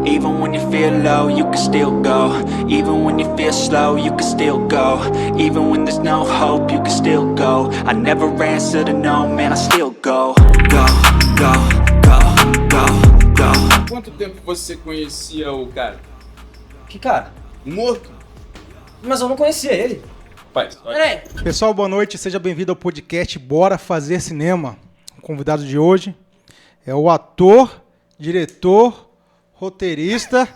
Even when you feel low, you can still go. Even when you feel slow, you can still go. Even when there's no hope, you can still go. I never answer to no, man, I still go. Go, go, go, go, go. Quanto tempo você conhecia o cara? Que cara? O morto? Mas eu não conhecia ele. Pai, Peraí. Pessoal, boa noite, seja bem-vindo ao podcast Bora Fazer Cinema. O convidado de hoje é o ator, diretor, roteirista,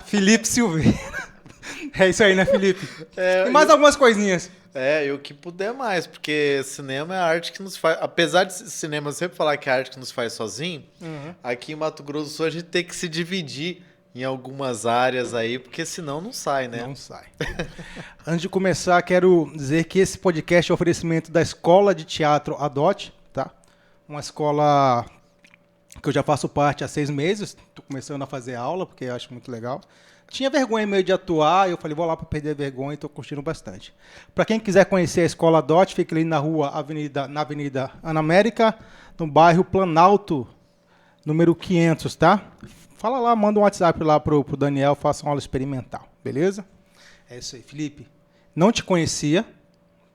Felipe Silveira. É isso aí, né, Felipe? E mais algumas coisinhas. E o que puder mais, porque cinema é a arte que nos faz... Apesar de cinema sempre falar que é a arte que nos faz sozinho, aqui em Mato Grosso do Sul a gente tem que se dividir em algumas áreas aí, porque senão não sai, né? Não sai. Antes de começar, quero dizer que esse podcast é um oferecimento da Escola de Teatro Adote, tá? Uma escola que eu já faço parte há 6 meses, estou começando a fazer aula, porque eu acho muito legal. Tinha vergonha meio de atuar, eu falei, vou lá para perder a vergonha e estou curtindo bastante. Para quem quiser conhecer a Escola Adote, fica ali na Avenida Ana América, no bairro Planalto, número 500, tá? Fala lá, manda um WhatsApp lá pro Daniel, faça uma aula experimental, beleza? É isso aí, Felipe. Não te conhecia,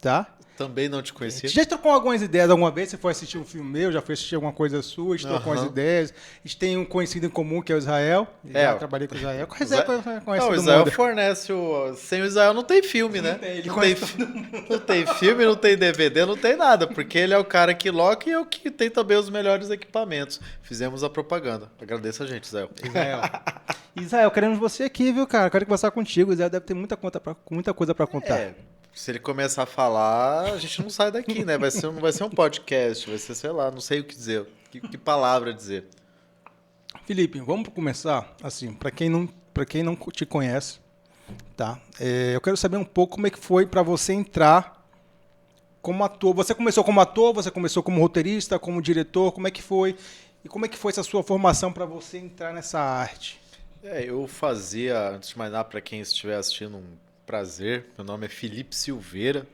tá? Também não te conhecia. Já trocou algumas ideias alguma vez? Você foi assistir um filme meu, já foi assistir alguma coisa sua, a gente trocou umas ideias. A gente tem um conhecido em comum que é o Israel. Já trabalhei com o Israel. O Israel fornece o... Sem o Israel não tem filme, né? Não tem filme, não tem DVD, não tem nada. Porque ele é o cara que loca e é o que tem também os melhores equipamentos. Fizemos a propaganda. Agradeça a gente, Israel. Israel, queremos você aqui, viu, cara? Quero conversar contigo. O Israel deve ter muita coisa pra contar. Se ele começar a falar, a gente não sai daqui, né? Não vai ser um podcast, vai ser, sei lá, não sei o que dizer, que palavra dizer. Felipe, vamos começar, assim, para quem não te conhece, tá? Eu quero saber um pouco como é que foi para você entrar como ator. Você começou como ator, você começou como roteirista, como diretor, como é que foi? E como é que foi essa sua formação para você entrar nessa arte? Eu fazia, antes de mais nada, para quem estiver assistindo, um prazer, meu nome é Felipe Silveira.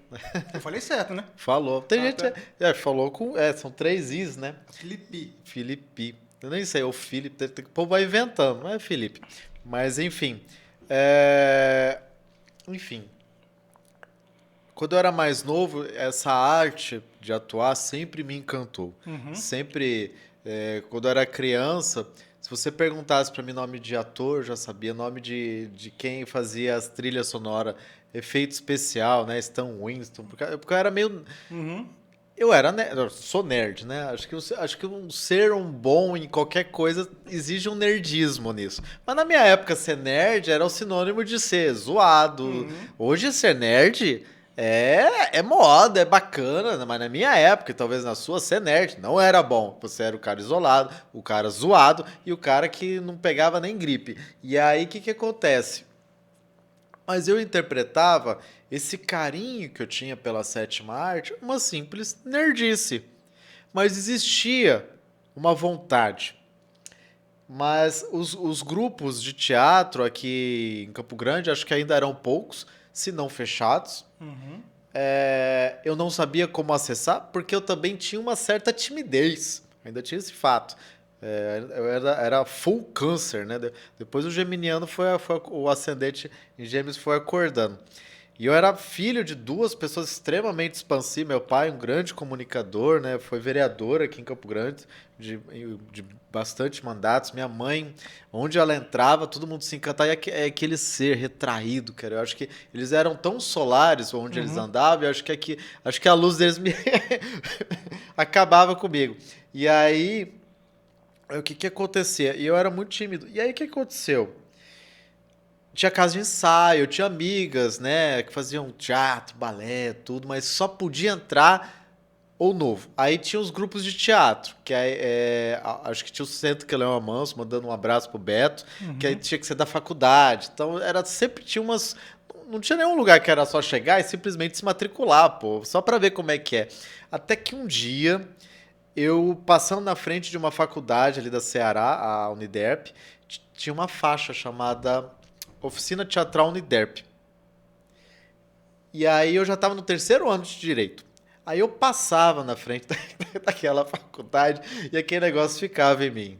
Eu falei certo, né? Falou. Tem gente falou com... são 3 Is, né? Felipe. Eu nem sei, o Felipe, o povo vai inventando, não é Felipe. Mas, enfim. Enfim. Quando eu era mais novo, essa arte de atuar sempre me encantou. Sempre, quando eu era criança... Se você perguntasse para mim nome de ator, eu já sabia. Nome de quem fazia as trilhas sonoras, efeito especial, né? Stan Winston. Porque eu era meio... Eu sou nerd, né? Acho que ser um bom em qualquer coisa exige um nerdismo nisso. Mas na minha época, ser nerd era o sinônimo de ser zoado. Hoje, ser nerd... É moda, é bacana, mas na minha época, e talvez na sua, ser nerd não era bom. Você era o cara isolado, o cara zoado e o cara que não pegava nem gripe. E aí, o que acontece? Mas eu interpretava esse carinho que eu tinha pela 7ª arte, uma simples nerdice. Mas existia uma vontade. Mas os grupos de teatro aqui em Campo Grande, acho que ainda eram poucos, se não fechados. Eu não sabia como acessar, porque eu também tinha uma certa timidez. Ainda tinha esse fato. Eu era full câncer, né? Depois o geminiano o ascendente em gêmeos foi acordando. E eu era filho de 2 pessoas extremamente expansivas. Meu pai, um grande comunicador, né? Foi vereador aqui em Campo Grande, de bastante mandatos. Minha mãe, onde ela entrava, todo mundo se encantava. E aquele ser retraído, cara. Eu acho que eles eram tão solares onde eles andavam. Eu acho que a luz deles acabava comigo. E aí, o que acontecia? E eu era muito tímido. E aí, o que aconteceu? Tinha casa de ensaio, eu tinha amigas, né, que faziam teatro, balé, tudo, mas só podia entrar ou novo. Aí tinha os grupos de teatro, que acho que tinha o Centro Quelão Amanso, mandando um abraço pro Beto, que aí tinha que ser da faculdade. Então, sempre tinha umas... Não tinha nenhum lugar que era só chegar e simplesmente se matricular, pô, só pra ver como é que é. Até que um dia, eu passando na frente de uma faculdade ali da Ceará, a Uniderp, tinha uma faixa chamada... Oficina Teatral Uniderp. E aí eu já estava no 3º ano de Direito. Aí eu passava na frente daquela faculdade e aquele negócio ficava em mim.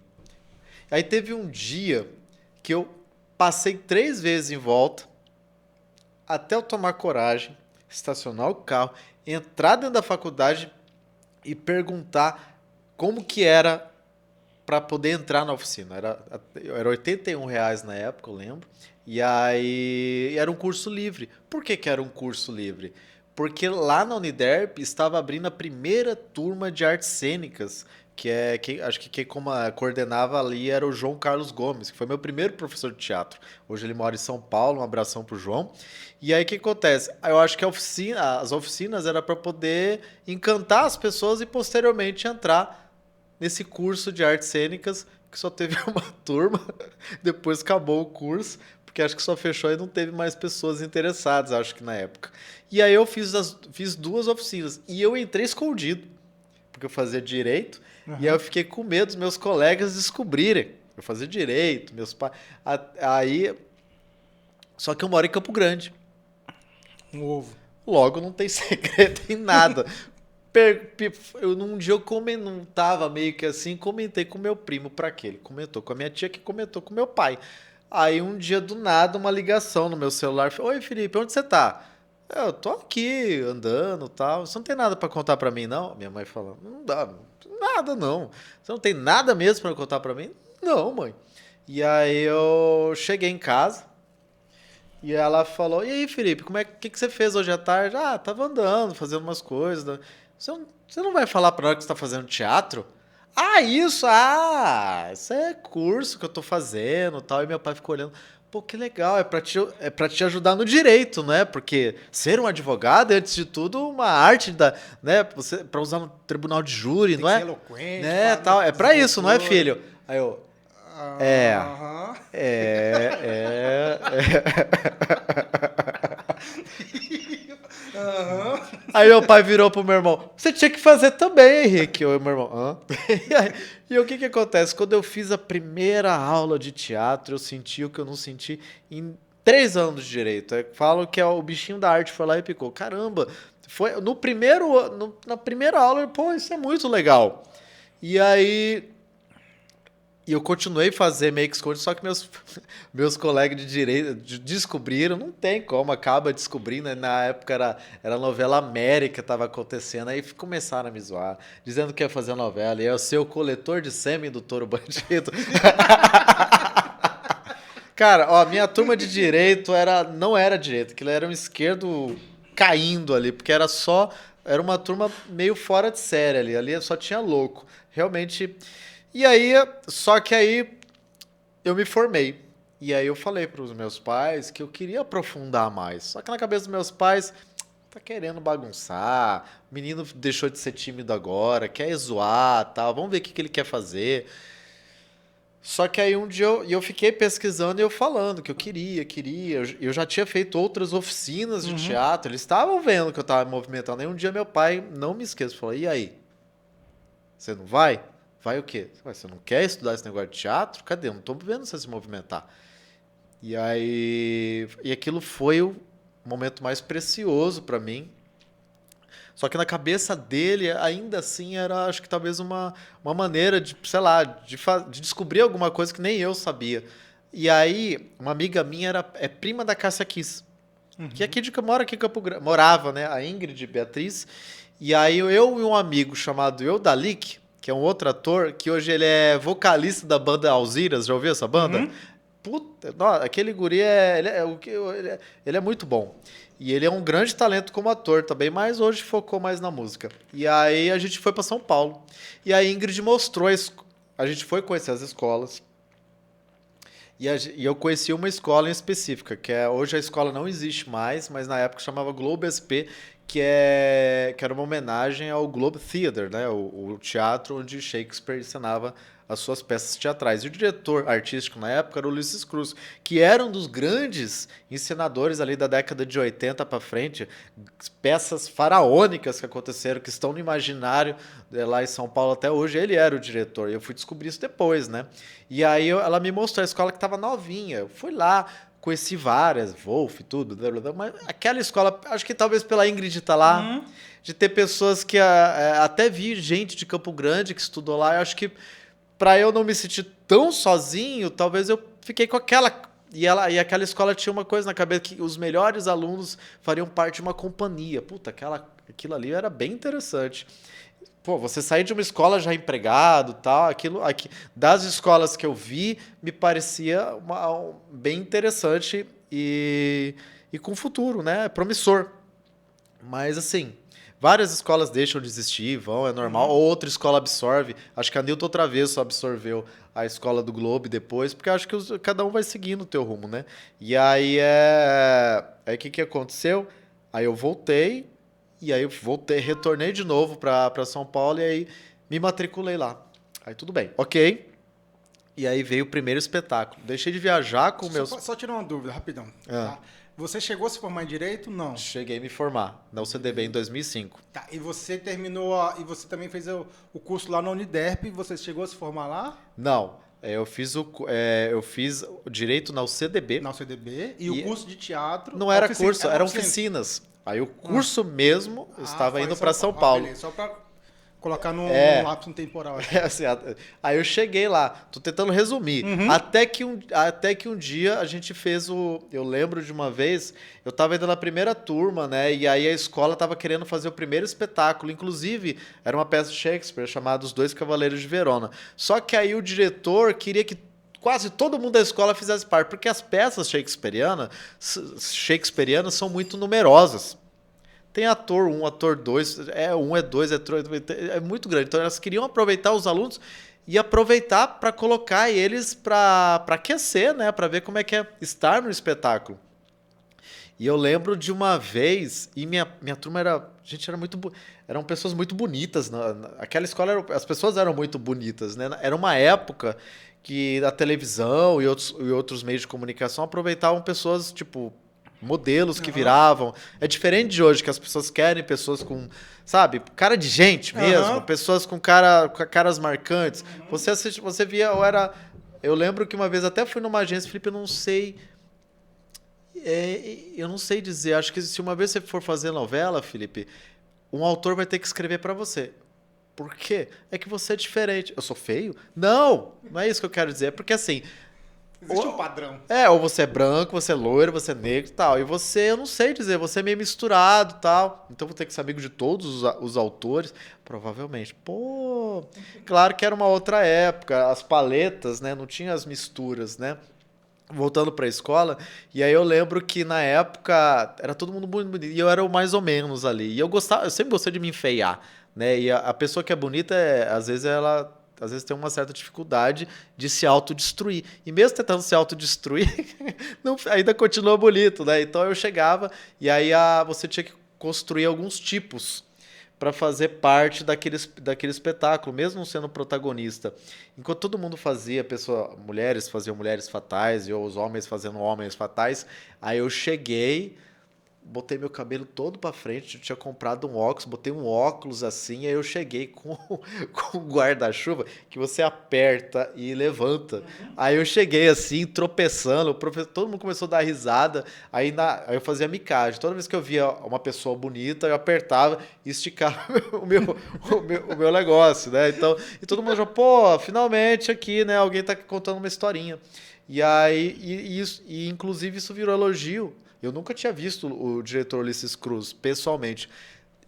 Aí teve um dia que eu passei 3 vezes em volta, até eu tomar coragem, estacionar o carro, entrar dentro da faculdade e perguntar como que era para poder entrar na oficina. Era R$ 81 na época, eu lembro. E aí era um curso livre. Por que que era um curso livre? Porque lá na Uniderp estava abrindo a primeira turma de artes cênicas, acho que quem coordenava ali era o João Carlos Gomes, que foi meu primeiro professor de teatro. Hoje ele mora em São Paulo, um abração pro João. E aí o que acontece? Eu acho que as oficinas era para poder encantar as pessoas e posteriormente entrar nesse curso de artes cênicas, que só teve uma turma, depois acabou o curso, porque acho que só fechou e não teve mais pessoas interessadas, acho que na época. E aí eu fiz 2 oficinas, e eu entrei escondido, porque eu fazia direito, e aí eu fiquei com medo dos meus colegas descobrirem. Eu fazia direito, meus pais... Aí... Só que eu moro em Campo Grande. Um ovo. Logo, não tem segredo em nada. Num dia eu não tava meio que assim, comentei com meu primo pra quê? Ele comentou com a minha tia, que comentou com meu pai. Aí um dia do nada, uma ligação no meu celular. Oi, Felipe, onde você tá? Eu tô aqui, andando e tal. Você não tem nada pra contar pra mim, não? Minha mãe falando, não dá, nada não. Você não tem nada mesmo pra contar pra mim? Não, mãe. E aí eu cheguei em casa. E ela falou, e aí, Felipe, que você fez hoje à tarde? Ah, tava andando, fazendo umas coisas, né? Você não vai falar pra ela que você tá fazendo teatro? Ah, isso! Ah, isso é curso que eu tô fazendo e tal. E meu pai ficou olhando. Pô, que legal, é pra te ajudar no direito, né? Porque ser um advogado é, antes de tudo, uma arte né? Pra usar no tribunal de júri, Tem não que é? ser eloquente, Né, falar tal. É pra dos isso, não é, doutores. filho? Aí eu... Aham. Aham. Aí meu pai virou pro meu irmão, você tinha que fazer também, Henrique. O meu irmão, hã? E o que acontece? Quando eu fiz a primeira aula de teatro, eu senti o que eu não senti em 3 anos de direito. Falam que o bichinho da arte foi lá e picou. Caramba, foi na primeira aula, pô, isso é muito legal. E aí... E eu continuei a fazer meio que esconde, só que meus colegas de direito descobriram, não tem como, acaba descobrindo, né? Na época era a novela América que estava acontecendo, aí começaram a me zoar, dizendo que ia fazer novela, e ia ser o coletor de sêmen do Touro Bandido. Cara, ó, minha turma de direito não era direito, aquilo era um esquerdo caindo ali, porque era uma turma meio fora de série ali só tinha louco, realmente... E aí, só que aí eu me formei. E aí eu falei para os meus pais que eu queria aprofundar mais. Só que na cabeça dos meus pais, tá querendo bagunçar, o menino deixou de ser tímido agora, quer zoar, tal, vamos ver o que ele quer fazer. Só que aí um dia eu fiquei pesquisando e eu falando que eu queria. Eu já tinha feito outras oficinas de teatro, eles estavam vendo que eu estava me movimentando. Aí um dia meu pai, não me esqueço, falou, e aí? Você não vai? Vai o quê? Você não quer estudar esse negócio de teatro? Cadê? Eu não tô vendo você se movimentar. E aí... E aquilo foi o momento mais precioso para mim. Só que na cabeça dele, ainda assim, era, acho que talvez uma maneira de, sei lá, de descobrir alguma coisa que nem eu sabia. E aí, uma amiga minha é prima da Cássia Kiss, que mora aqui em Campo Grande. Morava, né? A Ingrid Beatriz. E aí eu e um amigo chamado Eudalik, que é um outro ator, que hoje ele é vocalista da banda Alziras. Já ouviu essa banda? Puta, aquele guri ele é muito bom. E ele é um grande talento como ator também, mas hoje focou mais na música. E aí a gente foi para São Paulo. E a Ingrid mostrou, a gente foi conhecer as escolas. E eu conheci uma escola em específica, hoje a escola não existe mais, mas na época chamava Globo SP, que era uma homenagem ao Globe Theatre, né? O teatro onde Shakespeare ensinava as suas peças teatrais. E o diretor artístico na época era o Ulisses Cruz, que era um dos grandes ensinadores ali da década de 80 para frente, peças faraônicas que aconteceram, que estão no imaginário lá em São Paulo até hoje. Ele era o diretor, e eu fui descobrir isso depois, né? E aí ela me mostrou a escola que estava novinha. Eu fui lá, conheci várias, Wolf e tudo, mas aquela escola, acho que talvez pela Ingrid estar lá, de ter pessoas que até vi gente de Campo Grande que estudou lá, eu acho que para eu não me sentir tão sozinho, talvez eu fiquei com aquela... E aquela escola tinha uma coisa na cabeça, que os melhores alunos fariam parte de uma companhia. Puta, aquilo ali era bem interessante. Pô, você sair de uma escola já empregado, tal, das escolas que eu vi, me parecia bem interessante e com futuro, né? Promissor. Mas, assim, várias escolas deixam de existir, é normal. Ou outra escola absorve. Acho que a Newton Travesso absorveu a escola do Globo depois, porque acho que cada um vai seguindo o teu rumo, né? E aí, aí o que aconteceu? Aí eu voltei, retornei de novo para São Paulo e aí me matriculei lá. Aí tudo bem, ok. E aí veio o primeiro espetáculo. Deixei de viajar com meus... Só tirar uma dúvida, rapidão. Ah. Tá? Você chegou a se formar em Direito? Não. Cheguei a me formar na UCDB em 2005. Tá, e você terminou, e você também fez o curso lá na Uniderp, você chegou a se formar lá? Não, eu fiz o Direito na UCDB. Na UCDB, e o curso de teatro... Não era curso, eram oficinas. Aí o curso mesmo estava indo para São Paulo. Beleza, só para colocar no lapso temporal. Assim, aí eu cheguei lá, tô tentando resumir. Até que um dia a gente fez eu lembro de uma vez, eu tava ainda na primeira turma, né? E aí a escola tava querendo fazer o primeiro espetáculo. Inclusive, era uma peça de Shakespeare chamada Os Dois Cavaleiros de Verona. Só que aí o diretor queria que quase todo mundo da escola fizesse parte, porque as peças shakespearianas são muito numerosas. Tem ator 1, ator 2, é 2, é 3, é muito grande. Então elas queriam aproveitar os alunos e aproveitar para colocar eles para aquecer, né? Para ver como é que é estar no espetáculo. E eu lembro de uma vez, e minha turma eram pessoas muito bonitas. Aquela escola, as pessoas eram muito bonitas, né? Era uma época que a televisão e outros meios de comunicação aproveitavam pessoas, tipo, modelos que viravam. É diferente de hoje, que as pessoas querem pessoas com, sabe, cara de gente mesmo, pessoas com caras marcantes. Você via, eu lembro que uma vez até fui numa agência, Felipe, eu não sei dizer, acho que se uma vez você for fazer novela, Felipe, um autor vai ter que escrever para você. Por quê? É que você é diferente. Eu sou feio? Não é isso que eu quero dizer. É porque assim... Existe um padrão. Ou você é branco, você é loiro, você é negro e tal. E você, eu não sei dizer, você é meio misturado e tal. Então vou ter que ser amigo de todos os autores. Provavelmente. Pô, claro que era uma outra época. As paletas, né? Não tinha as misturas, né? Voltando pra escola, e aí eu lembro que na época era todo mundo muito bonito, e eu era o mais ou menos ali. E eu sempre gostei de me enfeiar, né? E a pessoa que é bonita, às vezes tem uma certa dificuldade de se autodestruir. E mesmo tentando se autodestruir, ainda continua bonito, né? Então eu chegava e aí você tinha que construir alguns tipos para fazer parte daquele espetáculo, mesmo sendo protagonista. Enquanto todo mundo fazia, mulheres faziam mulheres fatais e os homens fazendo homens fatais, aí eu cheguei, botei meu cabelo todo pra frente, eu tinha comprado um óculos, botei um óculos assim, aí eu cheguei com um guarda-chuva que você aperta e levanta. Aí eu cheguei assim, tropeçando, todo mundo começou a dar risada, aí eu fazia micagem. Toda vez que eu via uma pessoa bonita, eu apertava e esticava o meu negócio, né? Então, e todo mundo já, pô, finalmente aqui, né? Alguém tá contando uma historinha. E aí, inclusive isso virou elogio. Eu nunca tinha visto o diretor Ulisses Cruz, pessoalmente.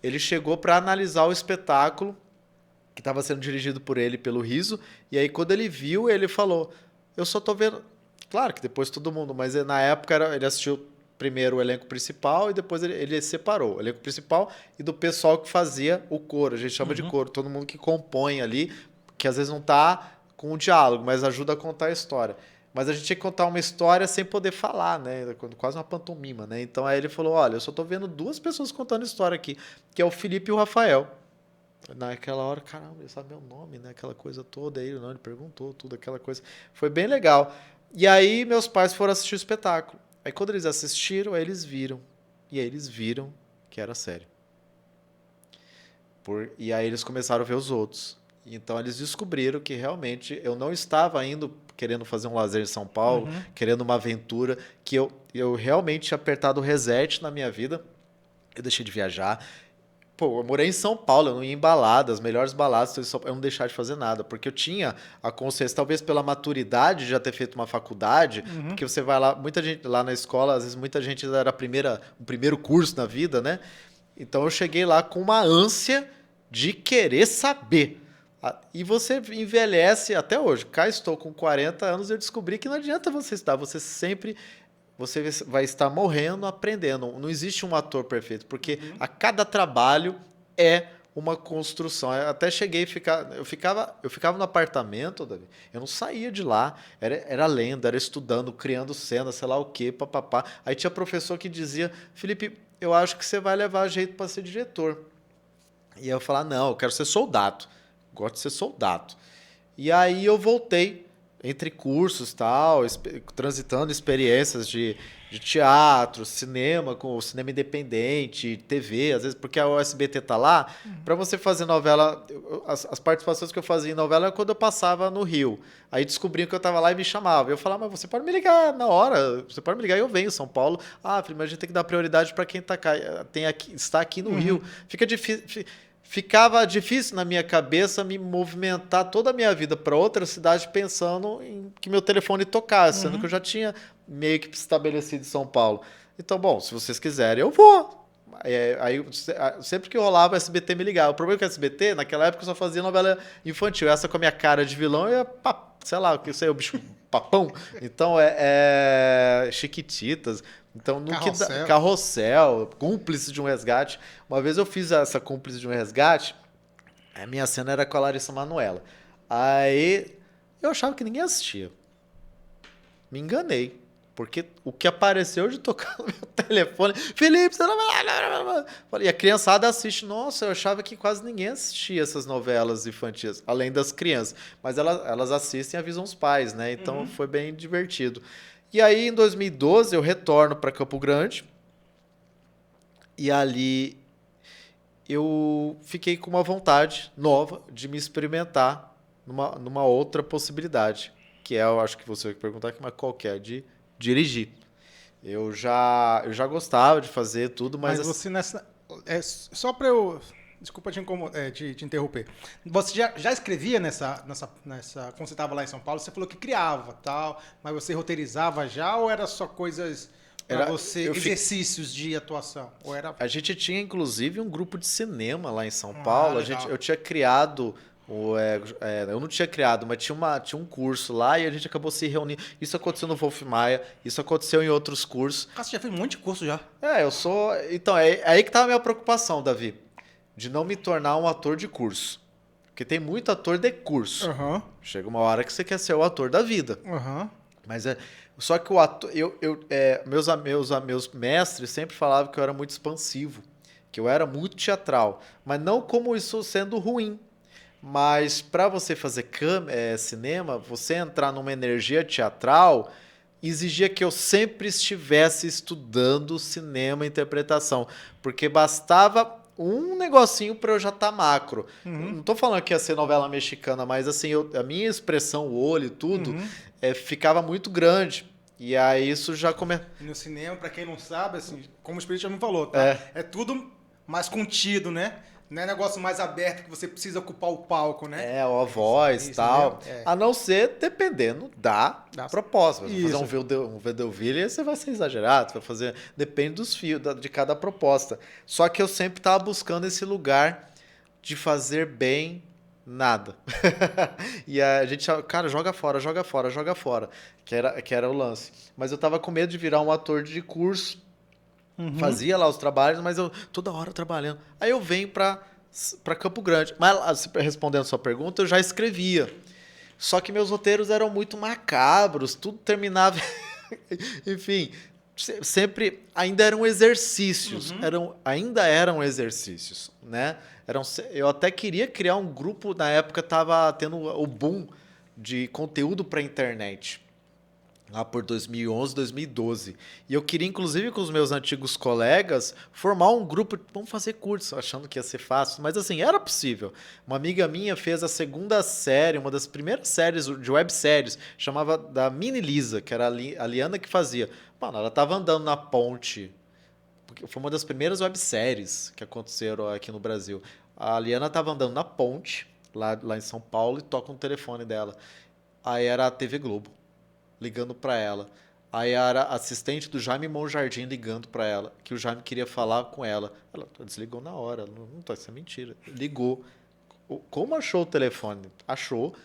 Ele chegou para analisar o espetáculo, que estava sendo dirigido por ele, pelo Riso, e aí quando ele viu, ele falou, eu só tô vendo... Claro que depois todo mundo, mas na época ele assistiu primeiro o elenco principal e depois ele separou o elenco principal e do pessoal que fazia o coro, a gente chama de coro, todo mundo que compõe ali, que às vezes não tá com o diálogo, mas ajuda a contar a história. Mas a gente tinha que contar uma história sem poder falar, né? Quase uma pantomima, né? Então aí ele falou, olha, eu só tô vendo duas pessoas contando história aqui, que é o Felipe e o Rafael. Naquela hora, caramba, ele sabe meu nome, né? Aquela coisa toda aí, não, ele perguntou tudo, aquela coisa. Foi bem legal. E aí meus pais foram assistir o espetáculo. Aí quando eles assistiram, aí eles viram. E aí eles viram que era sério. E aí eles começaram a ver os outros. Então eles descobriram que realmente eu não estava indo querendo fazer um lazer em São Paulo, querendo uma aventura, que eu realmente tinha apertado o reset na minha vida. Eu deixei de viajar. Pô, eu morei em São Paulo, eu não ia em balada, as melhores baladas, eu não deixava de fazer nada, porque eu tinha a consciência, talvez pela maturidade de já ter feito uma faculdade, porque você vai lá, muita gente lá na escola, às vezes muita gente era o primeiro curso na vida, né? Então eu cheguei lá com uma ânsia de querer saber. E você envelhece até hoje. Cá estou com 40 anos e eu descobri que não adianta você estudar, você vai estar morrendo, aprendendo. Não existe um ator perfeito, porque a cada trabalho é uma construção. Eu até cheguei a ficar... Eu ficava no apartamento, Davi, eu não saía de lá. Era lendo, era estudando, criando cena, sei lá o quê, papapá. Aí tinha professor que dizia, Felipe, eu acho que você vai levar jeito para ser diretor. E eu falava, não, eu quero ser soldado. Gosto de ser soldado. E aí eu voltei entre cursos, tal, transitando experiências de teatro, cinema, com o cinema independente, TV, às vezes, porque a USBT tá lá, para você fazer novela, as participações que eu fazia em novela era quando eu passava no Rio. Aí descobriam que eu tava lá e me chamavam. Eu falava, mas você pode me ligar na hora, você pode me ligar e eu venho, São Paulo. Ah, mas a gente tem que dar prioridade para quem está aqui no Rio. Fica difícil... Ficava difícil na minha cabeça me movimentar toda a minha vida para outra cidade pensando em que meu telefone tocasse, sendo que eu já tinha meio que estabelecido em São Paulo. Então, bom, se vocês quiserem, eu vou. Aí, sempre que rolava, o SBT me ligava. O problema é que o SBT, naquela época, eu só fazia novela infantil. Essa com a minha cara de vilão, eu ia, sei lá, o que sei, o bicho papão. Então, Chiquititas. Então, Carrossel, Cúmplice de um Resgate. Uma vez eu fiz essa Cúmplice de um Resgate, a minha cena era com a Larissa Manoela. Aí eu achava que ninguém assistia. Me enganei. Porque o que apareceu de tocar no meu telefone, Felipe, você não... E a criançada assiste. Nossa, eu achava que quase ninguém assistia essas novelas infantis, além das crianças. Mas elas assistem e avisam os pais, né? Então foi bem divertido. E aí, em 2012, eu retorno para Campo Grande. E ali eu fiquei com uma vontade nova de me experimentar numa outra possibilidade. Que eu acho que você vai perguntar, mas qual que é? De dirigir. Eu já gostava de fazer tudo, mas você nessa... só para eu... Desculpa te interromper. Você já escrevia quando você estava lá em São Paulo, você falou que criava, tal, mas você roteirizava já ou era só coisas para você, exercícios de atuação? Ou era... A gente tinha, inclusive, um grupo de cinema lá em São Paulo. Eu tinha criado... eu não tinha criado, mas tinha um curso lá e a gente acabou se reunindo. Isso aconteceu no Wolf Maia, isso aconteceu em outros cursos. Você já fez um monte de curso já. Eu sou... Então, é aí que estava a minha preocupação, Davi. De não me tornar um ator de curso. Porque tem muito ator de curso. Chega uma hora que você quer ser o ator da vida. Mas só que o ator... Meus mestres sempre falavam que eu era muito expansivo. Que eu era muito teatral. Mas não como isso sendo ruim. Mas para você fazer cinema, você entrar numa energia teatral, exigia que eu sempre estivesse estudando cinema e interpretação. Porque bastava um negocinho para eu já estar macro. Não tô falando que ia ser novela mexicana, mas assim, a minha expressão, o olho e tudo, ficava muito grande. E aí isso já começa... No cinema, para quem não sabe, assim, como o Espírito já me falou, tá? É tudo mais contido, né? Não é negócio mais aberto que você precisa ocupar o palco, né? Ou a voz e tal. A não ser dependendo da proposta. Você vai fazer um vaudeville, você vai ser exagerado, vai fazer... Depende dos fios, de cada proposta. Só que eu sempre estava buscando esse lugar de fazer bem nada. E a gente, cara, joga fora. Que era o lance. Mas eu tava com medo de virar um ator de curso. Fazia lá os trabalhos, mas eu toda hora trabalhando. Aí eu venho para Campo Grande. Mas, respondendo a sua pergunta, eu já escrevia. Só que meus roteiros eram muito macabros, tudo terminava... Enfim, sempre... Ainda eram exercícios. Ainda eram exercícios, né? Eu até queria criar um grupo, na época estava tendo o boom de conteúdo para a internet. Lá por 2011, 2012. E eu queria, inclusive, com os meus antigos colegas, formar um grupo, vamos fazer curso, achando que ia ser fácil. Mas, assim, era possível. Uma amiga minha fez a segunda série, uma das primeiras séries de webséries, chamava da Mini Lisa, que era a Liana que fazia. Mano, ela tava andando na ponte porque foi uma das primeiras webséries que aconteceram aqui no Brasil. A Liana estava andando na ponte, lá em São Paulo, e toca um telefone dela. Aí era a TV Globo, ligando para ela. Aí era a assistente do Jaime Monjardim ligando para ela, que o Jaime queria falar com ela. Ela desligou na hora, não tá, isso é mentira. Ligou. Como achou o telefone? Achou,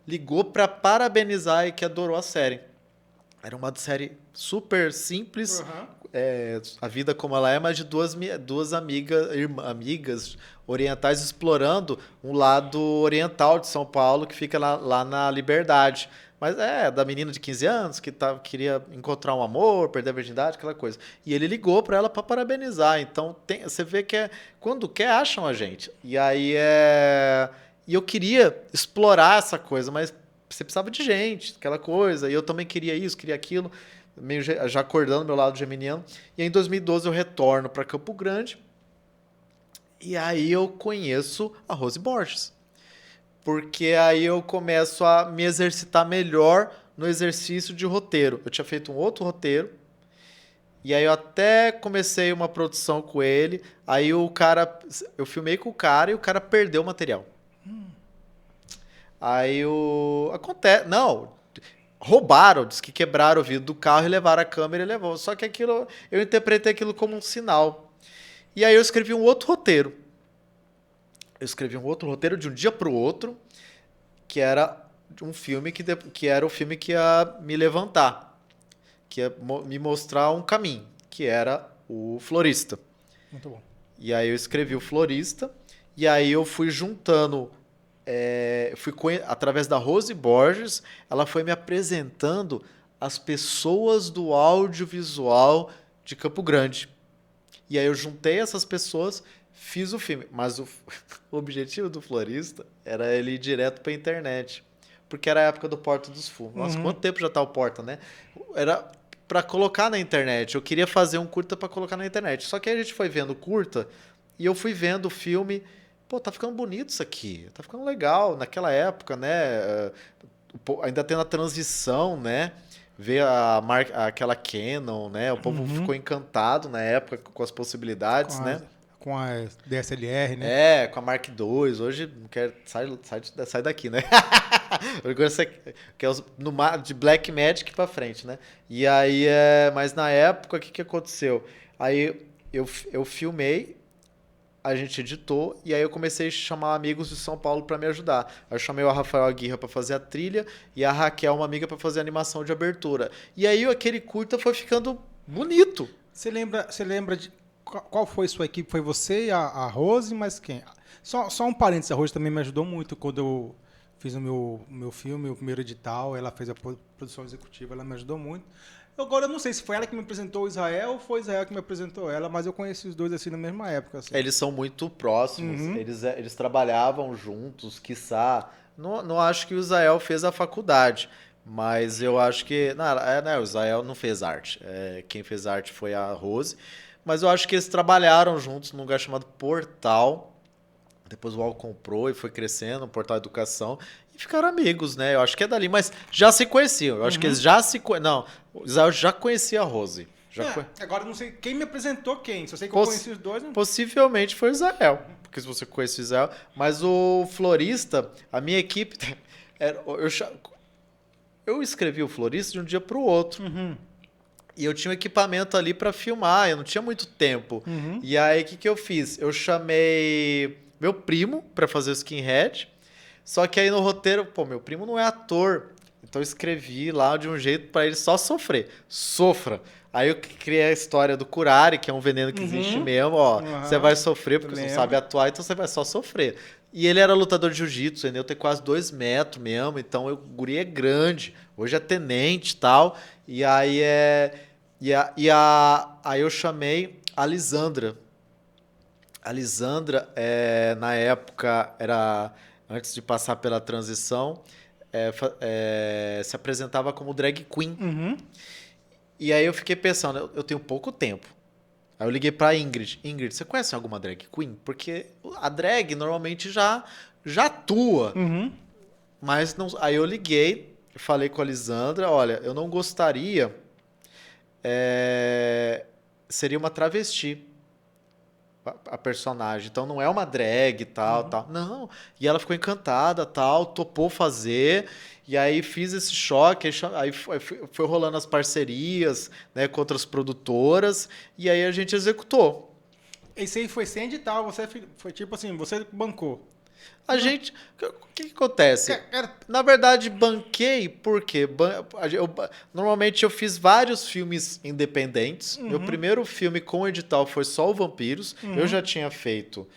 ligou para parabenizar e que adorou a série. Era uma série super simples, a vida como ela é, mas de duas amigas orientais explorando um lado oriental de São Paulo, que fica lá na Liberdade. Mas da menina de 15 anos que queria encontrar um amor, perder a virgindade, aquela coisa. E ele ligou para ela para parabenizar. Então, você vê que quando quer, acham a gente. E aí E eu queria explorar essa coisa, mas você precisava de gente, aquela coisa. E eu também queria isso, queria aquilo, meio já acordando meu lado geminiano. E aí, em 2012 eu retorno para Campo Grande. E aí eu conheço a Rose Borges. Porque aí eu começo a me exercitar melhor no exercício de roteiro. Eu tinha feito um outro roteiro, e aí eu até comecei uma produção com ele, aí eu filmei com o cara e o cara perdeu o material. Aí acontece, não, roubaram, diz que quebraram o vidro do carro e levaram a câmera e levou. Só que eu interpretei aquilo como um sinal. E aí eu escrevi um outro roteiro. Eu escrevi um outro roteiro de um dia para o outro, que era um filme que era o filme que ia me levantar, que ia me mostrar um caminho, que era o Florista. Muito bom. E aí eu escrevi o Florista, e aí eu fui juntando, através da Rose Borges, ela foi me apresentando as pessoas do audiovisual de Campo Grande. E aí eu juntei essas pessoas, fiz o filme, mas o objetivo do Florista era ele ir direto pra internet, porque era a época do Porta dos Fundos. Nossa, quanto tempo já tá o Porta, né? Era pra colocar na internet, eu queria fazer um curta pra colocar na internet, só que aí a gente foi vendo o curta, e eu fui vendo o filme, pô, tá ficando bonito isso aqui, tá ficando legal, naquela época, né, ainda tendo a transição, né, ver aquela Canon, né, o povo ficou encantado na época com as possibilidades, né? Com a DSLR, né? Com a Mark II. Hoje não quero. Sai daqui, né? Agora você quer de Black Magic pra frente, né? E aí, mas na época, o que aconteceu? Aí eu filmei, a gente editou, e aí eu comecei a chamar amigos de São Paulo pra me ajudar. Aí eu chamei o Rafael Aguirre pra fazer a trilha, e a Raquel, uma amiga, pra fazer a animação de abertura. E aí aquele curta foi ficando bonito. Você lembra de qual foi sua equipe? Foi você e a Rose, mas quem? Só um parênteses, a Rose também me ajudou muito quando eu fiz o meu filme, o primeiro edital, ela fez a produção executiva, ela me ajudou muito. Agora eu não sei se foi ela que me apresentou o Israel ou foi o Israel que me apresentou ela, mas eu conheci os dois assim na mesma época. Assim. Eles são muito próximos, eles trabalhavam juntos, quiçá. Não acho que o Israel fez a faculdade, mas eu acho que... Não, o Israel não fez arte. Quem fez arte foi a Rose. Mas eu acho que eles trabalharam juntos num lugar chamado Portal. Depois o UOL comprou e foi crescendo, o Portal Educação. E ficaram amigos, né? Eu acho que é dali. Mas já se conheciam. Eu acho que eles já se conheciam. Não, o Israel já conhecia a Rose. Agora eu não sei quem me apresentou quem. Só sei que eu conheci os dois. Né? Possivelmente foi o Israel. Porque se você conhece o Israel... Mas o Florista, a minha equipe... Eu escrevi o Florista de um dia para o outro. E eu tinha um equipamento ali para filmar, eu não tinha muito tempo. E aí, o que eu fiz? Eu chamei meu primo para fazer o skinhead, só que aí no roteiro, meu primo não é ator, então eu escrevi lá de um jeito para ele só sofrer. Sofra. Aí eu criei a história do curare, que é um veneno que existe mesmo, você vai sofrer porque você não sabe atuar, então você vai só sofrer. E ele era lutador de jiu-jitsu, eu tenho quase 2 metros mesmo, então o guri é grande, hoje é tenente e tal. E aí aí eu chamei a Lisandra. A Lisandra, na época, antes de passar pela transição, se apresentava como drag queen. E aí eu fiquei pensando, eu tenho pouco tempo. Aí eu liguei pra Ingrid. Ingrid, você conhece alguma drag queen? Porque a drag normalmente já atua. Mas não... Aí eu liguei, falei com a Lisandra, olha, eu não gostaria seria uma travesti. A personagem. Então não é uma drag e tal, tal. Não. E ela ficou encantada, tal, topou fazer. E aí fiz esse choque, aí foi rolando as parcerias, né, com outras produtoras, e aí a gente executou. Esse aí foi sem edital, você foi tipo assim, você bancou. A gente. O que acontece? Era- Na verdade, banquei porque normalmente eu fiz vários filmes independentes. Meu primeiro filme com edital foi só o Vampiros. Eu já tinha feito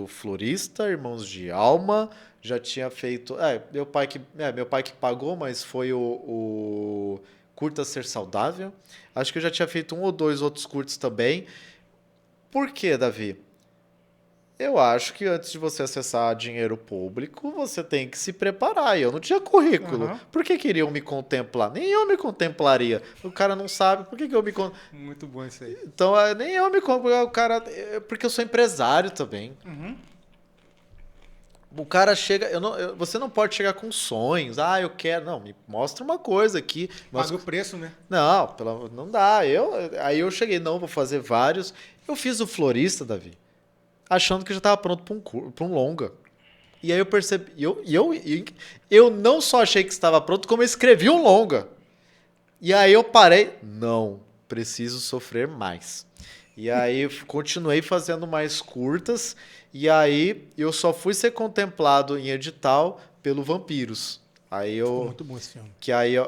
Florista, Irmãos de Alma, já tinha feito. Meu pai que pagou, mas foi o Curta Ser Saudável. Acho que eu já tinha feito 1 ou 2 outros curtos também. Por quê, Davi? Eu acho que antes de você acessar dinheiro público, você tem que se preparar. E eu não tinha currículo. Uhum. Por que queriam me contemplar? Nem eu me contemplaria. O cara não sabe. Por que eu me Muito bom isso aí. Então, nem eu me o cara, porque eu sou empresário também. O cara chega, você não pode chegar com sonhos. Eu quero, não, me mostra uma coisa aqui. Paga o preço, né? Não, não dá. Aí eu cheguei, não, vou fazer vários. Eu fiz o Florista, Davi, achando que já estava pronto para um longa. E aí eu percebi, eu não só achei que estava pronto, como eu escrevi um longa. E aí eu parei, não, preciso sofrer mais. E aí continuei fazendo mais curtas, e aí eu só fui ser contemplado em edital pelo Vampiros. Ficou muito bom esse filme.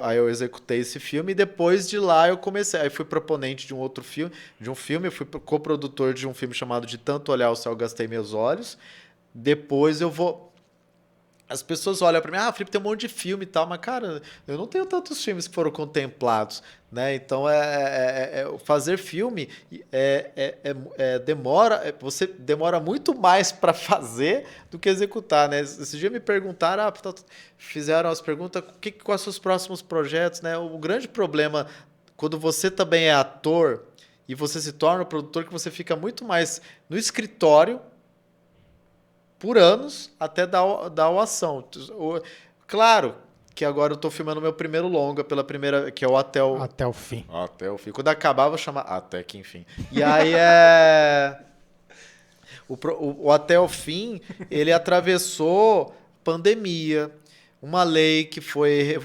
Aí eu executei esse filme, e depois de lá eu comecei. Aí fui proponente de um filme, eu fui coprodutor de um filme chamado De Tanto Olhar o Céu Gastei Meus Olhos. Depois eu vou... As pessoas olham pra mim, Felipe, tem um monte de filme e tal, mas, cara, eu não tenho tantos filmes que foram contemplados, né? Então, fazer filme você demora muito mais para fazer do que executar, né? Esse dia me perguntaram, fizeram as perguntas, quais são os próximos projetos, né? O grande problema, quando você também é ator e você se torna produtor, que você fica muito mais no escritório, por anos, até dar o ação. Claro que agora eu estou filmando meu primeiro longa, que é o Até o Fim. Até o Fim. Quando acabar, eu vou chamar Até que Enfim. E aí o Até o Fim, ele atravessou pandemia, uma lei que foi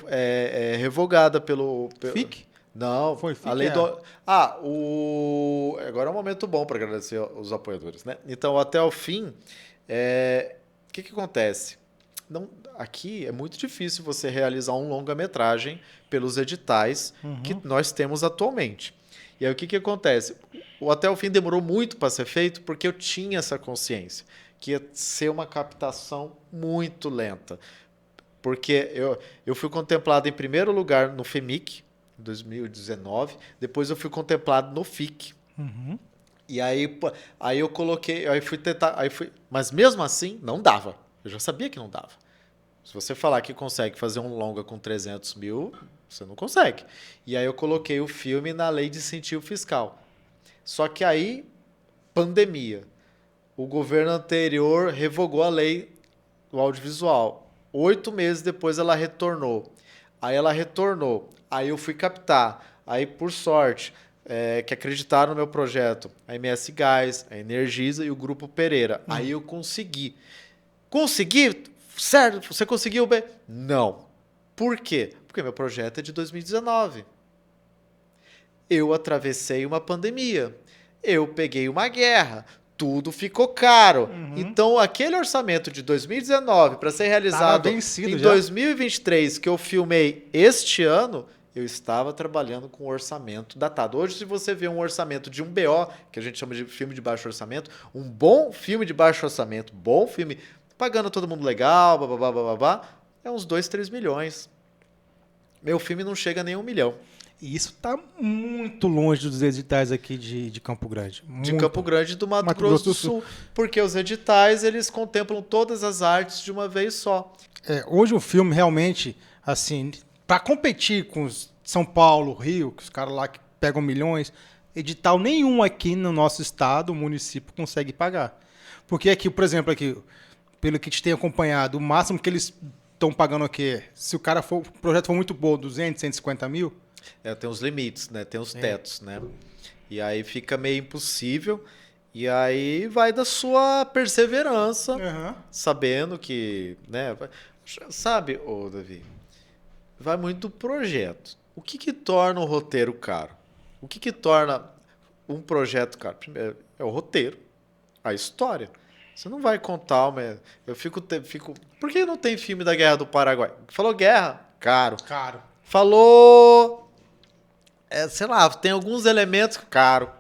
revogada pelo... FIC? Não, Foi FIC, a lei do... Agora é um momento bom para agradecer os apoiadores, né? Então, o Até o Fim... O que acontece? Aqui é muito difícil você realizar um longa-metragem pelos editais que nós temos atualmente. E aí o que acontece? O Até o Fim demorou muito para ser feito porque eu tinha essa consciência que ia ser uma captação muito lenta. Porque eu fui contemplado em primeiro lugar no FEMIC, em 2019, depois eu fui contemplado no FIC. E aí eu coloquei, aí fui tentar, mas mesmo assim não dava. Eu já sabia que não dava. Se você falar que consegue fazer um longa com 300 mil, você não consegue. E aí eu coloquei o filme na lei de incentivo fiscal. Só que aí, pandemia. O governo anterior revogou a lei do audiovisual. 8 meses depois ela retornou. Aí eu fui captar. Aí, por sorte... que acreditaram no meu projeto, a MS Gás, a Energisa e o Grupo Pereira. Aí eu consegui. Consegui? Certo? Você conseguiu bem? Não. Por quê? Porque meu projeto é de 2019. Eu atravessei uma pandemia. Eu peguei uma guerra. Tudo ficou caro. Então, aquele orçamento de 2019 para ser realizado em 2023, que eu filmei este ano... Eu estava trabalhando com um orçamento datado. Hoje, se você vê um orçamento de um BO, que a gente chama de filme de baixo orçamento, um bom filme de baixo orçamento, bom filme, pagando todo mundo legal, é uns 2, 3 milhões. Meu filme não chega nem a 1 milhão. E isso está muito longe dos editais aqui de Campo Grande. De Campo Grande e do Mato Grosso do Sul. Porque os editais, eles contemplam todas as artes de uma vez só. Hoje o filme realmente, assim... Para competir com os São Paulo, Rio, que os caras lá que pegam milhões, edital nenhum aqui no nosso estado, o município, consegue pagar. Porque aqui, por exemplo, pelo que te tem acompanhado, o máximo que eles estão pagando o quê? Se o projeto for muito bom, 200, 150 mil? Tem os limites, né? Tem os tetos, né? E aí fica meio impossível. E aí vai da sua perseverança, sabendo que, né? Sabe, ô Davi, vai muito do projeto. O que torna o roteiro caro? O que torna um projeto caro? Primeiro, é o roteiro, a história. Você não vai contar uma... Eu fico... Por que não tem filme da Guerra do Paraguai? Falou guerra? Caro. Caro. Falou... sei lá, tem alguns elementos... Caro.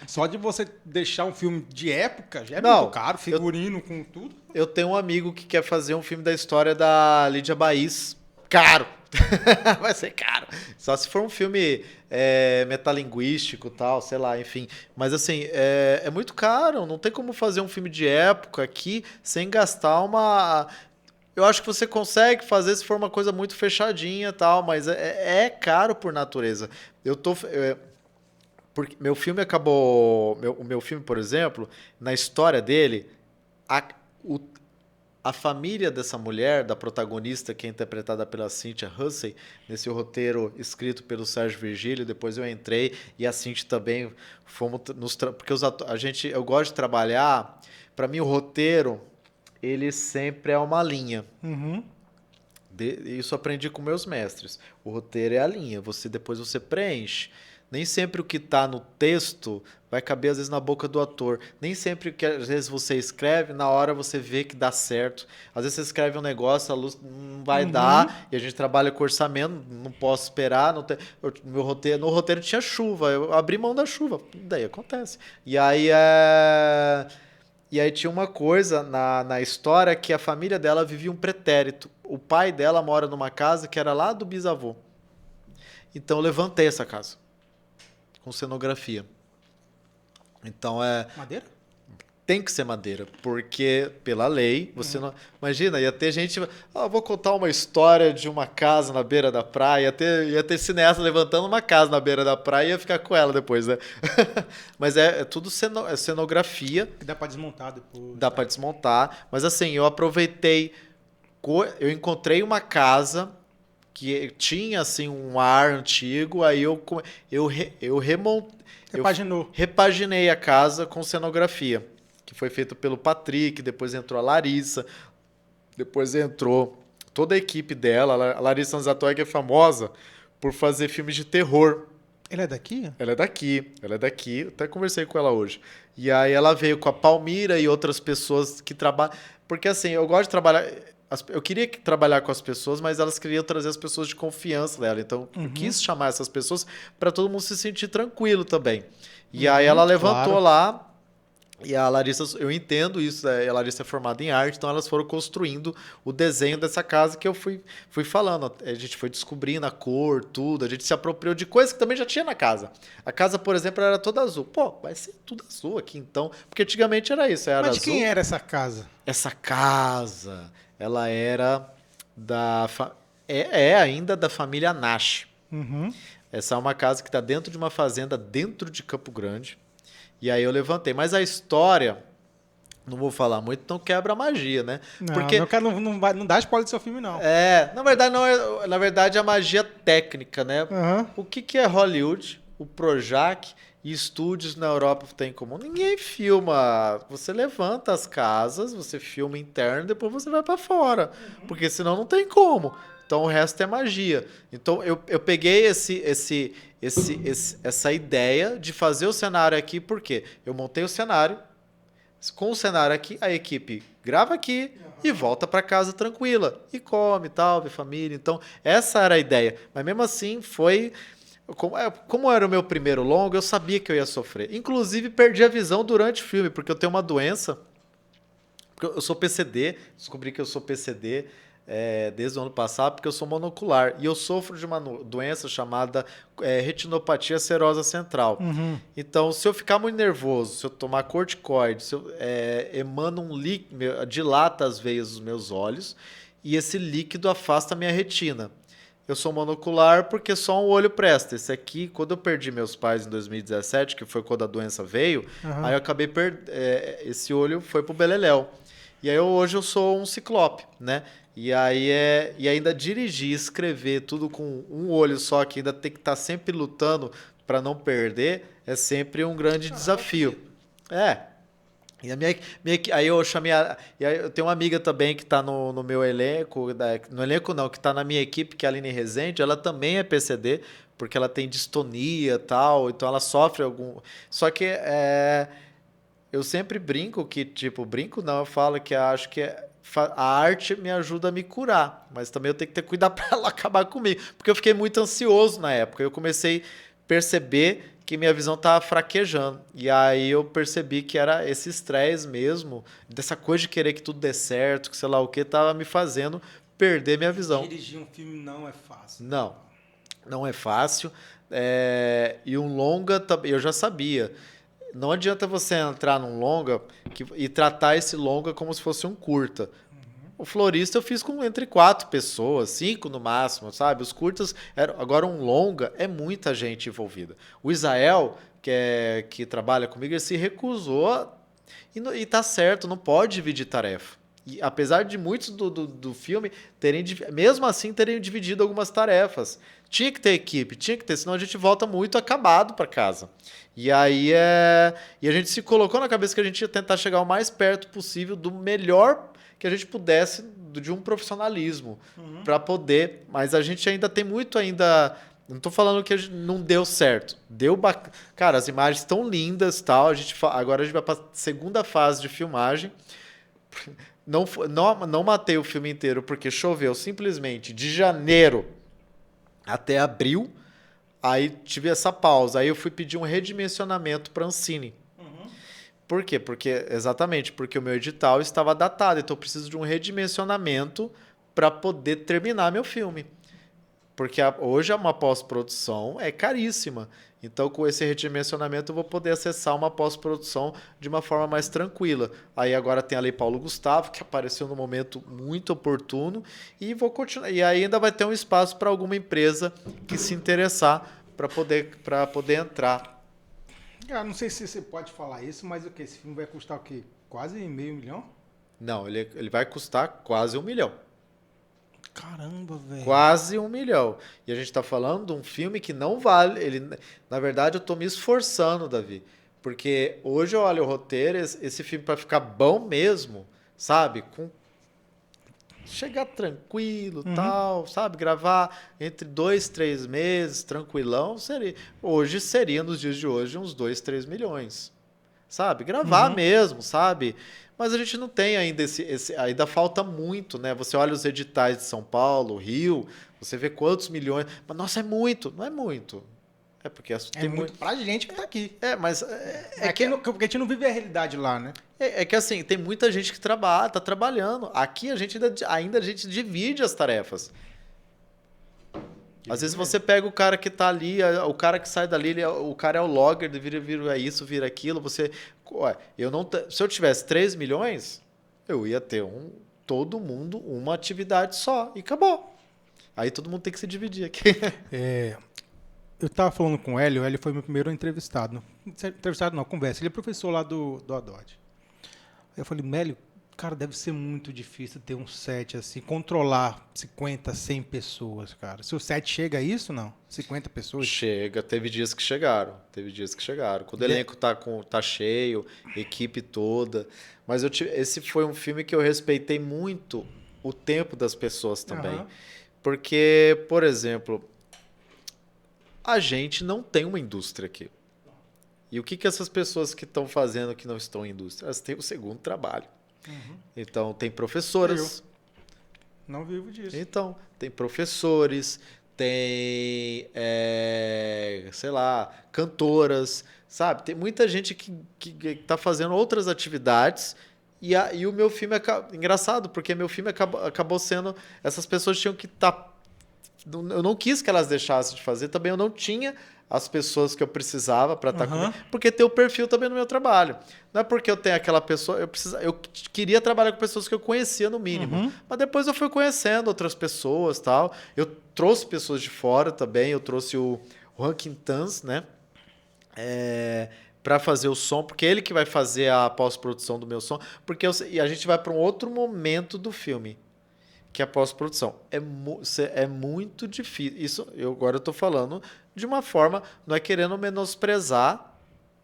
Só de você deixar um filme de época já é Não, muito caro, figurino com tudo. Eu tenho um amigo que quer fazer um filme da história da Lídia Baís. Caro. Vai ser caro. Só se for um filme metalinguístico e tal, sei lá, enfim. Mas assim, é muito caro. Não tem como fazer um filme de época aqui sem gastar uma... Eu acho que você consegue fazer se for uma coisa muito fechadinha e tal, mas é caro por natureza. Porque meu filme acabou... O meu filme, por exemplo, na história dele, a família dessa mulher, da protagonista, que é interpretada pela Cynthia Hussey, nesse roteiro escrito pelo Sérgio Virgílio, depois eu entrei, e a Cynthia também, porque eu gosto de trabalhar, para mim o roteiro, ele sempre é uma linha. Isso eu aprendi com meus mestres. O roteiro é a linha, depois você preenche. Nem sempre o que está no texto vai caber, às vezes, na boca do ator. Nem sempre o que, às vezes, você escreve, na hora você vê que dá certo. Às vezes você escreve um negócio, a luz não vai dar, e a gente trabalha com orçamento, não posso esperar. No roteiro tinha chuva, eu abri mão da chuva. Daí acontece. E aí tinha uma coisa na história que a família dela vivia um pretérito. O pai dela mora numa casa que era lá do bisavô. Então eu levantei essa casa. Com cenografia. Então Madeira? Tem que ser madeira, porque pela lei, você não... Imagina, ia ter gente... vou contar uma história de uma casa na beira da praia, ia ter cineasta levantando uma casa na beira da praia e ia ficar com ela depois, né? Mas é tudo cenografia. Que dá pra desmontar depois. Dá pra desmontar. Mas assim, eu aproveitei... Eu encontrei uma casa... que tinha assim um ar antigo, aí eu repaginei a casa com cenografia, que foi feito pelo Patrick, depois entrou a Larissa, depois entrou toda a equipe dela. A Larissa Anzatoi é famosa por fazer filmes de terror. Ela é daqui? Ela é daqui, até conversei com ela hoje. E aí ela veio com a Palmira e outras pessoas que trabalham, porque assim, eu gosto de trabalhar... Eu queria trabalhar com as pessoas, mas elas queriam trazer as pessoas de confiança dela. Então, eu quis chamar essas pessoas para todo mundo se sentir tranquilo também. E aí ela levantou lá, e a Larissa, eu entendo isso, a Larissa é formada em arte, então elas foram construindo o desenho dessa casa que eu fui falando. A gente foi descobrindo a cor, tudo, a gente se apropriou de coisas que também já tinha na casa. A casa, por exemplo, era toda azul. Pô, vai ser tudo azul aqui então, porque antigamente era isso, era azul. Mas de quem era essa casa? Essa casa... Ela era ainda da família Nash. Essa é uma casa que está dentro de uma fazenda dentro de Campo Grande. E aí eu levantei. Mas a história, não vou falar muito, então quebra a magia, né? Não, porque não dá spoiler do seu filme, não. Na verdade, não é. Na verdade, é a magia técnica, né? O que é Hollywood, o Projac e estúdios na Europa tem em comum? Ninguém filma. Você levanta as casas, você filma interno, depois você vai para fora. Porque senão não tem como. Então o resto é magia. Então eu peguei essa ideia de fazer o cenário aqui, porque eu montei o cenário, com o cenário aqui, a equipe grava aqui e volta para casa tranquila. E come, tal, vê família. Então essa era a ideia. Mas mesmo assim foi... Como era o meu primeiro longo, eu sabia que eu ia sofrer. Inclusive, perdi a visão durante o filme, porque eu tenho uma doença. Eu sou PCD, descobri que eu sou PCD desde o ano passado, porque eu sou monocular. E eu sofro de uma doença chamada retinopatia serosa central. Então, se eu ficar muito nervoso, se eu tomar corticoide, se eu emano um líquido, dilata as veias dos meus olhos, e esse líquido afasta a minha retina. Eu sou monocular porque só um olho presta. Esse aqui, quando eu perdi meus pais em 2017, que foi quando a doença veio, aí eu acabei esse olho foi pro beleléu. E aí hoje eu sou um ciclope, né? E ainda dirigir, escrever tudo com um olho só, que ainda tem que estar sempre lutando para não perder, é sempre um grande desafio. É. E aí eu chamei e aí eu tenho uma amiga também que está no meu elenco, no elenco não, que está na minha equipe, que é a Aline Rezende, ela também é PCD, porque ela tem distonia e tal, então ela sofre algum... Só que eu sempre brinco que, tipo, brinco não, eu falo que acho que a arte me ajuda a me curar, mas também eu tenho que ter cuidado para ela acabar comigo, porque eu fiquei muito ansioso na época, eu comecei a perceber que minha visão estava fraquejando, e aí eu percebi que era esse estresse mesmo, dessa coisa de querer que tudo dê certo, que sei lá o que, tava me fazendo perder minha visão. Dirigir um filme não é fácil. Não é fácil, e um longa eu já sabia. Não adianta você entrar num longa e tratar esse longa como se fosse um curta. O Florista eu fiz com entre 4 pessoas, 5 no máximo, sabe? Os curtas, agora um longa é muita gente envolvida. O Israel, que trabalha comigo, ele se recusou e tá certo, não pode dividir tarefa. E apesar de muitos do filme mesmo assim terem dividido algumas tarefas. Tinha que ter equipe, tinha que ter, senão a gente volta muito acabado para casa. E aí e a gente se colocou na cabeça que a gente ia tentar chegar o mais perto possível do melhor que a gente pudesse de um profissionalismo para poder, mas a gente ainda tem muito não estou falando que não deu certo. Cara, as imagens estão lindas, tal, agora a gente vai para a segunda fase de filmagem. Não matei o filme inteiro porque choveu simplesmente de janeiro até abril. Aí tive essa pausa. Aí eu fui pedir um redimensionamento para a Ancine. Por quê? Exatamente, porque o meu edital estava datado. Então eu preciso de um redimensionamento para poder terminar meu filme. Porque hoje uma pós-produção é caríssima. Então, com esse redimensionamento, eu vou poder acessar uma pós-produção de uma forma mais tranquila. Aí agora tem a Lei Paulo Gustavo, que apareceu no momento muito oportuno, e vou continuar. E aí ainda vai ter um espaço para alguma empresa que se interessar para poder entrar. Cara, não sei se você pode falar isso, mas o que? Esse filme vai custar o quê? Quase $500 mil? Não, ele vai custar quase $1 milhão. Caramba, velho. Quase $1 milhão. E a gente tá falando de um filme que não vale. Na verdade, eu tô me esforçando, Davi. Porque hoje eu olho o roteiro, esse filme para ficar bom mesmo, sabe? Chegar tranquilo, tal, sabe? Gravar entre 2, 3 meses, tranquilão, seria nos dias de hoje uns 2, 3 milhões. Sabe? Gravar mesmo, sabe? Mas a gente não tem ainda ainda falta muito, né? Você olha os editais de São Paulo, Rio, você vê quantos milhões. Mas, nossa, é muito. Não é muito. É porque tem muito pra gente que tá aqui. Mas Porque a gente não vive a realidade lá, né? É que assim, tem muita gente que tá trabalhando. Aqui a gente ainda a gente divide as tarefas. Às vezes você pega o cara que tá ali, o cara que sai dali, o cara é o logger, vira isso, vira aquilo. Se eu tivesse 3 milhões, eu ia ter todo mundo uma atividade só e acabou. Aí todo mundo tem que se dividir aqui. Eu tava falando com o Hélio foi meu primeiro entrevistado. Entrevistado não, conversa. Ele é professor lá do ADOT. Aí eu falei, Hélio, cara, deve ser muito difícil ter um set assim, controlar 50, 100 pessoas, cara. Se o set chega a isso, não? 50 pessoas? Chega, teve dias que chegaram. Quando o elenco tá cheio, equipe toda. Mas esse foi um filme que eu respeitei muito o tempo das pessoas também. Porque, por exemplo, a gente não tem uma indústria aqui. E o que essas pessoas que estão fazendo que não estão em indústria? Elas têm o segundo trabalho. Então, tem professoras. Não vivo disso. Então, tem professores, tem, sei lá, cantoras, sabe? Tem muita gente que está fazendo outras atividades e o meu filme é engraçado, porque meu filme acabou sendo... Essas pessoas tinham que estar... Eu não quis que elas deixassem de fazer, também eu não tinha as pessoas que eu precisava para estar comigo, porque tem o perfil também no meu trabalho. Não é porque eu tenho aquela pessoa, eu queria trabalhar com pessoas que eu conhecia no mínimo, mas depois eu fui conhecendo outras pessoas, tal. Eu trouxe pessoas de fora também, eu trouxe o Rankin Tans, né? Para fazer o som, porque é ele que vai fazer a pós-produção do meu som, e a gente vai para um outro momento do filme, que é pós-produção. É muito difícil. Isso, agora eu estou falando de uma forma, não é querendo menosprezar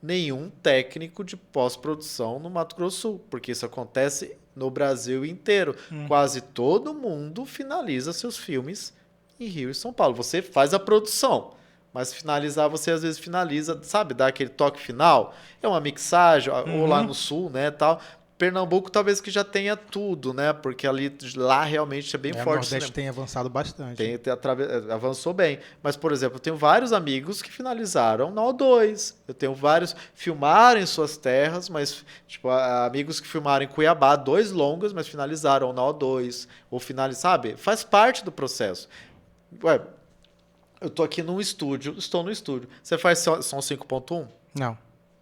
nenhum técnico de pós-produção no Mato Grosso do Sul, porque isso acontece no Brasil inteiro. Quase todo mundo finaliza seus filmes em Rio e São Paulo. Você faz a produção, mas finalizar, você às vezes finaliza, sabe, dá aquele toque final. É uma mixagem, ou lá no Sul, né, tal. Pernambuco talvez que já tenha tudo, né, porque lá realmente é bem O forte. Nordeste tem avançado bastante. Avançou bem. Mas, por exemplo, eu tenho vários amigos que finalizaram na O2. Eu tenho vários filmaram em suas terras, mas tipo, amigos que filmaram em Cuiabá, 2 longas, mas finalizaram na O2. Ou sabe? Faz parte do processo. Ué, eu tô aqui estou no estúdio. Você faz som 5.1? Não.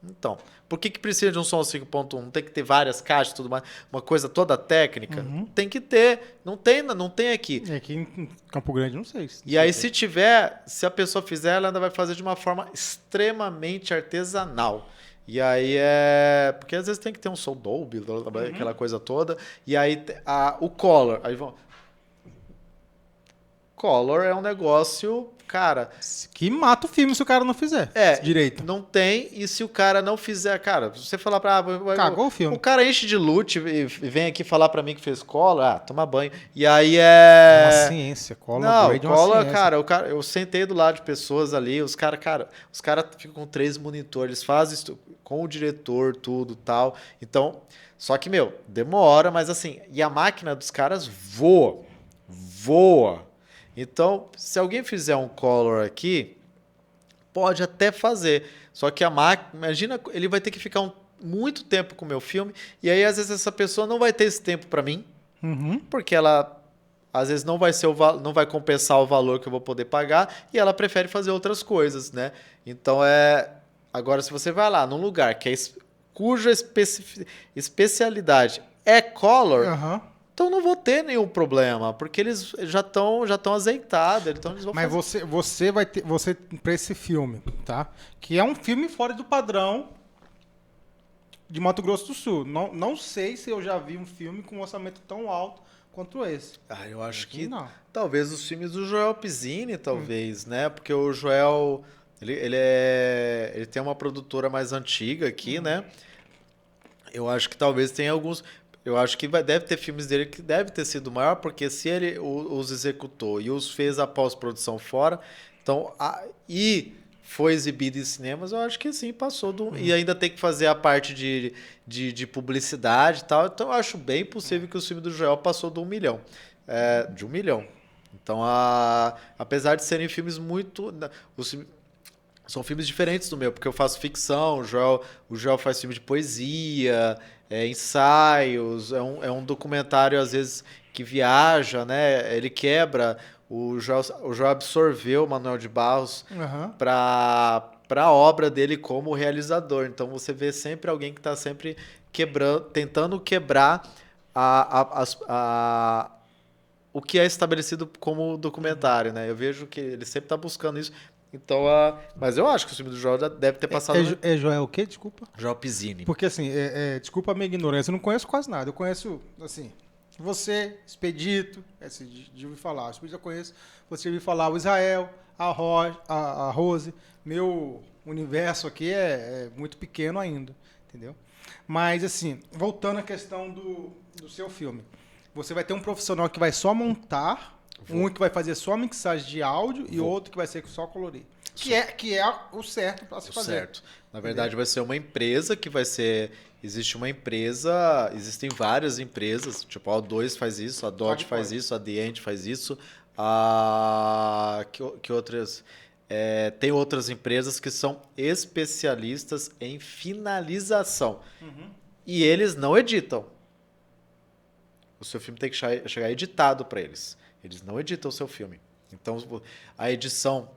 Então, por que precisa de um som 5.1? Não tem que ter várias caixas, tudo mais, uma coisa toda técnica? Tem que ter. Não tem aqui. E aqui em Campo Grande, não sei. E aí, se a pessoa fizer, ela ainda vai fazer de uma forma extremamente artesanal. E aí porque às vezes tem que ter um som Dolby, aquela coisa toda. E aí o Color. Color é um negócio, cara. Que mata o filme se o cara não fizer direito. Não tem, e se o cara não fizer, cara, se você falar pra. Cagou o filme. O cara enche de loot e vem aqui falar pra mim que fez Color, toma banho. E aí É uma ciência. Color Não, grade é uma Color, ciência. cara, eu sentei do lado de pessoas ali, os caras ficam com 3 monitores, eles fazem isso com o diretor, tudo tal. Então, só que, demora, mas assim, e a máquina dos caras voa. Então, se alguém fizer um color aqui, pode até fazer. Só que a máquina, imagina, ele vai ter que ficar muito tempo com o meu filme, e aí às vezes essa pessoa não vai ter esse tempo para mim, porque ela às vezes não vai compensar o valor que eu vou poder pagar, e ela prefere fazer outras coisas, né? Então agora se você vai lá num lugar cuja especialidade é color, então não vou ter nenhum problema, porque eles já estão azeitados, então eles vão Mas fazer. você vai ter, para esse filme, tá? Que é um filme fora do padrão de Mato Grosso do Sul. Não sei se eu já vi um filme com um orçamento tão alto quanto esse. Eu acho que não. talvez os filmes do Joel Pizzini, talvez, né? Porque o Joel, ele tem uma produtora mais antiga aqui, né? Eu acho que talvez tenha alguns. Eu acho que deve ter filmes dele que deve ter sido maior, porque se ele os executou e os fez a pós-produção fora, então, e foi exibido em cinemas, eu acho que sim, passou do. E ainda tem que fazer a parte de publicidade e tal. Então, eu acho bem possível que o filme do Joel passou de 1 milhão. De 1 milhão. Então, apesar de serem filmes muito. São filmes diferentes do meu, porque eu faço ficção, o Joel faz filme de poesia, ensaios, é um documentário, às vezes, que viaja, né? Ele quebra. O Joel absorveu o Manuel de Barros para a obra dele como realizador. Então, você vê sempre alguém que está sempre tentando quebrar o que é estabelecido como documentário, né? Eu vejo que ele sempre está buscando isso. Então, mas eu acho que o filme do Joel deve ter passado... É Joel o quê? Desculpa. Joel Pizzini. Porque, assim, desculpa a minha ignorância, eu não conheço quase nada. Eu conheço, assim, você, Expedito, de ouvir falar. O Expedito eu conheço, você ouviu falar o Israel, a Rose. Meu universo aqui é muito pequeno ainda, entendeu? Mas, assim, voltando à questão do seu filme. Você vai ter um profissional que vai só montar... Um que vai fazer só mixagem de áudio e outro que vai ser só colorir. Que é o certo para se fazer. Certo. Na verdade, vai ser uma empresa que vai ser... Existem várias empresas, tipo a O2 faz isso, a DOT faz isso, a The End faz isso, que outras... tem outras empresas que são especialistas em finalização. E eles não editam. O seu filme tem que chegar editado para eles. Eles não editam o seu filme. Então, a edição...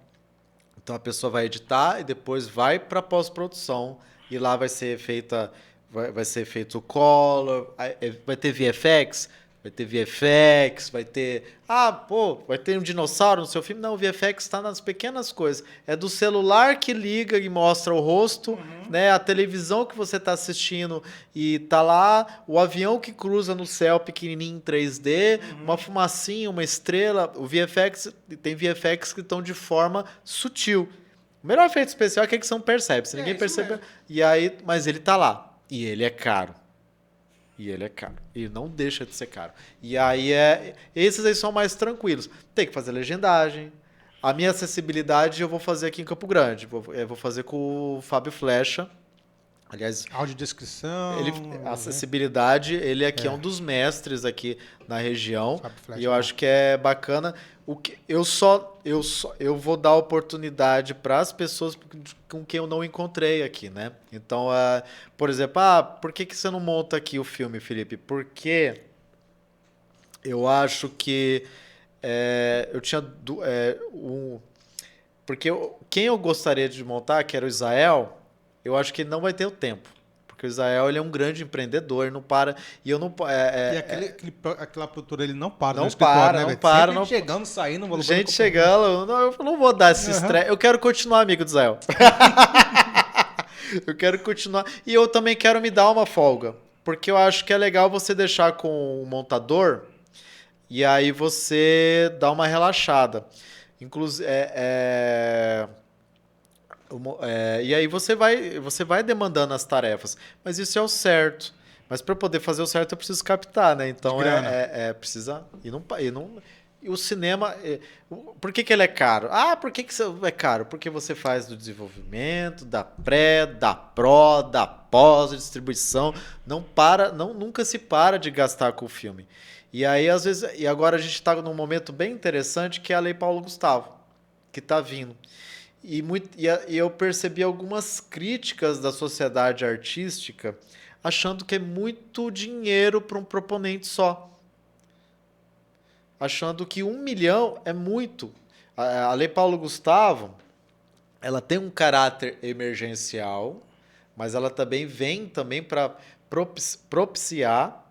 Então, a pessoa vai editar e depois vai para pós-produção. E lá vai ser feito o color, vai ter VFX. vai ter VFX, vai ter... Ah, pô, vai ter um dinossauro no seu filme? Não, o VFX está nas pequenas coisas. É do celular que liga e mostra o rosto, né? A televisão que você está assistindo e tá lá, o avião que cruza no céu pequenininho em 3D, uma fumacinha, uma estrela. O VFX, tem VFX que estão de forma sutil. O melhor efeito especial é aquele que você não percebe. Se ninguém percebe. E aí, mas ele tá lá. E ele é caro. E não deixa de ser caro. E aí esses aí são mais tranquilos. Tem que fazer legendagem. A minha acessibilidade eu vou fazer aqui em Campo Grande. Eu vou fazer com o Fábio Flecha. Aliás, Audiodescrição. a acessibilidade, ele aqui é um dos mestres aqui na região. Fábio Flecha, E eu acho que é bacana. Eu vou dar oportunidade para as pessoas com quem eu não encontrei aqui, né? Então, por exemplo, por que você não monta aqui o filme, Felipe? Porque eu acho que eu tinha porque quem eu gostaria de montar, que era o Israel, eu acho que ele não vai ter o tempo. Porque o Israel ele é um grande empreendedor, não para. E eu não. E aquela produtora, ele não para Não no escritório, para, né, não velho? para, Sempre não- chegando, saindo, valor. Gente chegando, eu não vou dar esse estresse. Eu quero continuar amigo do Israel. Eu quero continuar. E eu também quero me dar uma folga. Porque eu acho que é legal você deixar com o montador e aí você dá uma relaxada. Inclusive, e aí você vai demandando as tarefas. Mas isso é o certo. Mas para poder fazer o certo, eu preciso captar, né? Então De grana. precisa. E o cinema. Por que ele é caro? Por que isso é caro? Porque você faz do desenvolvimento, da pré, da pró, da pós-distribuição. Nunca se para de gastar com o filme. E aí, às vezes. E agora a gente está num momento bem interessante que é a Lei Paulo Gustavo, que está vindo. E eu percebi algumas críticas da sociedade artística achando que é muito dinheiro para um proponente só. Achando que 1 milhão é muito. A Lei Paulo Gustavo, ela tem um caráter emergencial, mas ela também vem para propiciar,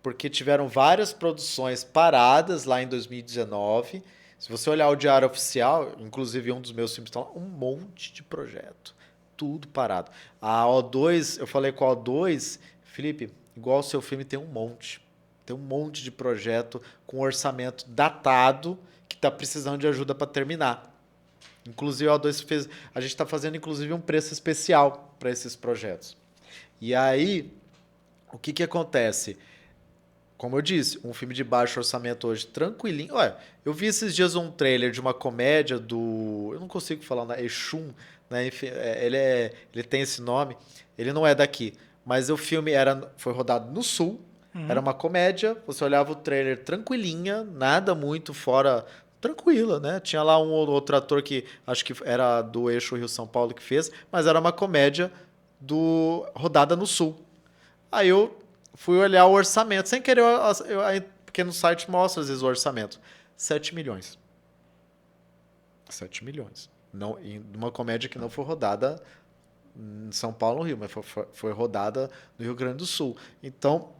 porque tiveram várias produções paradas lá em 2019. Se você olhar o Diário Oficial, inclusive um dos meus filmes está lá, um monte de projeto. Tudo parado. A O2, eu falei com a O2, Felipe, igual o seu filme tem um monte. Tem um monte de projeto com orçamento datado que está precisando de ajuda para terminar. Inclusive, a O2 a gente está fazendo inclusive um preço especial para esses projetos. E aí, o que acontece? Como eu disse, um filme de baixo orçamento hoje, tranquilinho. Olha, eu vi esses dias um trailer de uma comédia do... Eu não consigo falar, né? Exum, né? Enfim, ele tem esse nome. Ele não é daqui. Mas o filme foi rodado no Sul. Era uma comédia. Você olhava o trailer tranquilinha, nada muito fora... Tranquila, né? Tinha lá um ou outro ator que acho que era do eixo Rio-São Paulo que fez. Mas era uma comédia rodada no Sul. Aí eu... fui olhar o orçamento, sem querer, porque no site mostra às vezes o orçamento. 7 milhões. 7 milhões. Não, em uma comédia que não foi rodada em São Paulo, no Rio, mas foi rodada no Rio Grande do Sul. Então,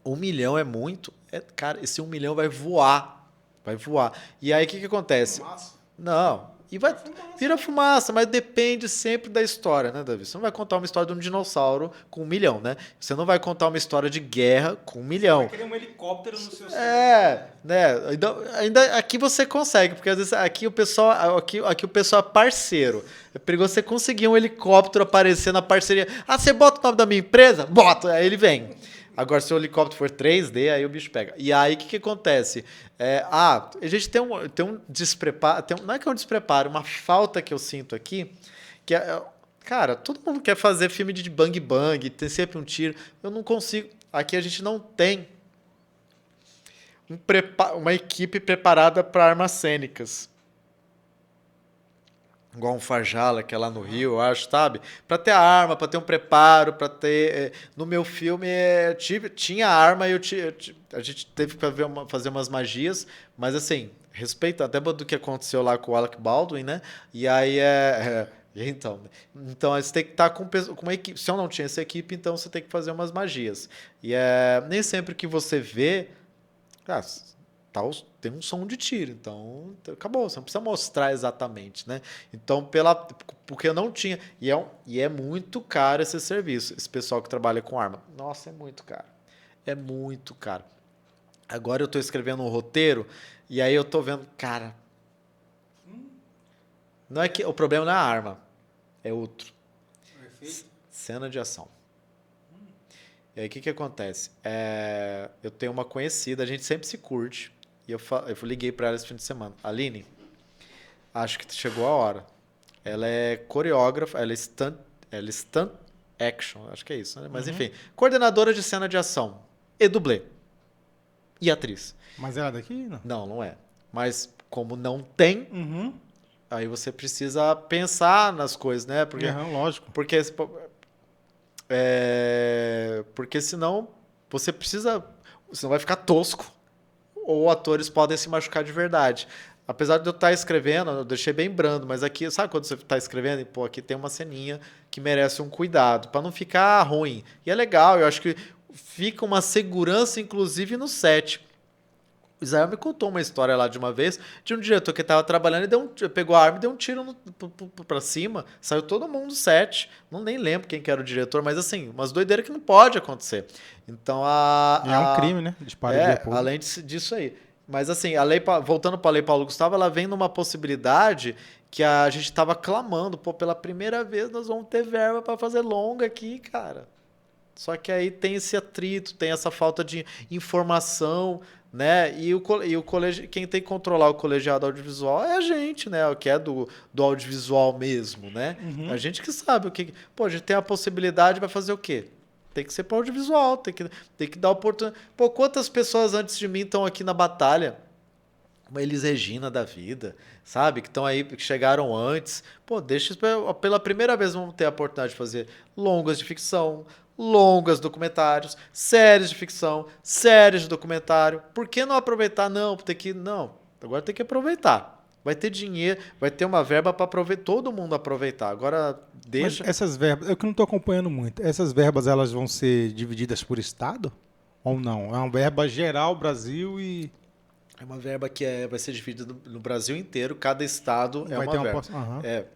1 milhão é muito. Cara, esse 1 milhão vai voar. Vai voar. E aí, o que acontece? Não. E vira fumaça, mas depende sempre da história, né, Davi? Você não vai contar uma história de um dinossauro com 1 milhão, né? Você não vai contar uma história de guerra com 1 milhão. Vai querer um helicóptero no seu Né? Ainda aqui você consegue, porque às vezes aqui o pessoal é parceiro. É perigoso você conseguir um helicóptero aparecer na parceria. Você bota o nome da minha empresa? Bota, aí ele vem. Agora, se o helicóptero for 3D, aí o bicho pega. E aí, o que acontece? A gente tem um despreparo, não é que é um despreparo, uma falta que eu sinto aqui, que cara, todo mundo quer fazer filme de bang bang, tem sempre um tiro. Eu não consigo. Aqui a gente não tem uma equipe preparada para armas cênicas. Igual um Farjala, que é lá no Rio, eu acho, sabe? Para ter a arma, para ter um preparo, para ter... No meu filme, tinha arma e a gente teve que fazer umas magias, mas assim, respeito até do que aconteceu lá com o Alec Baldwin, né? E aí, Então você tem que estar com uma equipe. Se eu não tinha essa equipe, então você tem que fazer umas magias. E nem sempre que você vê, tem um som de tiro, então acabou, você não precisa mostrar exatamente, né? Então, porque eu não tinha. E é muito caro esse serviço, esse pessoal que trabalha com arma. Nossa, é muito caro. É muito caro. Agora eu estou escrevendo um roteiro, e aí eu estou vendo, cara. Não é que o problema não é a arma, é outro. Cena de ação. E aí o que acontece? Eu tenho uma conhecida, a gente sempre se curte, e eu liguei para ela esse fim de semana. Aline, acho que chegou a hora. Ela é coreógrafa, ela é stunt action, acho que é isso, né? Mas enfim, coordenadora de cena de ação e dublê. E atriz. Mas ela é daqui? Não. Não é. Mas como não tem... Aí você precisa pensar nas coisas, né? Lógico. Porque senão você vai ficar tosco ou atores podem se machucar de verdade. Apesar de eu estar escrevendo, eu deixei bem brando, mas aqui, sabe quando você está escrevendo? Pô, aqui tem uma ceninha que merece um cuidado, para não ficar ruim. E é legal, eu acho que fica uma segurança, inclusive, no set. O Israel me contou uma história lá de uma vez de um diretor que estava trabalhando e pegou a arma e deu um tiro pra cima. Saiu todo mundo do set. Não nem lembro quem que era o diretor, mas assim, umas doideiras que não pode acontecer. Então é um crime, né? Além disso aí. Mas assim, voltando para a Lei Paulo Gustavo, ela vem numa possibilidade que a gente estava clamando. Pô, pela primeira vez nós vamos ter verba para fazer longa aqui, cara. Só que aí tem esse atrito, tem essa falta de informação, né? E o quem tem que controlar o colegiado audiovisual é a gente, né? O que é do audiovisual mesmo, né? A gente que sabe o que... Pô, a gente tem a possibilidade, vai fazer o quê? Tem que ser para audiovisual, tem que dar oportunidade. Pô, quantas pessoas antes de mim estão aqui na batalha? Uma Elis Regina da vida, sabe? Que estão aí, que chegaram antes. Pô, pela primeira vez vamos ter a oportunidade de fazer longas de ficção, longas documentários, séries de ficção, séries de documentário. Por que não aproveitar? Não, agora tem que aproveitar. Vai ter dinheiro, vai ter uma verba para todo mundo aproveitar. Agora deixa... Mas essas verbas, eu que não estou acompanhando muito, essas verbas elas vão ser divididas por estado? Ou não? É uma verba geral, Brasil e... É uma verba que vai ser dividida no Brasil inteiro, cada estado é uma verba.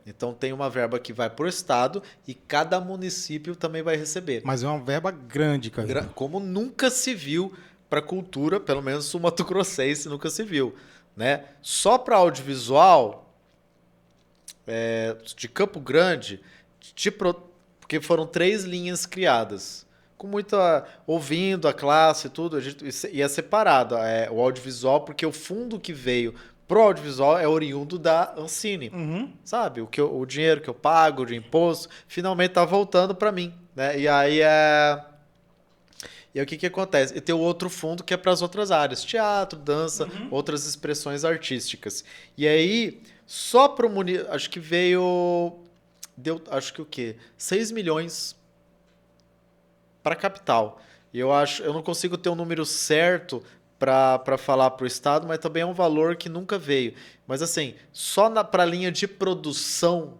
Então tem uma verba que vai por estado e cada município também vai receber. Mas é uma verba grande, cara. Como nunca se viu para cultura, pelo menos o Mato Grossense nunca se viu, né? Só para audiovisual de Campo Grande, porque foram 3 linhas criadas. Com muita... Ouvindo a classe e tudo, a gente ia separado. O audiovisual, porque o fundo que veio pro audiovisual é oriundo da Ancine. Sabe? O dinheiro que eu pago de imposto, finalmente tá voltando para mim, né? E aí o que acontece? E tem o outro fundo que é para as outras áreas. Teatro, dança, outras expressões artísticas. E aí, só pro acho que veio... Acho que o quê? 6 milhões para a capital. E eu não consigo ter um número certo para falar para o estado, mas também é um valor que nunca veio. Mas assim, só para a linha de produção,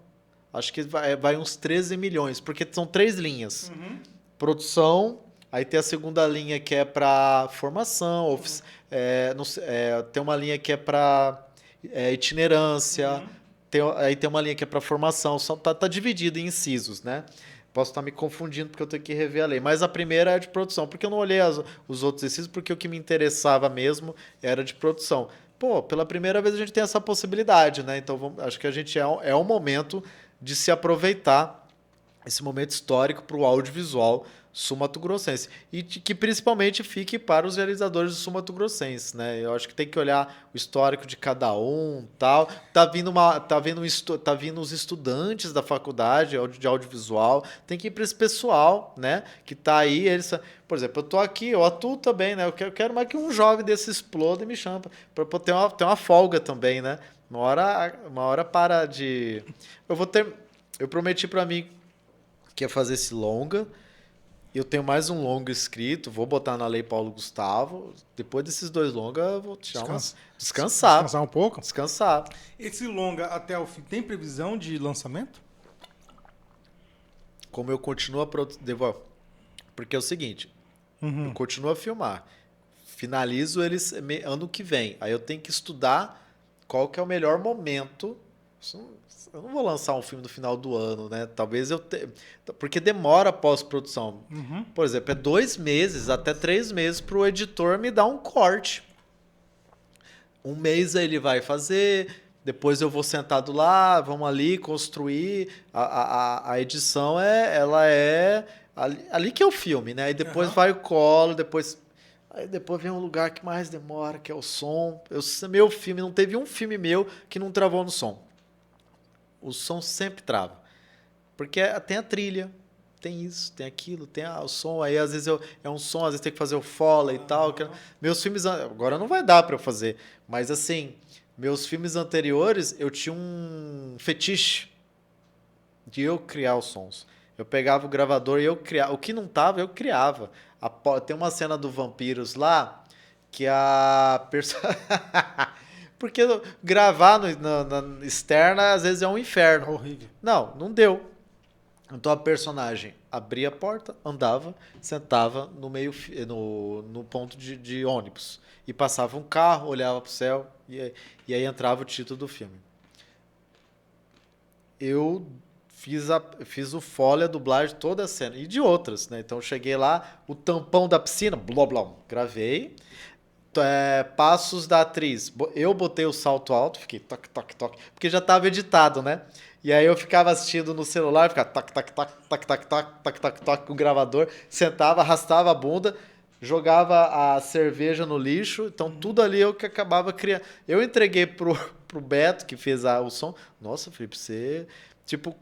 acho que vai uns 13 milhões, porque são 3 linhas. Produção, aí tem a segunda linha que é para formação, tem uma linha que é para itinerância, aí tem uma linha que é para formação, tá dividido em incisos, né? Posso estar me confundindo porque eu tenho que rever a lei. Mas a primeira é de produção. Porque eu não olhei os outros incisos, porque o que me interessava mesmo era de produção. Pô, pela primeira vez a gente tem essa possibilidade, né? Então acho que a gente é um momento de se aproveitar esse momento histórico para o audiovisual sul-mato-grossense. E que principalmente fique para os realizadores do sul-mato-grossense, né? Eu acho que tem que olhar o histórico de cada um, tal. Tá vindo os estudantes da faculdade de audiovisual, tem que ir para esse pessoal, né? Que tá aí, por exemplo, eu tô aqui, eu atuo também, né? Eu quero mais que um jovem desse exploda e me chama para ter uma folga também, né? Uma hora para de... Eu prometi para mim que ia fazer esse longa. Eu tenho mais um longa escrito, vou botar na Lei Paulo Gustavo. Depois desses 2 longas, eu vou descansar. Descansar um pouco? Descansar. Esse longa até o fim tem previsão de lançamento? como eu continuo a produzir. Porque é o seguinte, eu continuo a filmar. Finalizo eles ano que vem. Aí eu tenho que estudar qual que é o melhor momento. Eu não vou lançar um filme no final do ano, né? Talvez porque demora a pós-produção. Por exemplo, é 2 meses até 3 meses para o editor me dar um corte. 1 mês ele vai fazer, depois eu vou sentado lá, vamos ali construir. A edição ela é ali que é o filme, né? Aí depois vai o colo, aí depois vem um lugar que mais demora, que é o som. Meu filme, não teve um filme meu que não travou no som. O som sempre trava. Porque tem a trilha, tem isso, tem aquilo, tem o som. Aí às vezes é um som, às vezes tem que fazer o foley e tal. Meus filmes, agora não vai dar para eu fazer. Mas assim, meus filmes anteriores, eu tinha um fetiche de eu criar os sons. Eu pegava o gravador e eu criava. O que não tava, eu criava. Tem uma cena do Vampiros lá, que a porque gravar na externa, às vezes, é um inferno. Horrível. Não deu. Então a personagem abria a porta, andava, sentava no ponto de ônibus. E passava um carro, olhava pro céu, e aí entrava o título do filme. Eu fiz o foley, a dublagem, toda a cena. E de outras, né? Então eu cheguei lá, o tampão da piscina, blá, blá, gravei. Passos da atriz. Eu botei o salto alto, fiquei toque, toque, toque, porque já estava editado, né? E aí eu ficava assistindo no celular, ficava toque, toque, toque, toque, toque, toque, toque, toque, toque com o gravador, sentava, arrastava a bunda, jogava a cerveja no lixo, então tudo ali eu que acabava criando. Eu entreguei pro Beto, que fez o som. Nossa, Felipe, você... Tipo,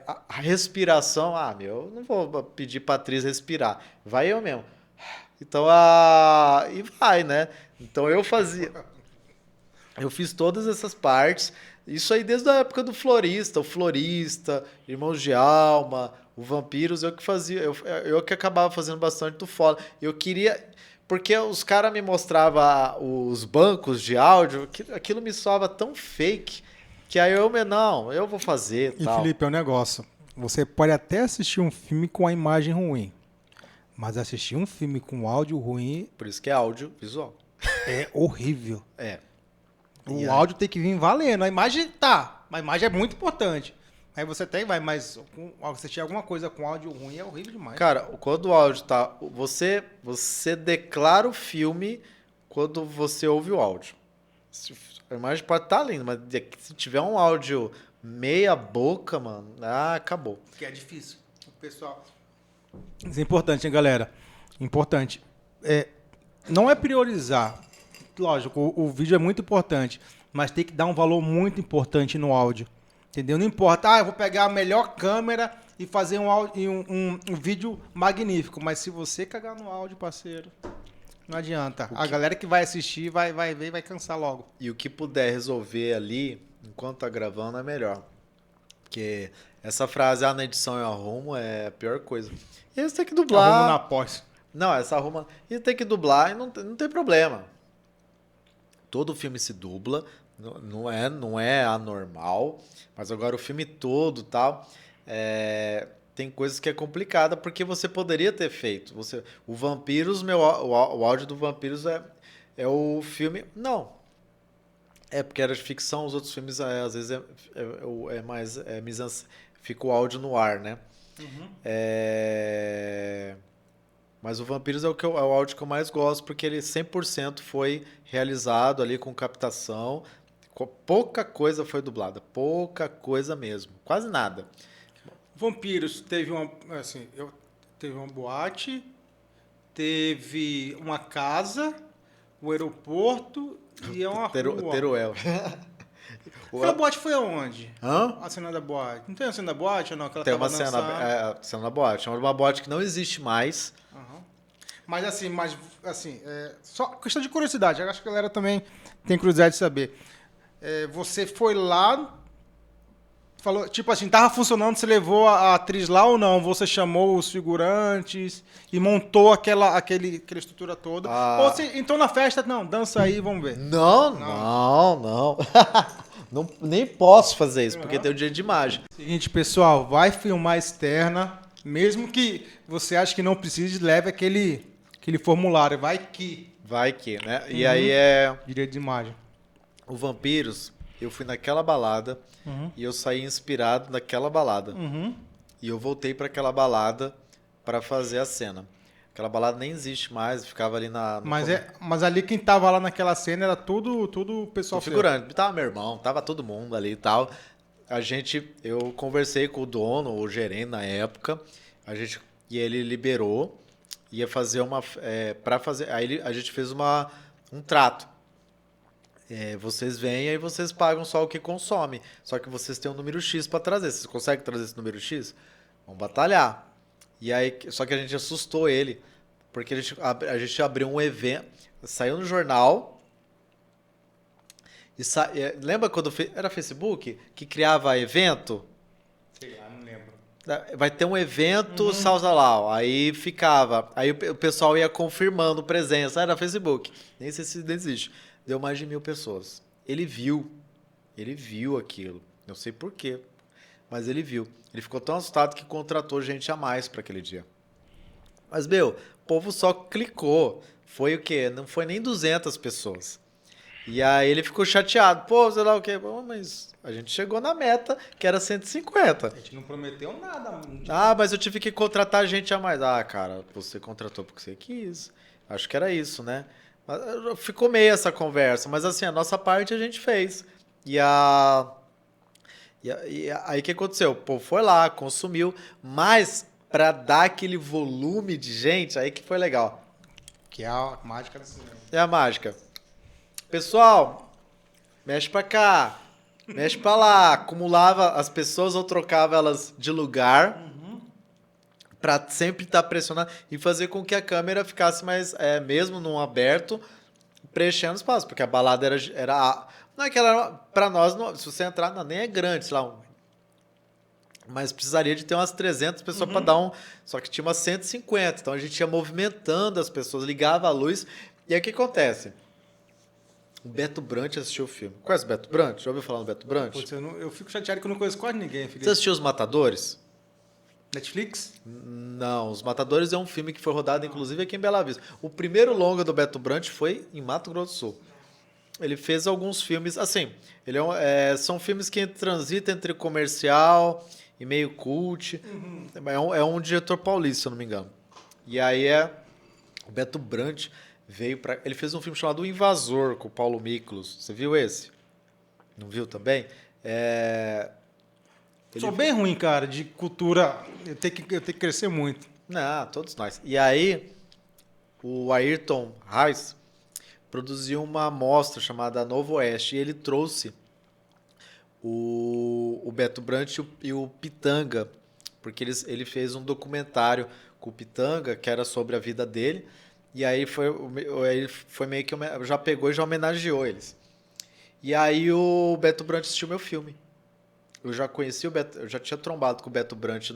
a respiração... eu não vou pedir pra atriz respirar. Vai eu mesmo. Então, e vai, né? Então eu fiz todas essas partes, isso aí desde a época do Florista, Irmãos de Alma, o Vampiros, eu que fazia, eu que acabava fazendo bastante do foley. Eu queria, porque os caras me mostravam os bancos de áudio, aquilo me soava tão fake, que aí eu vou fazer E tal. Felipe, é um negócio, você pode até assistir um filme com a imagem ruim, mas assistir um filme com áudio ruim Por isso que é audiovisual. é horrível. É. O áudio tem que vir valendo. A imagem a imagem é muito importante. Aí você mas assistir alguma coisa com áudio ruim é horrível demais. Cara, quando o áudio tá... Você declara o filme quando você ouve o áudio. A imagem pode estar linda, mas se tiver um áudio meia boca, mano, acabou. Que é difícil. O pessoal... Isso é importante, hein, galera? Importante. Não é priorizar. Lógico, o vídeo é muito importante, mas tem que dar um valor muito importante no áudio. Entendeu? Não importa, eu vou pegar a melhor câmera e fazer um vídeo magnífico, mas se você cagar no áudio, parceiro, não adianta. A galera que vai assistir vai ver e vai cansar logo. E o que puder resolver ali, enquanto tá gravando, é melhor. Porque essa frase, na edição eu arrumo, é a pior coisa. E aí você tem que dublar. Arrumo na pós. Não, essa arruma. E tem que dublar e não tem problema. Todo filme se dubla, não é anormal, mas agora o filme todo tal, tem coisas que é complicada porque você poderia ter feito. O Vampiros, o áudio do Vampiros é o filme. Não. É porque era de ficção, os outros filmes às vezes fica o áudio no ar, né? Mas o Vampiros é o áudio que eu mais gosto, porque ele 100% foi realizado ali com captação. Pouca coisa foi dublada. Pouca coisa mesmo. Quase nada. Vampiros teve teve uma boate, teve uma casa, o aeroporto e uma rua. Teruel. Aquela boate foi aonde? Hã? A cena da boate. Não tem a cena da boate ou não? Que ela Tem tava uma cena da boate. É uma boate que não existe mais. Uhum. Mas só questão de curiosidade. Eu acho que a galera também tem curiosidade de saber. Você foi lá, falou, tipo assim, tava funcionando, você levou a atriz lá ou não? Você chamou os figurantes e montou aquela estrutura toda? Ou você entrou na festa, não, dança aí, vamos ver. Não. Nem posso fazer isso, porque tem o dia de imagem. Seguinte, pessoal, vai filmar externa, Mesmo que você ache que não precise, leve aquele formulário. Vai que. Vai que, né? E aí é... Direito de imagem. O Vampiros, eu fui naquela balada e eu saí inspirado naquela balada. E eu voltei pra aquela balada pra fazer a cena. Aquela balada nem existe mais, ficava ali na... no Mas ali quem tava lá naquela cena era tudo o pessoal Tô figurando. Tava meu irmão, tava todo mundo ali e tal. Eu conversei com o dono, o gerente na época, e ele liberou, ia fazer aí a gente fez um trato. Vocês vêm e vocês pagam só o que consome, só que vocês têm um número X para trazer. Vocês conseguem trazer esse número X? Vamos batalhar. E aí, só que a gente assustou ele, porque a gente abriu um evento, saiu no jornal. Lembra quando era Facebook que criava evento? Sei lá, não lembro. Vai ter um evento, Salzalau. Aí ficava. Aí o pessoal ia confirmando presença. Era Facebook. Nem sei se existe. Deu mais de 1.000 pessoas. Ele viu aquilo. Não sei por quê, mas ele viu. Ele ficou tão assustado que contratou gente a mais para aquele dia. Mas, o povo só clicou. Foi o quê? Não foi nem 200 pessoas. E aí ele ficou chateado. Pô, sei lá o quê. Bom, mas a gente chegou na meta, que era 150. A gente não prometeu nada. Ah, mas eu tive que contratar gente a mais. Ah, cara, você contratou porque você quis. Acho que era isso, né? Ficou meio essa conversa. Mas assim, a nossa parte a gente fez. E aí o que aconteceu? O povo foi lá, consumiu. Mas para dar aquele volume de gente, aí que foi legal. Que é a mágica do cinema. É a mágica. Pessoal, mexe pra cá, mexe pra lá. Acumulava as pessoas ou trocava elas de lugar pra sempre estar pressionando e fazer com que a câmera ficasse mais, mesmo num aberto, preenchendo espaço. Porque a balada não é que ela, pra nós, se você entrar, não, nem é grande, sei lá, mas precisaria de ter umas 300 pessoas pra dar Só que tinha umas 150, então a gente ia movimentando as pessoas, ligava a luz. E aí o que acontece? O Beto Brant assistiu o filme. Conhece o Beto Brant? Já ouviu falar no Beto Brant? Putz, eu fico chateado que eu não conheço quase ninguém, Felipe. Você assistiu Os Matadores? Netflix? Não, Os Matadores é um filme que foi rodado, inclusive, aqui em Bela Vista. O primeiro longa do Beto Brant foi em Mato Grosso do Sul. Ele fez alguns filmes, assim, são filmes que transitam entre comercial e meio cult. É um diretor paulista, se eu não me engano. E aí o Beto Brant veio para... Ele fez um filme chamado O Invasor, com o Paulo Miklos. Você viu esse? Não viu também? Sou bem ruim, cara, de cultura. Eu tenho que crescer muito. Não, todos nós. E aí, o Ayrton Reis produziu uma mostra chamada Novo Oeste. E ele trouxe o Beto Brant e o Pitanga, porque ele fez um documentário com o Pitanga, que era sobre a vida dele. E aí foi meio que já pegou e já homenageou eles. E aí o Beto Brant assistiu meu filme. Eu já conheci o Beto, eu já tinha trombado com o Beto Brant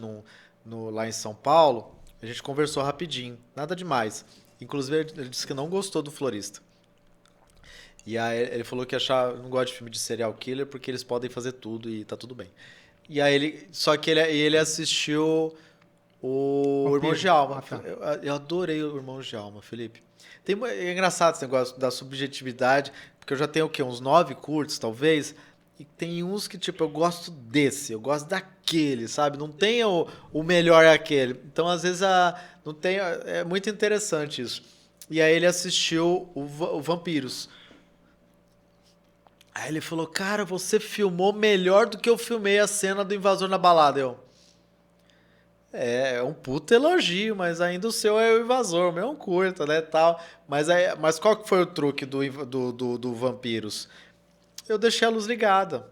lá em São Paulo. A gente conversou rapidinho, nada demais. Inclusive ele disse que não gostou do Florista. E aí ele falou que não gosta de filme de serial killer porque eles podem fazer tudo e tá tudo bem. E aí só que ele assistiu o Irmão de Alma. Eu adorei o Irmão de Alma, Felipe. É engraçado esse negócio da subjetividade, porque eu já tenho o quê? Uns 9 curtos, talvez. E tem uns que, tipo, eu gosto desse, eu gosto daquele, sabe? Não tem o melhor é aquele. Então, às vezes, não tem, é muito interessante isso. E aí ele assistiu o Vampiros. Aí ele falou, cara, você filmou melhor do que eu filmei a cena do invasor na balada. É um puta elogio, mas ainda o seu é o invasor, o meu é um curta, né, tal. Mas qual que foi o truque do Vampiros? Eu deixei a luz ligada.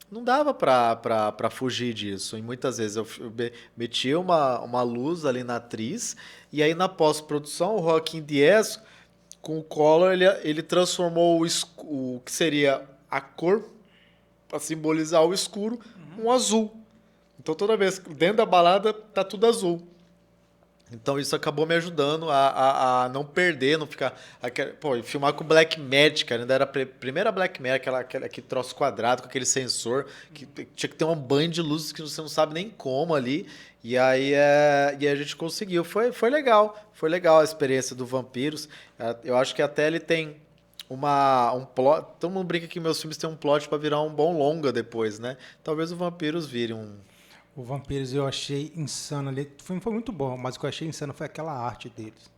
Não dava pra fugir disso. E muitas vezes eu metia uma luz ali na atriz, e aí na pós-produção, o Joaquim Dias, com o Collor, ele transformou o que seria a cor, para simbolizar o escuro, um azul. Então toda vez, dentro da balada, tá tudo azul. Então isso acabou me ajudando a não perder, não ficar. Pô, e filmar com Black Magic, cara, ainda era a primeira Black Magic, aquele troço quadrado com aquele sensor, que tinha que ter um banho de luzes que você não sabe nem como ali. E aí, e a gente conseguiu. Foi legal. Foi legal a experiência do Vampiros. Eu acho que até ele tem um plot. Todo mundo brinca que meus filmes têm um plot pra virar um bom longa depois, né? Talvez o Vampiros vire um. O Vampiros eu achei insano ali. Foi muito bom, mas o que eu achei insano foi aquela arte deles.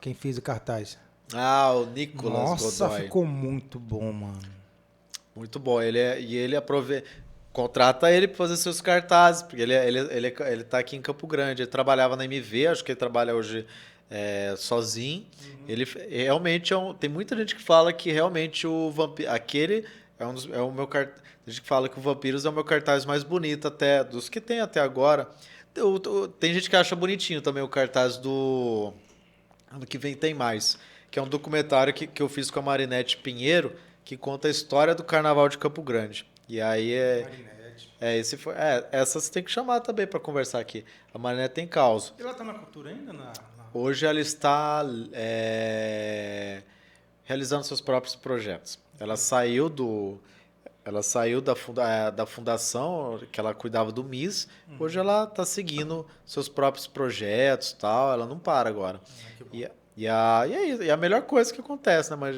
Quem fez o cartaz. Ah, o Nicolas Nossa, Godoy. ficou muito bom, mano. Muito bom. Ele contrata ele para fazer seus cartazes, porque ele tá aqui em Campo Grande. Ele trabalhava na MV, acho que ele trabalha hoje sozinho. Ele realmente tem muita gente que fala que realmente o Vampiro, aquele é o meu cartaz. Tem gente que fala que o Vampiros é o meu cartaz mais bonito até dos que tem até agora. Tem gente que acha bonitinho também o cartaz do ano que vem tem mais, que é um documentário que eu fiz com a Marinette Pinheiro, que conta a história do Carnaval de Campo Grande. E aí essa você tem que chamar também para conversar aqui. A Marinette tem causa. E ela tá na cultura ainda? Hoje ela está realizando seus próprios projetos. Ela saiu da fundação que ela cuidava do MIS. Hoje ela está seguindo seus próprios projetos, tal. Ela não para agora. E a melhor coisa que acontece, né? Mas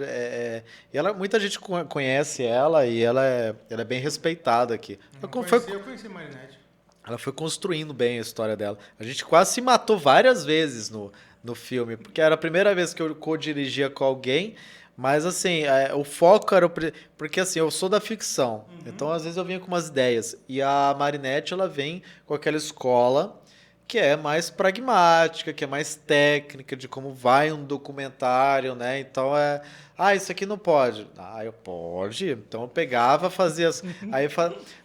muita gente conhece ela e ela é bem respeitada aqui. Eu conheci a Marinette. Ela foi construindo bem a história dela. A gente quase se matou várias vezes no filme, porque era a primeira vez que eu co-dirigia com alguém, mas assim, o foco era... Porque assim, eu sou da ficção, então às vezes eu vinha com umas ideias, e a Marinette, ela vem com aquela escola que é mais pragmática, que é mais técnica, de como vai um documentário, né? Então isso aqui não pode. Eu pode. Então eu pegava, fazia...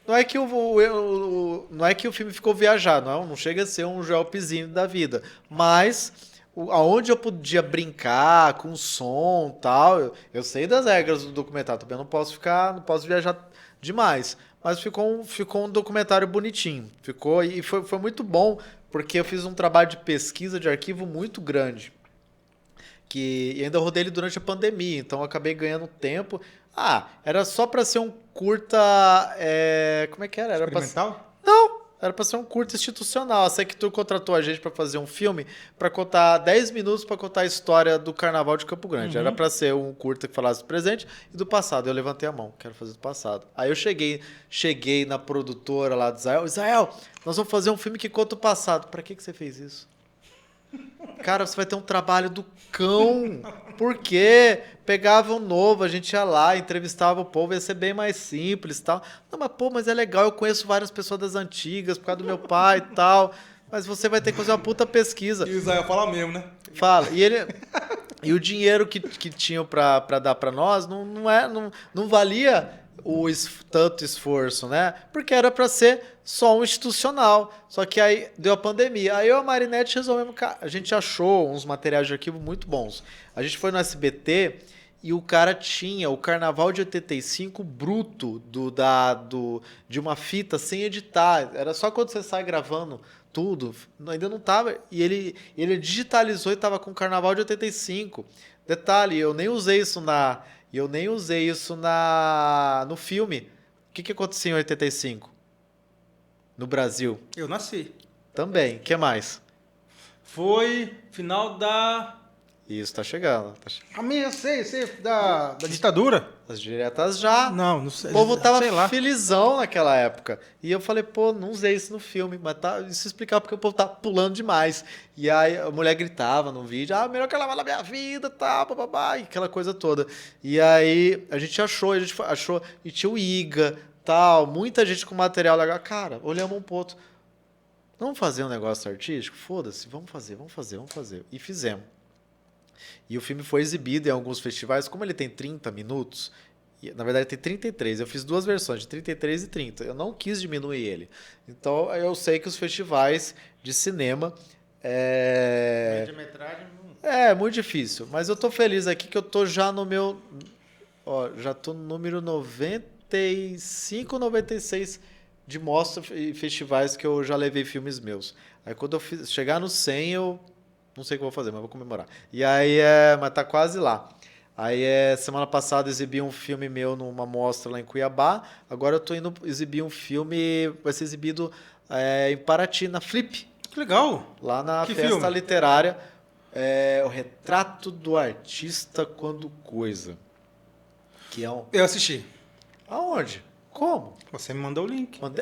Não é que não é que o filme ficou viajado, não chega a ser um Gelpzinho da vida, mas aonde eu podia brincar com som e tal, eu sei das regras do documentário, também não posso viajar demais, mas ficou um documentário bonitinho, e foi muito bom, porque eu fiz um trabalho de pesquisa de arquivo muito grande, e ainda rodei ele durante a pandemia, então eu acabei ganhando tempo. Era só para ser um curta, como é que era? Experimental? Não, era para ser um curta institucional. A Sectur contratou a gente para fazer um filme, para contar 10 minutos para contar a história do Carnaval de Campo Grande. Era para ser um curta que falasse do presente e do passado. Eu levantei a mão, quero fazer do passado. Aí eu cheguei na produtora lá do Israel, nós vamos fazer um filme que conta o passado. Para que você fez isso? Cara, você vai ter um trabalho do cão. Por quê? Pegava um novo, a gente ia lá, entrevistava o povo, ia ser bem mais simples e tal. Não, mas é legal, eu conheço várias pessoas das antigas, por causa do meu pai e tal. Mas você vai ter que fazer uma puta pesquisa. E o Israel fala mesmo, né? Fala. E o dinheiro que tinham pra dar pra nós não valia tanto esforço, né? Porque era para ser só um institucional. Só que aí deu a pandemia. Aí eu e a Marinette resolvemos... A gente achou uns materiais de arquivo muito bons. A gente foi no SBT e o cara tinha o Carnaval de 85 bruto de uma fita sem editar. Era só quando você sai gravando tudo. Ainda não tava... E ele digitalizou e tava com o Carnaval de 85. Detalhe, eu nem usei isso no filme. O que aconteceu em 85? No Brasil? Eu nasci. Também. O que mais? Foi final da... Isso, tá chegando. Eu sei, da ditadura. As diretas já. Não sei. O povo tava sei lá. felizão naquela época. E eu falei, não usei isso no filme. Mas isso explicar porque o povo tá pulando demais. E aí a mulher gritava no vídeo, melhor que ela vai na minha vida, tá, bababá, e aquela coisa toda. E aí a gente achou, e tinha o Iga, tal, muita gente com material legal. Cara, olhamos um ponto. Vamos fazer um negócio artístico? Foda-se, vamos fazer. E fizemos. E o filme foi exibido em alguns festivais. Como ele tem 30 minutos, na verdade tem 33, eu fiz duas versões, de 33 e 30. Eu não quis diminuir ele. Então eu sei que os festivais de cinema... Média-metragem... É muito difícil. Mas eu tô feliz aqui que eu tô já no meu... já tô no número 95, 96 de mostras e festivais que eu já levei filmes meus. Aí quando eu chegar no 100, Não sei o que eu vou fazer, mas vou comemorar. E aí, mas tá quase lá. Aí, semana passada, exibi um filme meu numa mostra lá em Cuiabá. Agora eu tô indo exibir um filme, vai ser exibido em Paraty, na Flip, Que legal. lá na Que festa filme? literária. O Retrato do Artista Quando Coisa. Que é um... Eu assisti. Aonde? Como? Você me mandou o link. Uma...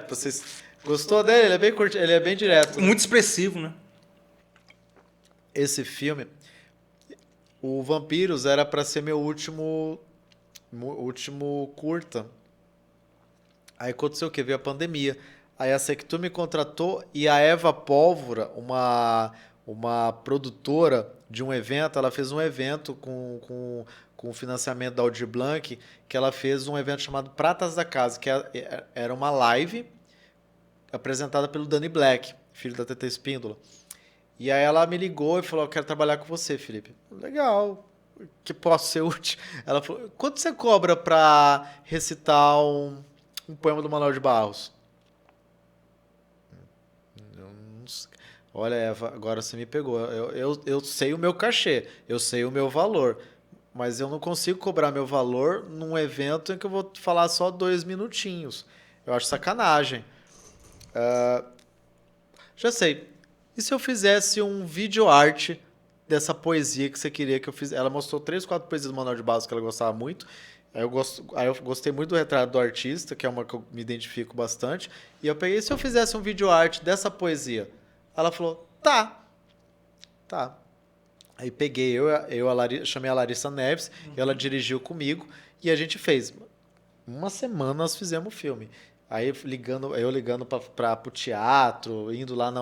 vocês... Gostou dele? Ele é bem curto, ele é bem direto. Muito expressivo, né? Esse filme, o Vampiros era para ser meu último curta. Aí aconteceu o quê? Veio a pandemia. Aí a Sectu me contratou e a Eva Pólvora, uma produtora de um evento, ela fez um evento com o financiamento da Aldir Blanc, que ela fez um evento chamado Pratas da Casa, que era uma live apresentada pelo Danny Black, filho da TT Espíndola. E aí ela me ligou e falou, eu quero trabalhar com você, Felipe. Legal, que posso ser útil. Ela falou, quanto você cobra para recitar um poema do Manuel de Barros? Eu não sei. Olha, Eva, agora você me pegou. Eu sei o meu cachê, eu sei o meu valor, mas eu não consigo cobrar meu valor num evento em que eu vou falar só 2 minutinhos. Eu acho sacanagem. Já sei. E se eu fizesse um vídeo arte dessa poesia que você queria que eu fizesse? Ela mostrou 3, 4 poesias do Manuel de Barros que ela gostava muito. Aí eu gostei muito do Retrato do Artista, que é uma que eu me identifico bastante. E eu peguei, e se eu fizesse um vídeo arte dessa poesia? Ela falou, tá. Aí peguei, chamei a Larissa Neves, ela dirigiu comigo e a gente fez. Uma semana nós fizemos o filme. Aí eu ligando para o teatro, indo lá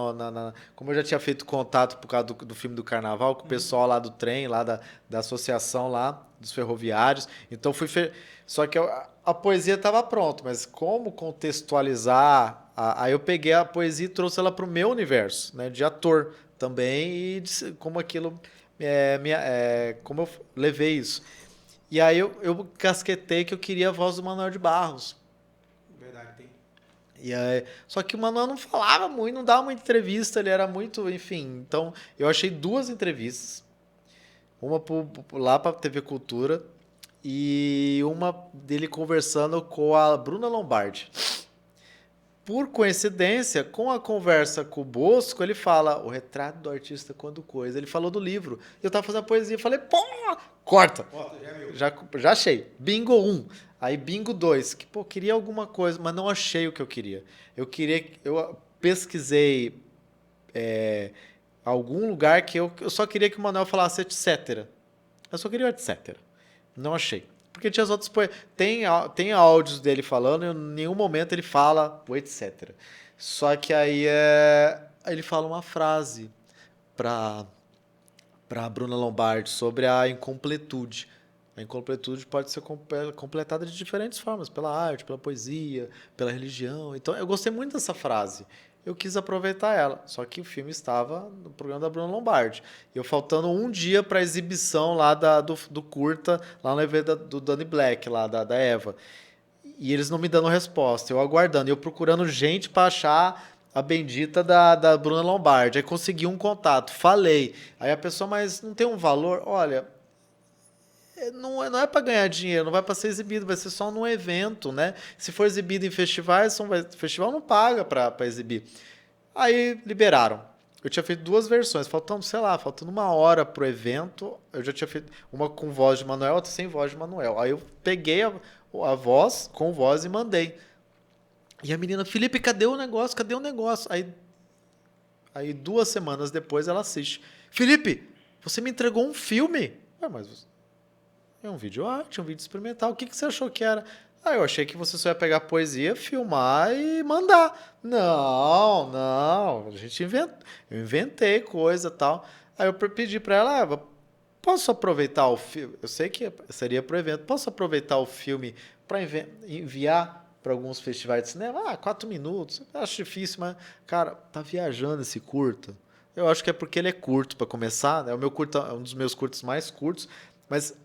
como eu já tinha feito contato por causa do filme do Carnaval, com o pessoal lá do trem, lá da associação lá, dos ferroviários. Então só que a poesia estava pronta, mas como contextualizar? Aí eu peguei a poesia e trouxe ela para o meu universo, né, de ator também, e como aquilo, como eu levei isso. E aí eu casquetei que eu queria a voz do Manuel de Barros. Verdade, tem. E aí, só que o Manuel não falava muito, não dava muita entrevista, ele era muito, enfim. Então, eu achei 2 entrevistas. Uma lá para TV Cultura e uma dele conversando com a Bruna Lombardi. Por coincidência, com a conversa com o Bosco, ele fala o Retrato do Artista Quando Coisa. Ele falou do livro. Eu tava fazendo a poesia, falei, pô, corta. Já achei. Bingo 1. Aí bingo 2, que queria alguma coisa, mas não achei o que eu queria. Eu pesquisei algum lugar que eu só queria que o Manuel falasse etc. Eu só queria o etc. Não achei. Porque tinha as outras tem áudios dele falando e em nenhum momento ele fala o etc. Só que aí ele fala uma frase para Bruna Lombardi sobre a incompletude. A incompletude pode ser completada de diferentes formas, pela arte, pela poesia, pela religião. Então, eu gostei muito dessa frase. Eu quis aproveitar ela, só que o filme estava no programa da Bruna Lombardi. Eu faltando um dia para a exibição lá do curta, lá no evento do Danny Black, lá da Eva. E eles não me dando resposta, eu aguardando, eu procurando gente para achar a bendita da Bruna Lombardi. Aí consegui um contato, falei. Aí a pessoa, mas não tem um valor? Olha... Não é para ganhar dinheiro, não vai para ser exibido, vai ser só num evento, né? Se for exibido em festivais, o festival não paga para exibir. Aí liberaram. Eu tinha feito 2 versões, faltando 1 hora pro evento. Eu já tinha feito uma com voz de Manuel, outra sem voz de Manuel. Aí eu peguei a voz com voz e mandei. E a menina, Felipe, cadê o negócio? Cadê o negócio? Aí 2 semanas depois ela assiste. Felipe, você me entregou um filme? Mas é um vídeo arte, um vídeo experimental. O que você achou que era? Eu achei que você só ia pegar a poesia, filmar e mandar. Não. Eu inventei coisa e tal. Aí eu pedi para ela, posso aproveitar o filme? Eu sei que seria pro evento. Posso aproveitar o filme para enviar para alguns festivais de cinema? 4 minutos. Eu acho difícil, mas, cara, tá viajando esse curta. Eu acho que é porque ele é curto para começar, né? O meu curta é um dos meus curtos mais curtos, mas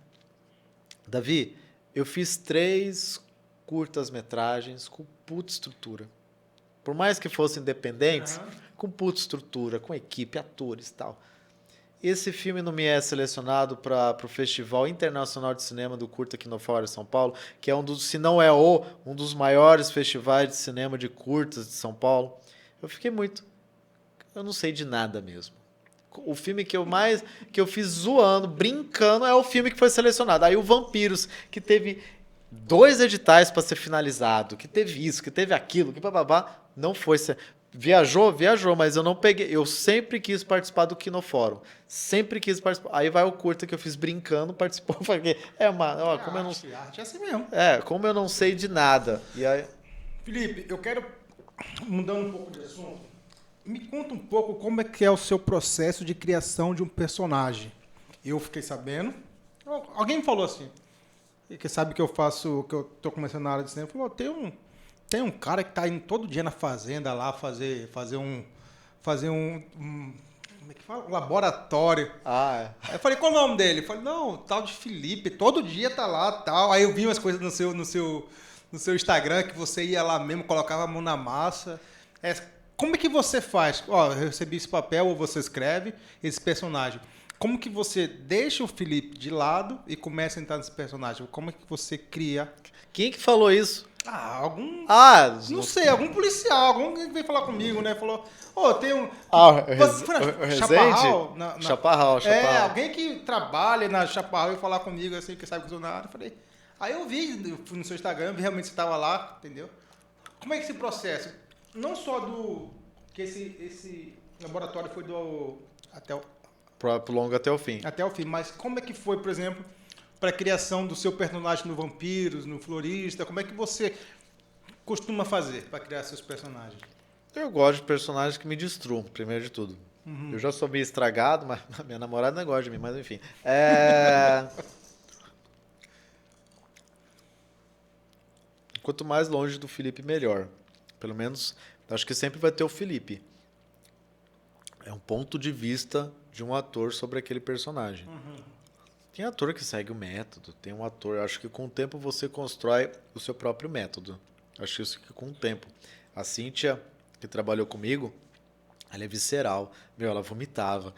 Davi, eu fiz 3 curtas-metragens com puta estrutura. Por mais que fossem independentes, com puta estrutura, com equipe, atores e tal. Esse filme não me é selecionado para o Festival Internacional de Cinema do Curta aqui no Fora São Paulo, que é um dos, se não é um dos maiores festivais de cinema de curtas de São Paulo. Eu fiquei muito... Eu não sei de nada mesmo. O filme que eu fiz zoando, brincando, é o filme que foi selecionado. Aí o Vampiros, que teve 2 editais para ser finalizado, que teve isso, que teve aquilo, que bababá, não foi... Viajou, mas eu não peguei. Eu sempre quis participar do Kinofórum. Sempre quis participar. Aí vai o curta que eu fiz brincando, participou. Falei, como eu não... Arte é assim mesmo. Como eu não sei de nada. E aí... Felipe, eu quero, mudando um pouco de assunto, me conta um pouco como é que é o seu processo de criação de um personagem. Eu fiquei sabendo, alguém me falou assim, que sabe que eu faço, que eu tô começando na área de cinema, falou, tem um cara que tá indo todo dia na fazenda lá fazer um como é que fala? Um laboratório. Aí eu falei, qual o nome dele? Ele falou, não, tal de Felipe, todo dia tá lá, tal. Aí eu vi umas coisas no seu Instagram, que você ia lá mesmo, colocava a mão na massa. Como é que você faz? Eu recebi esse papel, ou você escreve esse personagem. Como que você deixa o Felipe de lado e começa a entrar nesse personagem? Como é que você cria? Quem que falou isso? Não sei, algum policial, algum que veio falar comigo, né? Falou, tem um... Chaparral? Chaparral. Alguém que trabalha na Chaparral e falar comigo, assim, que sabe que eu sou na área. Falei, aí eu fui no seu Instagram, vi realmente você estava lá, entendeu? Como é que esse processo? Não só que esse laboratório foi pro longo até o fim. Até o fim, mas como é que foi, por exemplo, para a criação do seu personagem no Vampiros, no Florista? Como é que você costuma fazer para criar seus personagens? Eu gosto de personagens que me destruam, primeiro de tudo. Eu já sou meio estragado, mas minha namorada não gosta de mim, mas enfim. Quanto mais longe do Felipe, melhor. Pelo menos, acho que sempre vai ter o Felipe. É um ponto de vista de um ator sobre aquele personagem. Tem ator que segue o método, tem um ator... Acho que com o tempo você constrói o seu próprio método. Acho isso que com o tempo. A Cíntia, que trabalhou comigo, ela é visceral. Ela vomitava.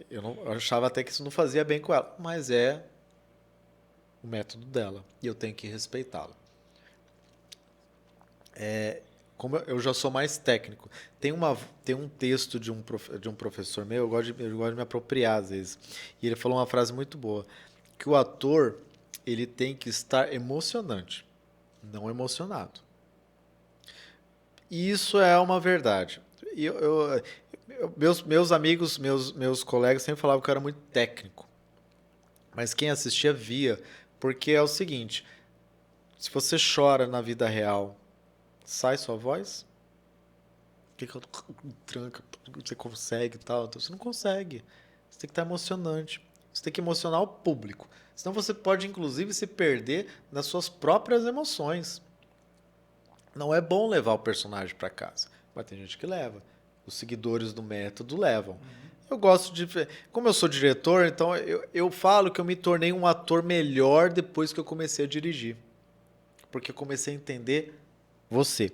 Eu achava até que isso não fazia bem com ela. Mas é o método dela. E eu tenho que respeitá-la. Como eu já sou mais técnico, tem um texto de um professor meu, eu gosto de me apropriar às vezes, e ele falou uma frase muito boa, que o ator ele tem que estar emocionante, não emocionado. E isso é uma verdade. Meus amigos, meus colegas sempre falavam que eu era muito técnico, mas quem assistia via, porque é o seguinte, se você chora na vida real, sai sua voz? Que tranca, você consegue e tal. Então, você não consegue. Você tem que estar emocionante. Você tem que emocionar o público. Senão você pode, inclusive, se perder nas suas próprias emoções. Não é bom levar o personagem para casa. Mas tem gente que leva. Os seguidores do método levam. Eu gosto de... Como eu sou diretor, então eu falo que eu me tornei um ator melhor depois que eu comecei a dirigir. Porque eu comecei a entender... você.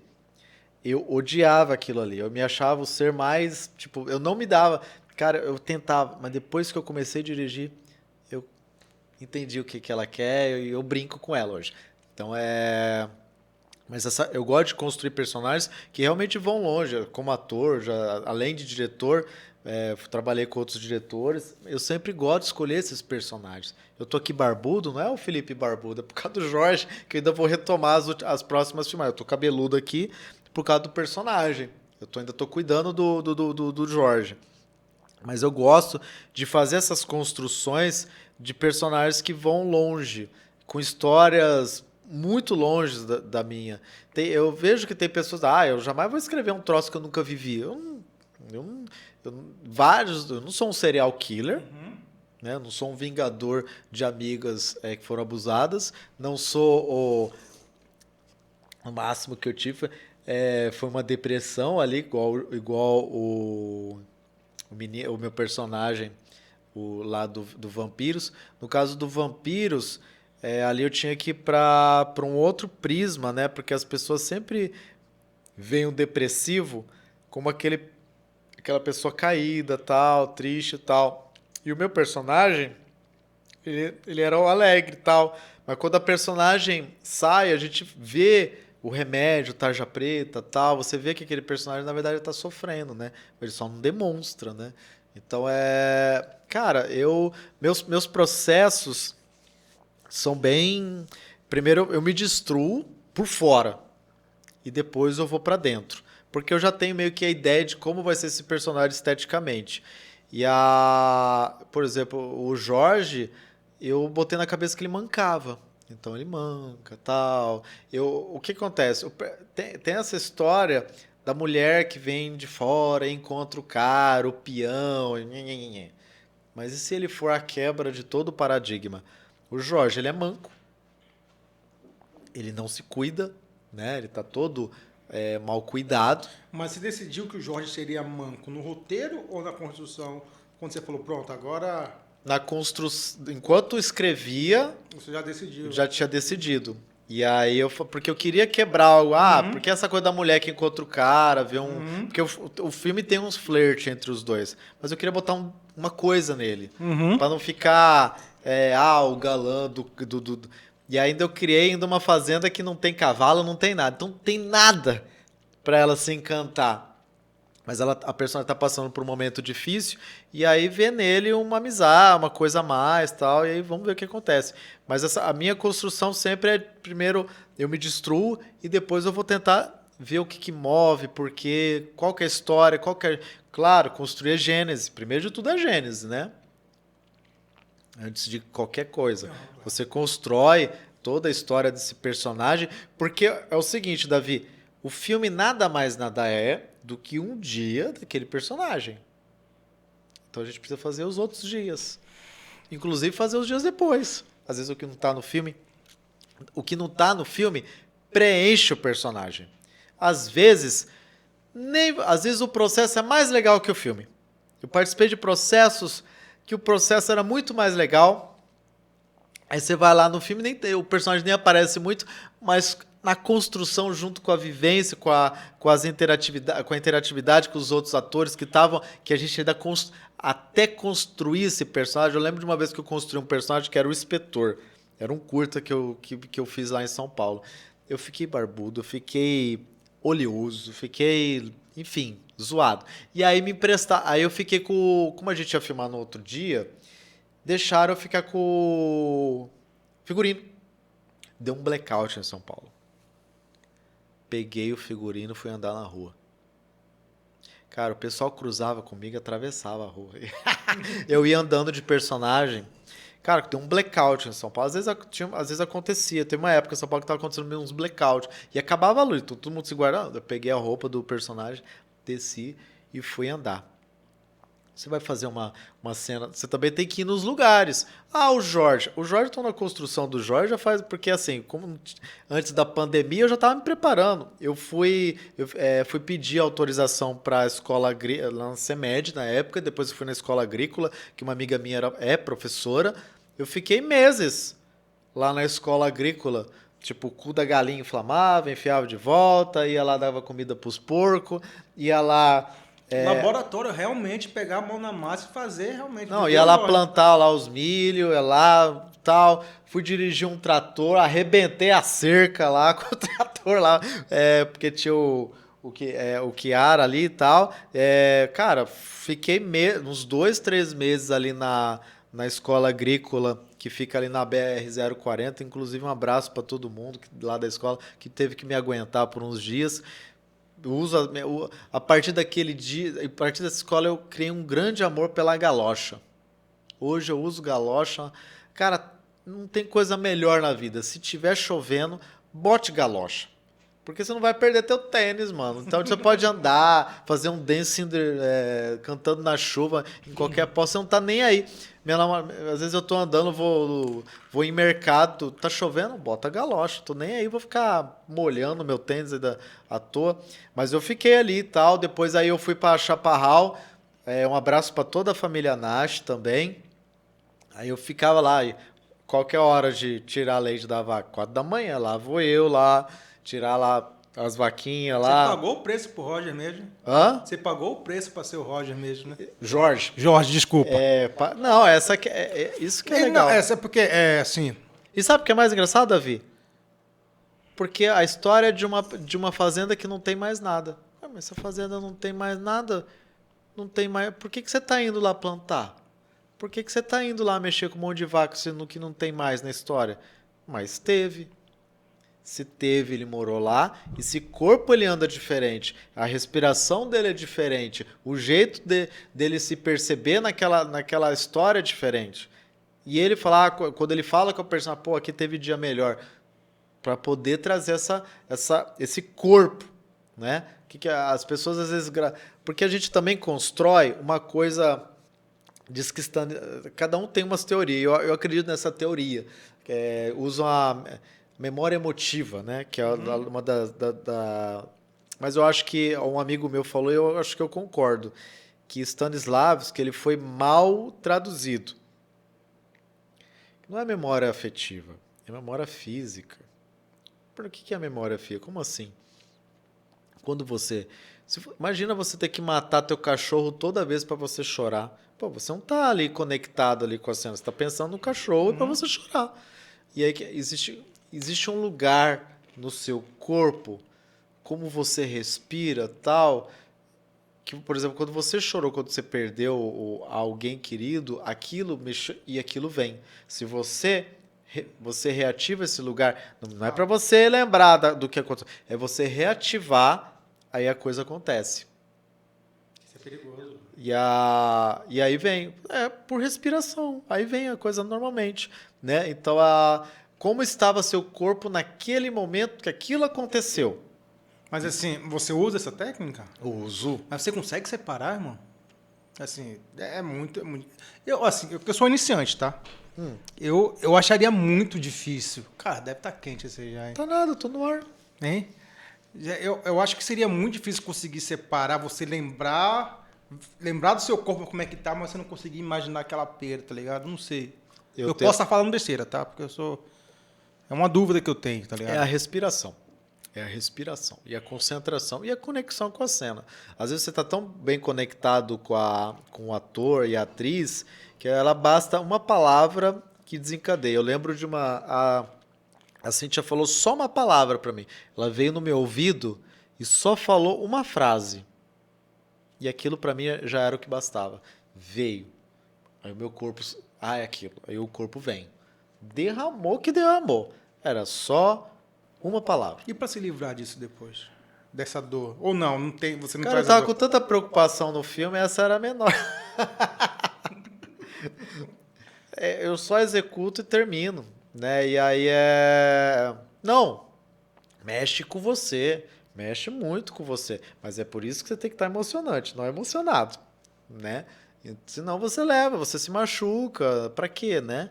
Eu odiava aquilo ali. Eu me achava o ser mais... eu não me dava... Cara, eu tentava, mas depois que eu comecei a dirigir, eu entendi o que ela quer e eu brinco com ela hoje. Então, Mas eu gosto de construir personagens que realmente vão longe. Como ator, além de diretor, trabalhei com outros diretores. Eu sempre gosto de escolher esses personagens. Eu tô aqui barbudo, não é o Felipe barbudo, é por causa do Jorge, que eu ainda vou retomar as próximas filmagens. Eu tô cabeludo aqui por causa do personagem. Ainda tô cuidando do Jorge. Mas eu gosto de fazer essas construções de personagens que vão longe, com histórias muito longe da minha. Eu vejo que tem pessoas, eu jamais vou escrever um troço que eu nunca vivi. Eu não sou um serial killer, né? Não sou um vingador de amigas que foram abusadas, não sou o máximo que eu tive foi uma depressão ali, igual o meu personagem lá do Vampiros. No caso do Vampiros, ali eu tinha que ir para um outro prisma, né? Porque as pessoas sempre vem um depressivo como aquela pessoa caída, tal, triste e tal. E o meu personagem, ele era o alegre e tal. Mas quando a personagem sai, a gente vê o remédio, tarja preta, tal. Você vê que aquele personagem, na verdade, está sofrendo, né? Ele só não demonstra, né? Então, cara, meus processos são bem... Primeiro, eu me destruo por fora. E depois eu vou pra dentro. Porque eu já tenho meio que a ideia de como vai ser esse personagem esteticamente. Por exemplo, o Jorge, eu botei na cabeça que ele mancava. Então ele manca, tal. O que acontece? Tem essa história da mulher que vem de fora e encontra o cara, o peão. Mas e se ele for a quebra de todo o paradigma? O Jorge, ele é manco. Ele não se cuida, né? Ele tá todo mal cuidado. Mas você decidiu que o Jorge seria manco no roteiro ou na construção? Quando você falou, pronto, agora Na construção, enquanto escrevia, você já decidiu. já tinha decidido. E aí porque eu queria quebrar algo. Porque essa coisa da mulher que encontra o cara, vê um. Porque o filme tem uns flerte entre os dois. Mas eu queria botar uma coisa nele. Pra não ficar. O galã do. E ainda eu criei ainda uma fazenda que não tem cavalo, não tem nada. Então não tem nada pra ela se encantar. Mas a personagem tá passando por um momento difícil, e aí vê nele uma amizade, uma coisa a mais, tal, e aí vamos ver o que acontece. Mas a minha construção sempre primeiro eu me destruo, e depois eu vou tentar ver o que move, porque, qual que é a história, Claro, construir a gênese. Primeiro de tudo é a gênese, né? Antes de qualquer coisa. Você constrói toda a história desse personagem, porque é o seguinte, Davi, o filme nada mais nada é do que um dia daquele personagem. Então a gente precisa fazer os outros dias. Inclusive fazer os dias depois. Às vezes o que não está no filme preenche o personagem. Às vezes o processo é mais legal que o filme. Eu participei de processos que o processo era muito mais legal. Aí você vai lá no filme, o personagem nem aparece muito, mas na construção, junto com a vivência, com a interatividade com os outros atores que a gente ainda até construir esse personagem. Eu lembro de uma vez que eu construí um personagem que era o inspetor. Era um curta que eu fiz lá em São Paulo. Eu fiquei barbudo, eu fiquei oleoso, enfim, zoado. E aí aí eu fiquei como a gente ia filmar no outro dia, deixaram eu ficar com o figurino. Deu um blackout em São Paulo. Peguei o figurino e fui andar na rua. Cara, o pessoal cruzava comigo e atravessava a rua. Eu ia andando de personagem. Cara, deu um blackout em São Paulo. Às vezes acontecia. Teve uma época em São Paulo que estava acontecendo uns blackouts. E acabava a luz. Então, todo mundo se guardando. Eu peguei a roupa do personagem, desci e fui andar. Você vai fazer uma cena, você também tem que ir nos lugares. O Jorge. O Jorge, então, na construção do Jorge, já faz... Porque, assim, como antes da pandemia, eu já estava me preparando. Eu fui pedir autorização para a escola agrícola, lá na CEMED, na época. Depois eu fui na escola agrícola, que uma amiga minha é professora. Eu fiquei meses lá na escola agrícola. Tipo, o cu da galinha inflamava, enfiava de volta, ia lá, dava comida para os porcos, ia lá... Laboratório, realmente pegar a mão na massa e fazer realmente. Não, ia lá plantar lá os milho, ia lá, tal. Fui dirigir um trator, arrebentei a cerca lá com o trator lá, porque tinha o Chiara ali e tal. Cara, fiquei uns 2-3 meses ali na escola agrícola, que fica ali na BR-040. Inclusive, um abraço para todo mundo lá da escola que teve que me aguentar por uns dias. A partir daquele dia, a partir dessa escola, eu criei um grande amor pela galocha. Hoje eu uso galocha. Cara, não tem coisa melhor na vida. Se tiver chovendo, bote galocha. Porque você não vai perder teu tênis, mano. Então você pode andar, fazer um dancing cantando na chuva, em qualquer posse, você não tá nem aí. Às vezes eu tô andando, vou em mercado, tá chovendo, bota galocha. Tô nem aí, vou ficar molhando meu tênis à toa. Mas eu fiquei ali e tal. Depois aí eu fui pra Chaparral. Um abraço pra toda a família Nash também. Aí eu ficava lá, e qualquer hora de tirar leite da vaca, 4 da manhã, lá vou eu lá, tirar lá as vaquinhas Você lá. pagou o preço pro Roger mesmo? Hã? Você pagou o preço pra ser o Roger mesmo, né? Jorge. Jorge, desculpa. Não, essa que isso que é legal. Não, essa é porque, assim... E sabe o que é mais engraçado, Davi? Porque a história é de uma fazenda que não tem mais nada. Ah, mas essa fazenda não tem mais nada, não tem mais... Por que você está indo lá plantar? Por que você está indo lá mexer com um monte de vaca sendo que não tem mais na história? Mas teve. Se teve, ele morou lá. E se corpo ele anda diferente, a respiração dele é diferente, o jeito dele se perceber naquela história é diferente. E ele falar, quando ele fala com a personagem, pô, aqui teve dia melhor, para poder trazer esse corpo, né? Que as pessoas às vezes... Porque a gente também constrói uma coisa... Diz que cada um tem umas teorias, eu acredito nessa teoria. Usam a memória emotiva, né? Que é uma Mas eu acho que um amigo meu falou, e eu acho que eu concordo, que Stanislavski ele foi mal traduzido. Não é memória afetiva, é memória física. Por que é a memória física? Como assim? Quando imagina você ter que matar teu cachorro toda vez para você chorar. Pô, você não tá ali conectado ali com a cena, você tá pensando no cachorro para você chorar. E aí existe um lugar no seu corpo, como você respira, tal, que, por exemplo, quando você chorou, quando você perdeu alguém querido, aquilo mexe e aquilo vem. Se você reativa esse lugar, não é para você lembrar do que aconteceu, é você reativar, aí a coisa acontece. Isso é perigoso. E aí vem, por respiração, aí vem a coisa normalmente, né? Então, como estava seu corpo naquele momento que aquilo aconteceu? Mas assim, você usa essa técnica? Uso. Mas você consegue separar, irmão? Assim, é muito... Eu sou iniciante, tá? Eu acharia muito difícil. Cara, deve estar quente esse aí já, hein? Tá nada, tô no ar. Hein? Eu acho que seria muito difícil conseguir separar, você lembrar do seu corpo como é que tá, mas você não conseguir imaginar aquela perda, tá ligado? Não sei. Eu posso estar falando besteira, tá? Porque eu sou... É uma dúvida que eu tenho, tá ligado? É a respiração. É a respiração. E a concentração. E a conexão com a cena. Às vezes você está tão bem conectado com o ator e a atriz que ela basta uma palavra que desencadeia. Eu lembro de a Cíntia falou só uma palavra para mim. Ela veio no meu ouvido e só falou uma frase. E aquilo para mim já era o que bastava. Veio. Aí o meu corpo... é aquilo. Aí o corpo vem. Derramou que derramou. Era só uma palavra. E para se livrar disso depois? Dessa dor? Ou não tem, você não Cara, eu traz a tava dor? com tanta preocupação no filme, essa era a menor. Eu só executo e termino, né? E aí Não, mexe com você, mexe muito com você, mas é por isso que você tem que estar emocionante, não emocionado, né? Senão você você se machuca, pra quê, né?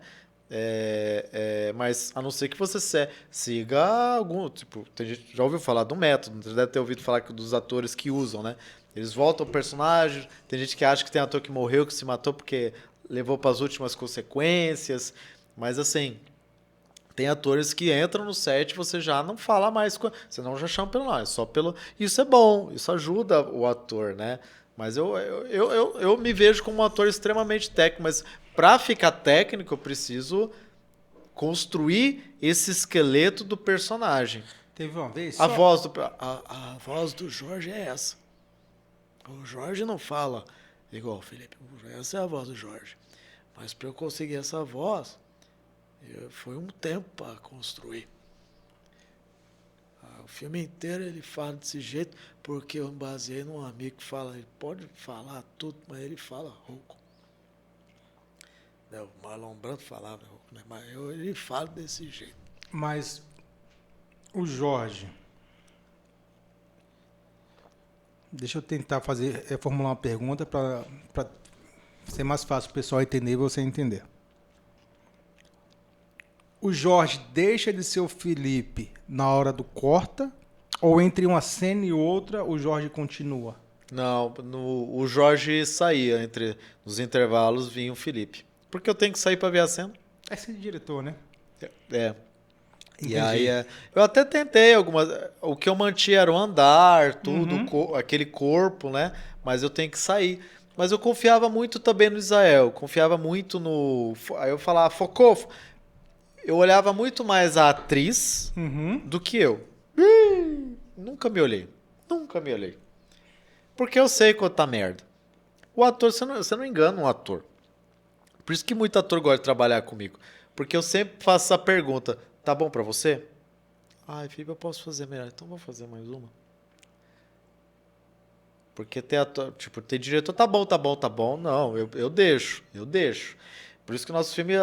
Mas a não ser que você siga algum, tipo, tem gente já ouviu falar do método, você deve ter ouvido falar dos atores que usam, né? Eles voltam ao personagem, tem gente que acha que tem ator que morreu, que se matou porque levou para as últimas consequências, mas assim, tem atores que entram no set e você já não fala mais, você não já chama pelo nome, só pelo... Isso é bom, isso ajuda o ator, né? Mas eu me vejo como um ator extremamente técnico, mas para ficar técnico eu preciso construir esse esqueleto do personagem. Teve uma vez... A voz do Jorge é essa. O Jorge não fala igual o Felipe. Essa é a voz do Jorge. Mas para eu conseguir essa voz, foi um tempo para construir. O filme inteiro ele fala desse jeito porque eu me baseei num amigo que fala, ele pode falar tudo, mas ele fala rouco. O Marlon Brando falava rouco, né? Mas ele fala desse jeito. Mas o Jorge... Deixa eu tentar formular uma pergunta para ser mais fácil o pessoal entender e você entender. O Jorge deixa de ser o Felipe na hora do corta? Ou entre uma cena e outra o Jorge continua? Não, o Jorge saía, nos intervalos vinha o Felipe. Porque eu tenho que sair para ver a cena. É ser diretor, né? E aí, eu até tentei algumas. O que eu mantinha era o andar, tudo, aquele corpo, né? Mas eu tenho que sair. Mas eu confiava muito também no Israel. Confiava muito no. Aí eu falava, focou. Eu olhava muito mais a atriz do que eu. Nunca me olhei. Nunca me olhei. Porque eu sei quando tá merda. O ator, você não engana um ator. Por isso que muito ator gosta de trabalhar comigo. Porque eu sempre faço essa pergunta. Tá bom pra você? Ai, Felipe, eu posso fazer melhor. Então vou fazer mais uma. Porque tem ator, tipo, tem diretor, tá bom. Não, eu deixo. Por isso que o nosso filme,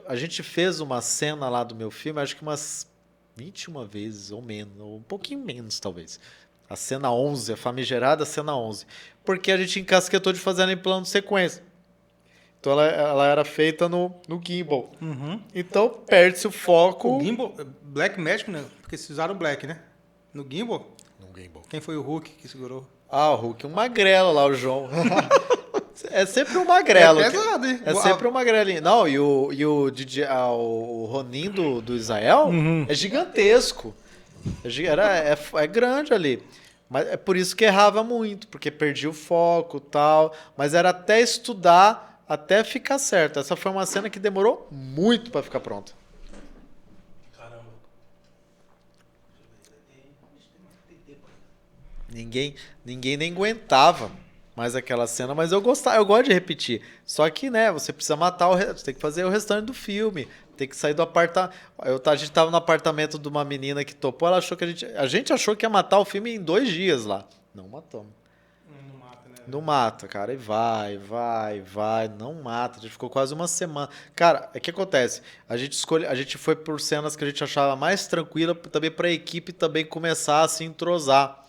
a gente fez uma cena lá do meu filme, acho que umas 21 vezes, ou menos, ou um pouquinho menos, talvez. A cena 11, a famigerada cena 11. Porque a gente encasquetou de fazer ela em plano de sequência. Então ela era feita no gimbal. Então perde-se o foco. O gimbal, Black Magic, né? Porque vocês usaram o Black, né? No gimbal? No gimbal. Quem foi o Hulk que segurou? Ah, o Hulk, um magrelo lá, o João. É sempre um magrelo. É pesado, hein? É sempre um magrelinho. Não, e o Ronin do Israel é gigantesco. É grande ali. Mas é por isso que errava muito, porque perdia o foco e tal. Mas era até estudar, até ficar certo. Essa foi uma cena que demorou muito pra ficar pronta. Caramba. Ninguém nem aguentava mais aquela cena, mas eu gosto de repetir. Só que, né, você precisa matar você tem que fazer o restante do filme, tem que sair do apartamento. A gente tava no apartamento de uma menina que topou, ela achou que a gente achou que ia matar o filme em 2 dias lá. Não matamos. Não mata, né? Não mata, cara, e vai, não mata. A gente ficou quase uma semana. Cara, o que acontece? A gente foi por cenas que a gente achava mais tranquila, também pra equipe também começar a se entrosar.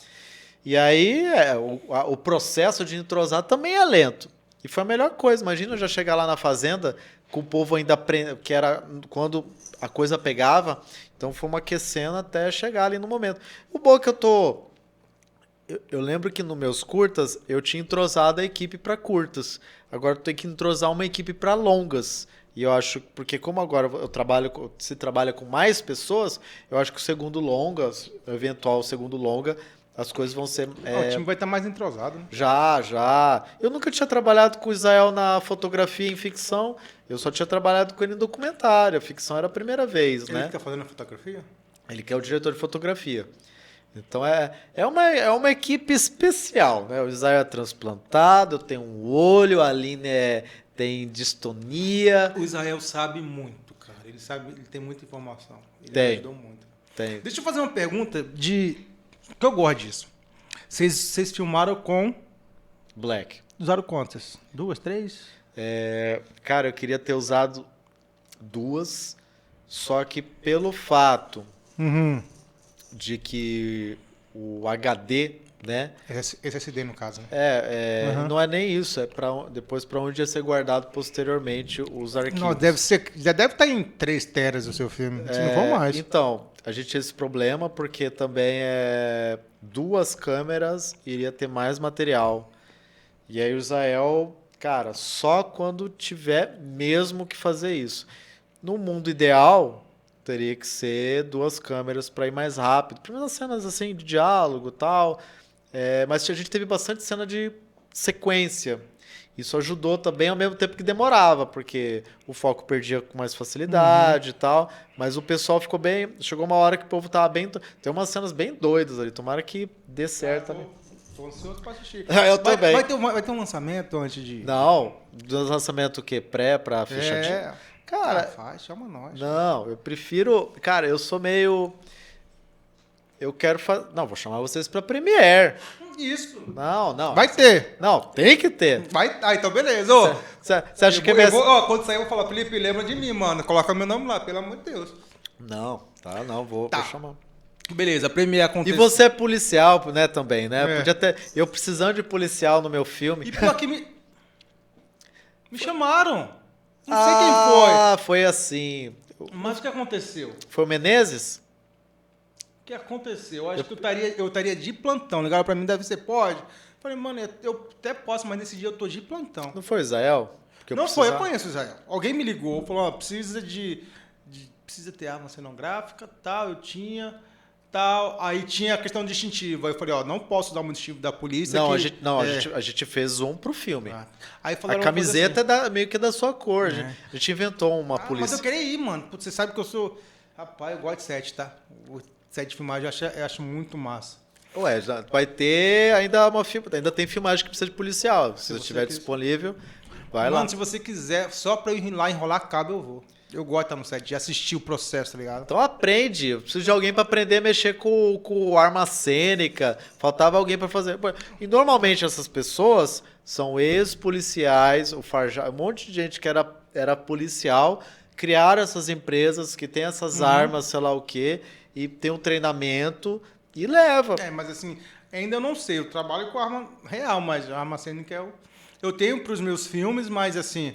E aí, o processo de entrosar também é lento. E foi a melhor coisa. Imagina eu já chegar lá na fazenda com o povo ainda que era quando a coisa pegava. Então fomos aquecendo até chegar ali no momento. O bom é que eu lembro que nos meus curtas eu tinha entrosado a equipe para curtas. Agora eu tenho que entrosar uma equipe para longas. E eu acho, porque como agora se trabalha com mais pessoas, eu acho que o segundo longa, o eventual segundo longa, as coisas vão ser... O time vai estar mais entrosado, né? Já. Eu nunca tinha trabalhado com o Israel na fotografia em ficção. Eu só tinha trabalhado com ele em documentário. A ficção era a primeira vez, né? Ele que tá fazendo a fotografia? Ele que é o diretor de fotografia. Então é uma equipe especial, né? O Israel é transplantado, eu tenho um olho, a Aline tem distonia. O Israel sabe muito, cara. Ele tem muita informação. Ele Tem. ajudou muito. Tem. Deixa eu fazer uma pergunta que eu gosto disso. Vocês filmaram com... Black. Usaram quantas? 2, 3? Cara, eu queria ter usado 2, só que pelo fato de que o HD, né? SSD, no caso, né? Não é nem isso, depois para onde ia ser guardado posteriormente os arquivos. Não, já deve estar em 3 teras o seu filme, se não for mais. Então, a gente tinha esse problema porque também 2 câmeras iria ter mais material. E aí o Israel, cara, só quando tiver mesmo que fazer isso. No mundo ideal, teria que ser 2 câmeras para ir mais rápido. Primeiras cenas assim de diálogo e tal. Mas a gente teve bastante cena de sequência. Isso ajudou também ao mesmo tempo que demorava, porque o foco perdia com mais facilidade e tal. Mas o pessoal ficou bem... Chegou uma hora que o povo tava bem... Tem umas cenas bem doidas ali. Tomara que dê certo. Tô ansioso pra assistir. Eu também. Vai ter um lançamento antes de... Não. Lançamento o quê? Pra fechadinho? Faz, chama nós. Não, eu prefiro... Cara, eu sou meio... Eu quero fazer... Não, vou chamar vocês pra Premiere. Isso. Não. Vai ter. Não, tem que ter. Então beleza. Você acha que... Quando sair eu vou falar, Felipe, lembra de mim, mano. Coloca meu nome lá, pelo amor de Deus. Não, vou chamar. Beleza, a Premiere aconteceu. E você é policial, né, também, né? Podia ter... Eu precisando de policial no meu filme. E pior que me chamaram. Não sei quem foi. Ah, foi assim. Mas o que aconteceu? Foi o Menezes? O que aconteceu? Eu acho que eu estaria de plantão. Ligaram pra mim, deve ser, pode? Falei, mano, eu até posso, mas nesse dia eu tô de plantão. Não foi o Israel? Não foi, eu conheço o Israel. Alguém me ligou, falou, precisa de precisa ter arma cenográfica, tal, eu tinha, tal. Aí tinha a questão distintiva. Aí eu falei, ó, não posso dar um distintivo da polícia. Não, que, a gente fez um pro filme. Aí A falaram uma coisa camiseta assim, é meio que da sua cor. A gente inventou uma mas polícia. eu queria ir, mano. Putz, você sabe que eu sou... Rapaz, eu gosto de set, tá? O set de filmagem eu acho muito massa. Ué, já vai ter ainda tem filmagem que precisa de policial. Se você estiver quis- disponível, vai Mano, lá. se você quiser, só pra eu ir lá enrolar cabo, eu vou. Eu gosto de estar no set, de assistir o processo, tá ligado? Então aprende. Eu preciso de alguém para aprender a mexer com arma cênica. Faltava alguém para fazer. E normalmente essas pessoas são ex-policiais, um monte de gente que era policial, criaram essas empresas que tem essas armas, sei lá o quê, e tem um treinamento e leva. É, mas assim, ainda eu não sei. Eu trabalho com arma real, mas a arma cênica eu tenho pros meus filmes, mas assim,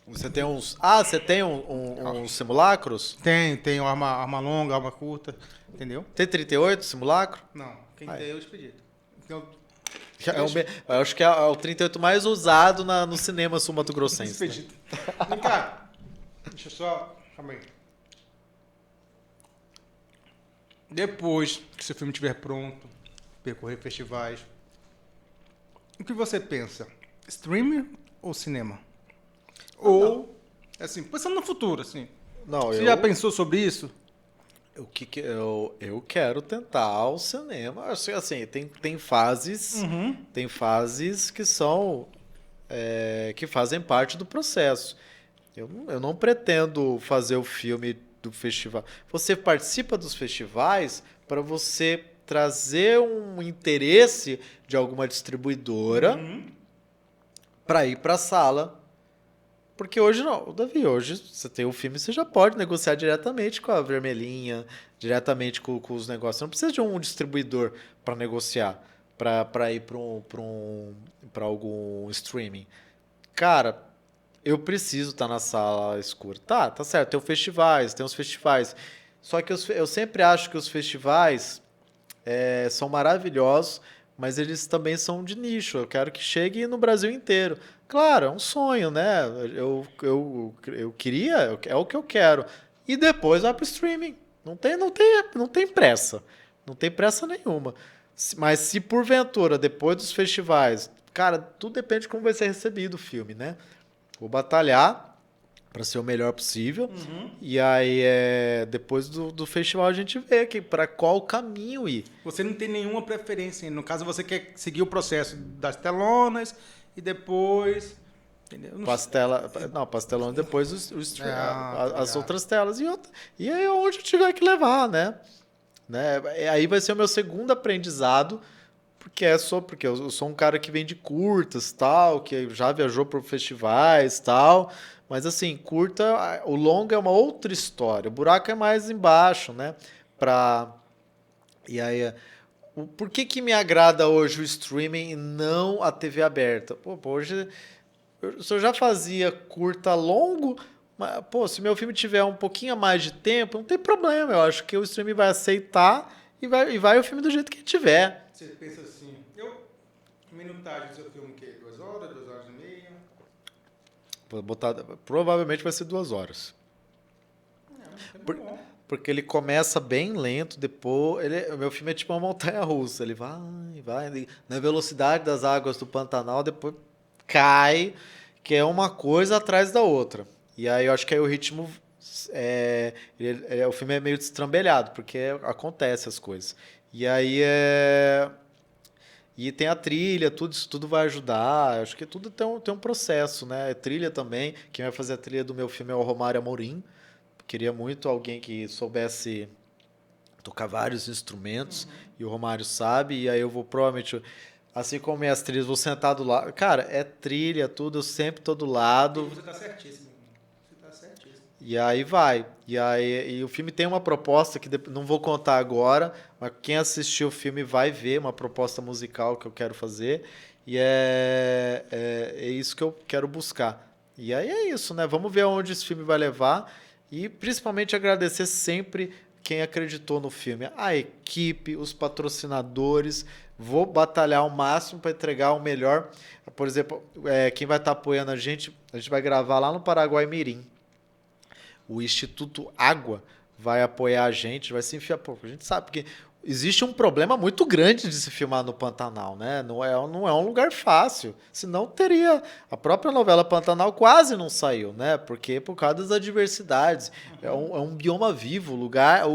Você tem uns. Ah, você tem uns simulacros? tenho arma longa, arma curta, entendeu? Tem 38 simulacro? Não, quem tem é o expedito. Então, Eu acho que é o 38 mais usado no cinema sul-mato-grossense. Né? expedito. Vem cá, deixa eu só... Calma aí. Depois que seu filme estiver pronto, percorrer festivais, o que você pensa? Streaming ou cinema? Ou, assim, pensando no futuro, assim. Não, Você já pensou sobre isso? eu quero tentar o cinema. Assim, tem fases. Tem fases que são. Que fazem parte do processo. Eu não pretendo fazer o filme do festival. Você participa dos festivais para você trazer um interesse de alguma distribuidora para ir para a sala. Porque hoje não, Davi, hoje você tem o filme, você já pode negociar diretamente com a Vermelhinha, diretamente com os negócios. Você não precisa de um distribuidor para negociar, para ir para algum streaming. Cara, eu preciso estar na sala escura. Tá certo, tem os festivais. Só que eu sempre acho que os festivais são maravilhosos, mas eles também são de nicho. Eu quero que chegue no Brasil inteiro. Claro, é um sonho, né? Eu queria, é o que eu quero. E depois vai para o streaming. Não tem pressa. Não tem pressa nenhuma. Mas se porventura, depois dos festivais, cara, tudo depende de como vai ser recebido o filme, né? Vou batalhar para ser o melhor possível. E aí, depois do festival, a gente vê para qual caminho ir. Você não tem nenhuma preferência. No caso, você quer seguir o processo das telonas e depois... Entendeu? Pastelão depois as obrigado. outras telas. E aí, onde eu tiver que levar, né? Aí vai ser o meu segundo aprendizado, porque eu sou um cara que vem de curtas, tal, que já viajou por festivais, tal, mas assim, curta, o longa é uma outra história, o buraco é mais embaixo, né? E aí, por que me agrada hoje o streaming e não a TV aberta? Hoje, se eu já fazia curta longo, mas, se meu filme tiver um pouquinho a mais de tempo, não tem problema, eu acho que o streaming vai aceitar e vai o filme do jeito que tiver. Você pensa assim, minutagem do seu filme, o quê? 2 horas, 2 horas e meia? Provavelmente vai ser 2 horas. Porque ele começa bem lento, depois... O meu filme é tipo uma montanha-russa. Ele vai, na velocidade das águas do Pantanal, depois cai, que é uma coisa atrás da outra. E aí eu acho que aí o ritmo... o filme é meio destrambelhado, porque acontece as coisas. E aí E tem a trilha, isso tudo vai ajudar. Acho que tudo tem um processo, né? Trilha também. Quem vai fazer a trilha do meu filme é o Romário Amorim. Queria muito alguém que soubesse tocar vários instrumentos. E o Romário sabe. E aí eu vou provavelmente, assim como minhas trilhas, vou sentar do lado. Cara, é trilha, tudo. Eu sempre tô do lado. Você tá certíssimo. Você tá certíssimo. E aí vai. E o filme tem uma proposta que não vou contar agora, mas quem assistiu o filme vai ver uma proposta musical que eu quero fazer. E é isso que eu quero buscar. E aí é isso, né? Vamos ver aonde esse filme vai levar. E principalmente agradecer sempre quem acreditou no filme. A equipe, os patrocinadores. Vou batalhar ao máximo para entregar o melhor. Por exemplo, quem vai estar apoiando a gente vai gravar lá no Paraguai Mirim. o Instituto Água vai apoiar a gente, vai se enfiar. Pô, a gente sabe que existe um problema muito grande de se filmar no Pantanal, né? Não é um lugar fácil. Senão teria. A própria novela Pantanal quase não saiu, né? Porque por causa das adversidades. É um bioma vivo. O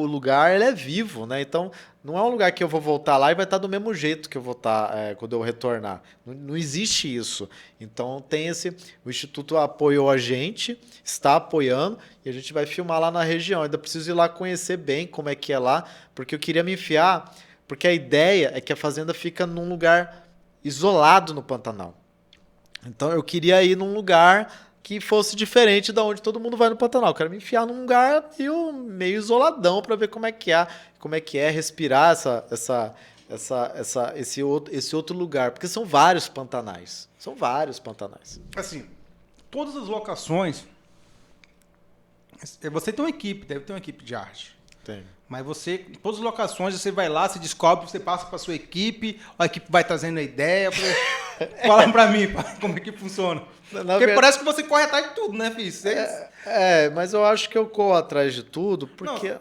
lugar ele é vivo, né? Então, não é um lugar que eu vou voltar lá e vai estar do mesmo jeito que eu vou estar quando eu retornar. Não existe isso. Então, o Instituto apoiou a gente, está apoiando, e a gente vai filmar lá na região. Ainda preciso ir lá conhecer bem como é que é lá, porque eu queria me enfiar, porque a ideia é que a fazenda fica num lugar isolado no Pantanal. Então, eu queria ir num lugar que fosse diferente da onde todo mundo vai no Pantanal. Eu quero me enfiar num lugar meio isoladão para ver como é que é respirar esse outro lugar, porque são vários pantanais. São vários pantanais. Assim, todas as locações, você tem uma equipe, deve ter uma equipe de arte. Tem. Mas todas as locações, você vai lá, você descobre, você passa para sua equipe, a equipe vai trazendo a ideia. Fala para mim, como é que funciona. Porque parece que você corre atrás de tudo, né, filho? Mas eu acho que eu corro atrás de tudo porque,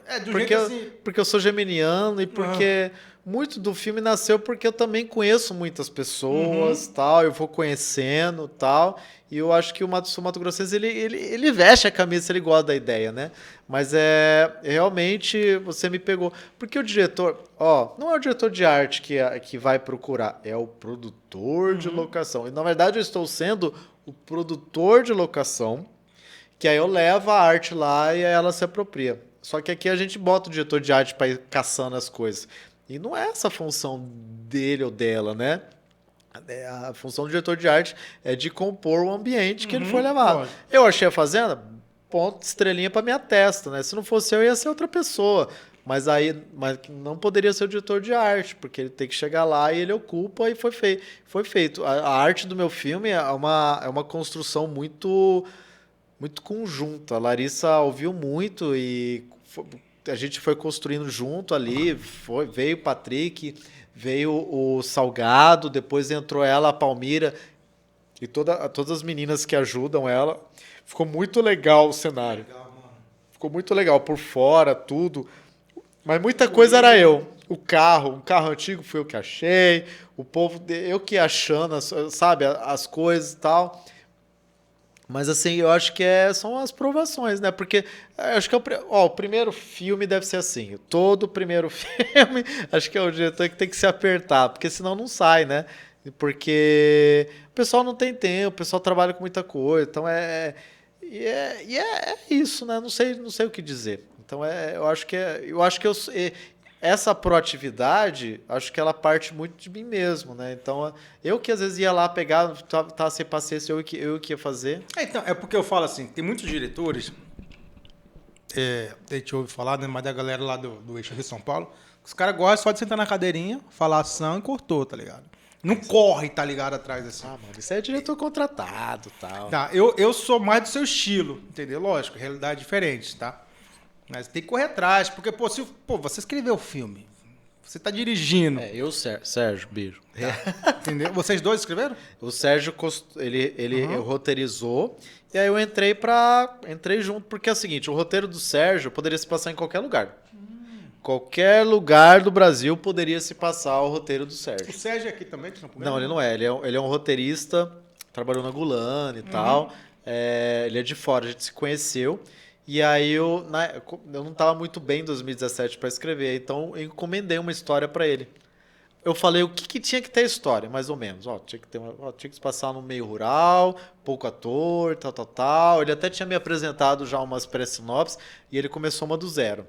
porque eu sou geminiano e porque muito do filme nasceu porque eu também conheço muitas pessoas, tal, eu vou conhecendo, tal, e eu acho que o Mato Grossense, ele veste a camisa, ele gosta da ideia, né? Mas realmente você me pegou. Porque o diretor, não é o diretor de arte que vai procurar, é o produtor de locação. E na verdade eu estou sendo o produtor de locação, que aí eu levo a arte lá e aí ela se apropria. Só que aqui a gente bota o diretor de arte para ir caçando as coisas. E não é essa a função dele ou dela, né? A função do diretor de arte é de compor o ambiente que ele foi levado. Pode. Eu achei a fazenda, ponto, estrelinha para minha testa, né? Se não fosse eu, ia ser outra pessoa. Mas não poderia ser o diretor de arte, porque ele tem que chegar lá e ele ocupa, e foi feito. A arte do meu filme é uma construção muito, muito conjunta. A Larissa ouviu muito e a gente foi construindo junto ali. Veio o Patrick, veio o Salgado, depois entrou ela, a Palmira, e todas as meninas que ajudam ela. Ficou muito legal o cenário. Ficou muito legal por fora, tudo. Mas muita coisa era eu. Um carro antigo fui eu que achei. O povo, eu que ia achando, sabe, as coisas e tal. Mas assim, eu acho que são as provações, né? Porque eu acho que o primeiro filme deve ser assim. Todo primeiro filme, acho que é o diretor que tem que se apertar, porque senão não sai, né? Porque o pessoal não tem tempo, o pessoal trabalha com muita coisa. Então é isso, né? Não sei o que dizer. Então essa proatividade, acho que ela parte muito de mim mesmo, né? Então eu que às vezes ia lá pegar, tava sem paciência, eu que ia fazer. Então, é porque eu falo assim, tem muitos diretores, a gente ouve falar, né, mas da galera lá do eixo Rio São Paulo, os caras gostam só de sentar na cadeirinha, falar ação e cortou, tá ligado? Não corre, tá ligado, atrás assim. Mano, isso é diretor contratado e tal. Tá, eu sou mais do seu estilo, entendeu? Lógico, realidade diferente, tá? Mas tem que correr atrás, porque, você escreveu o filme, você tá dirigindo. Sérgio, beijo. Entendeu? Vocês dois escreveram? O Sérgio, ele roteirizou, e aí eu entrei junto, porque é o seguinte, o roteiro do Sérgio poderia se passar em qualquer lugar. Qualquer lugar do Brasil poderia se passar o roteiro do Sérgio. O Sérgio é aqui também? Não, ele não é. Ele é um roteirista, trabalhou na Gulani e tal. Ele é de fora, a gente se conheceu. E aí eu não estava muito bem em 2017 para escrever, então eu encomendei uma história para ele. Eu falei o que tinha que ter história, mais ou menos. Tinha que se passar no meio rural, pouco ator, tal. Ele até tinha me apresentado já umas pré-sinopses e ele começou uma do zero.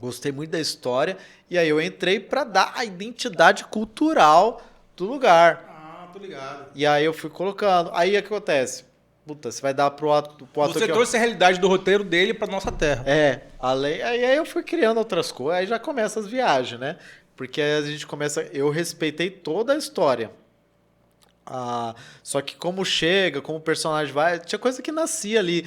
Gostei muito da história e aí eu entrei para dar a identidade cultural do lugar. Ah, tô ligado. E aí eu fui colocando. Aí o que acontece? Puta, você vai dar pro ator Você trouxe a realidade do roteiro dele pra nossa terra. Aí eu fui criando outras coisas, aí já começa as viagens, né? Porque aí a gente começa... Eu respeitei toda a história. Só que como o personagem vai... Tinha coisa que nascia ali,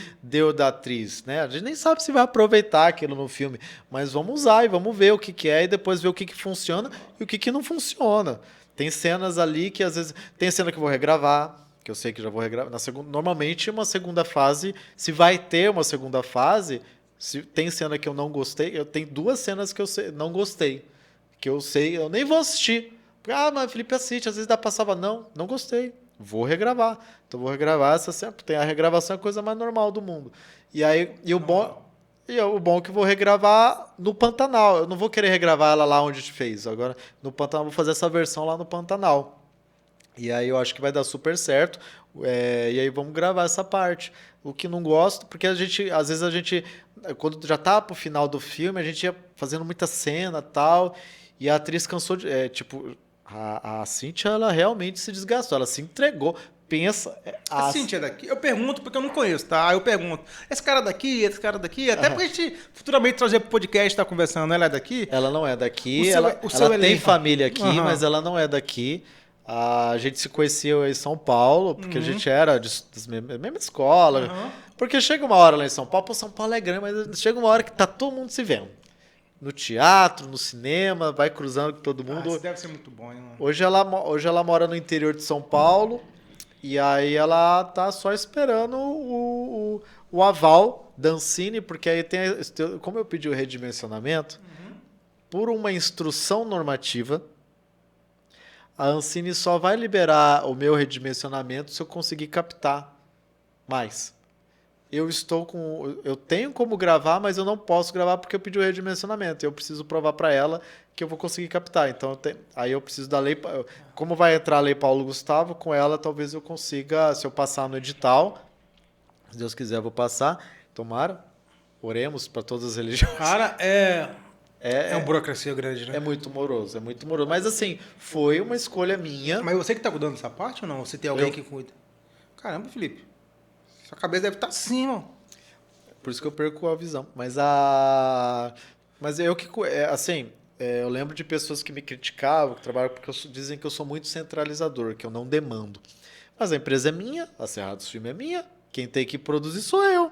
da atriz, né? A gente nem sabe se vai aproveitar aquilo no filme, mas vamos usar e vamos ver o que é e depois ver o que funciona e o que não funciona. Tem cenas ali que às vezes... Tem cena que eu vou regravar, que eu sei que já vou regravar. Normalmente, uma segunda fase, se vai ter uma segunda fase, se tem cena que eu não gostei, eu tenho 2 cenas que eu não gostei. Que eu sei, eu nem vou assistir. Mas Felipe assiste, às vezes dá pra salvar. Não gostei. Vou regravar. Então vou regravar essa cena. Tem a regravação, é a coisa mais normal do mundo. E aí, o bom é que eu vou regravar no Pantanal. Eu não vou querer regravar ela lá onde a gente fez. Agora, no Pantanal, eu vou fazer essa versão lá no Pantanal. E aí eu acho que vai dar super certo. E aí vamos gravar essa parte. O que não gosto, porque às vezes a gente, quando já tá pro final do filme, a gente ia fazendo muita cena e tal, e a atriz cansou de. A Cíntia, ela realmente se desgastou, ela se entregou. Pensa. A Cíntia é daqui? Eu pergunto porque eu não conheço, tá? Eu pergunto. Esse cara daqui, até pra gente futuramente trazer pro podcast, tá conversando, ela é daqui? Ela não é daqui, ela tem elenco. família aqui, mas ela não é daqui. A gente se conhecia em São Paulo, porque a gente era da mesma escola. Porque chega uma hora lá em São Paulo, São Paulo é grande, mas chega uma hora que tá todo mundo se vendo. No teatro, no cinema, vai cruzando com todo mundo. Isso deve ser muito bom, hein, mano? Hoje ela mora no interior de São Paulo, e aí ela tá só esperando o aval da Ancine, porque aí como eu pedi o redimensionamento, por uma instrução normativa, a Ancine só vai liberar o meu redimensionamento se eu conseguir captar mais. Eu tenho como gravar, mas eu não posso gravar porque eu pedi o redimensionamento. Eu preciso provar para ela que eu vou conseguir captar. Então, aí eu preciso da lei. Como vai entrar a lei Paulo Gustavo, com ela talvez eu consiga, se eu passar no edital, se Deus quiser, eu vou passar. Tomara. Oremos para todas as religiões. Cara, é uma burocracia grande, né? É muito moroso, é muito moroso. Mas assim, foi uma escolha minha. Mas você que tá cuidando dessa parte ou não? Você tem alguém que cuida? Caramba, Felipe. Sua cabeça deve estar assim, mano. Por isso que eu perco a visão. Mas eu lembro de pessoas que me criticavam, que trabalham, porque dizem que eu sou muito centralizador, que eu não demando. Mas a empresa é minha, a Serra dos Filmes é minha, quem tem que produzir sou eu.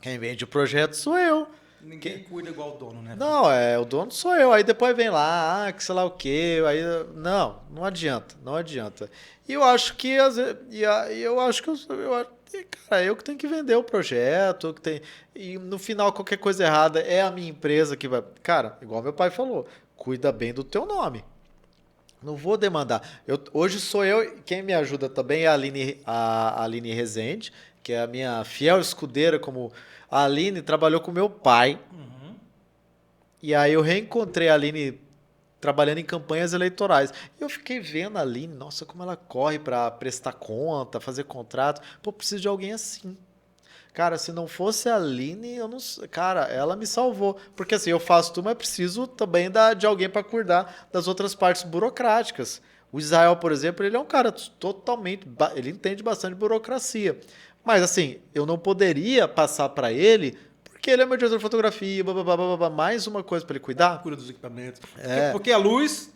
Quem vende o projeto sou eu. Ninguém cuida igual o dono, né? Não, o dono sou eu. Aí depois vem lá, que sei lá o quê. Aí, não adianta, não adianta. E eu acho que cara, eu que tenho que vender o projeto, e no final qualquer coisa errada é a minha empresa que vai. Cara, igual meu pai falou, cuida bem do teu nome. Não vou demandar. Hoje sou eu, quem me ajuda também é a Aline Rezende, que é a minha fiel escudeira, como a Aline trabalhou com meu pai. E aí eu reencontrei a Aline trabalhando em campanhas eleitorais. E eu fiquei vendo a Aline, nossa, como ela corre para prestar conta, fazer contrato. Pô, preciso de alguém assim. Cara, se não fosse a Aline, eu não... Cara, ela me salvou. Porque assim, eu faço tudo, mas preciso também de alguém para cuidar das outras partes burocráticas. O Israel, por exemplo, ele é um cara totalmente... Ele entende bastante burocracia. Mas assim, eu não poderia passar para ele... Porque ele é meu diretor de fotografia, mais uma coisa para ele cuidar. Cuida dos equipamentos. Porque a luz,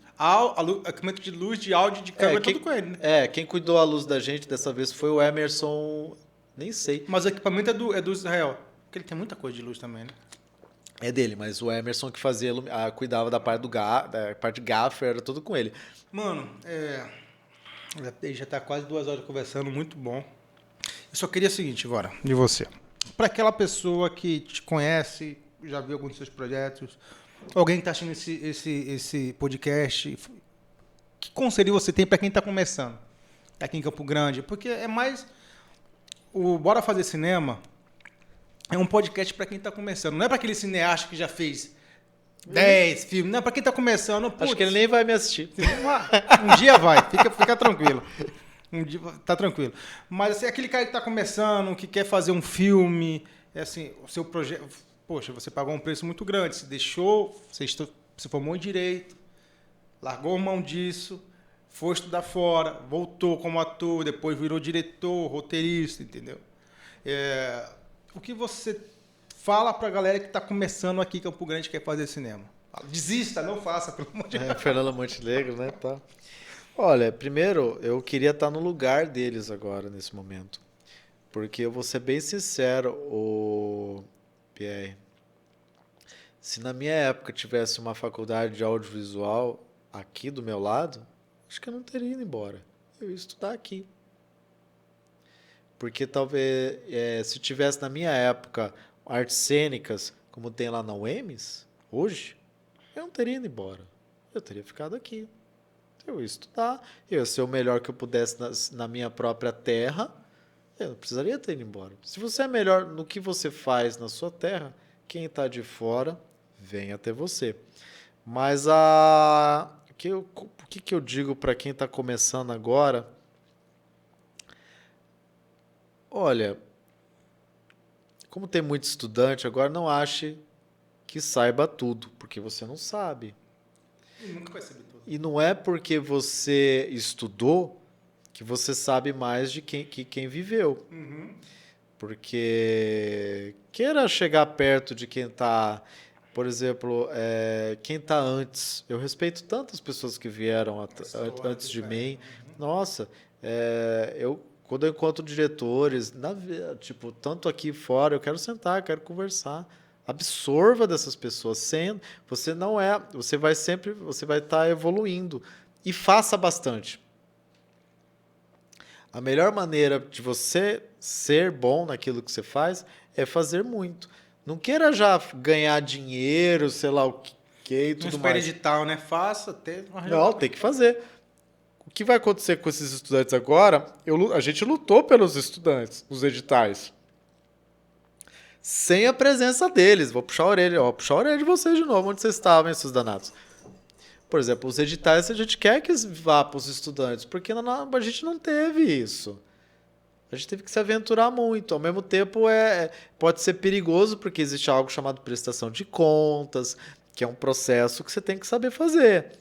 equipamento de luz, de áudio, de câmera, tudo com ele, né? Quem cuidou a luz da gente dessa vez foi o Emerson, nem sei. Mas o equipamento é do Israel. Porque ele tem muita coisa de luz também, né? É dele, mas o Emerson que cuidava da parte da parte de gaffer, era tudo com ele. Mano, já tá quase 2 horas conversando, muito bom. Eu só queria o seguinte agora, de você. Para aquela pessoa que te conhece, já viu alguns dos seus projetos, alguém que está assistindo esse podcast, que conselho você tem para quem está começando aqui em Campo Grande? Porque é mais... O Bora Fazer Cinema é um podcast para quem está começando. Não é para aquele cineasta que já fez 10 filmes. Não, é para quem está começando. Acho que ele nem vai me assistir. Um dia vai, fica tranquilo. Tá tranquilo. Mas assim, aquele cara que tá começando, que quer fazer um filme, assim, o seu projeto... Poxa, você pagou um preço muito grande, se deixou, se formou em Direito, largou mão disso, foi estudar fora, voltou como ator, depois virou diretor, roteirista, entendeu? O que você fala pra galera que tá começando aqui em Campo Grande e quer fazer cinema? Desista, não faça, pelo amor de Deus. Fernando Montenegro, né? Tá. Olha, primeiro, eu queria estar no lugar deles agora, nesse momento. Porque eu vou ser bem sincero, Pierre. Se na minha época tivesse uma faculdade de audiovisual aqui do meu lado, acho que eu não teria ido embora. Eu ia estudar aqui. Porque talvez, se tivesse na minha época artes cênicas, como tem lá na UEMS, hoje, eu não teria ido embora. Eu teria ficado aqui. Eu ia estudar, eu ia ser o melhor que eu pudesse na minha própria terra, eu não precisaria ter ido embora. Se você é melhor no que você faz na sua terra, quem está de fora, vem até você. Mas o que eu digo para quem está começando agora? Olha, como tem muito estudante, agora não ache que saiba tudo, porque você não sabe. E nunca vai saber tudo. E não é porque você estudou que você sabe mais de quem viveu. Porque queira chegar perto de quem está, por exemplo, quem está antes. Eu respeito tantas pessoas que vieram antes de mim. Nossa, quando eu encontro diretores, tipo, tanto aqui fora, eu quero sentar, quero conversar. Absorva dessas pessoas. Você vai estar evoluindo. E faça bastante. A melhor maneira de você ser bom naquilo que você faz é fazer muito. Não queira já ganhar dinheiro, sei lá o que e tudo mais. Edital, né? Faça, até... Não, tem que fazer. O que vai acontecer com esses estudantes agora? A gente lutou pelos estudantes, os editais. Sem a presença deles. Vou puxar a orelha. Vou puxar a orelha de vocês de novo. Onde vocês estavam, esses danados? Por exemplo, os editais a gente quer que vá para os estudantes, porque a gente não teve isso. A gente teve que se aventurar muito. Ao mesmo tempo, pode ser perigoso, porque existe algo chamado prestação de contas, que é um processo que você tem que saber fazer.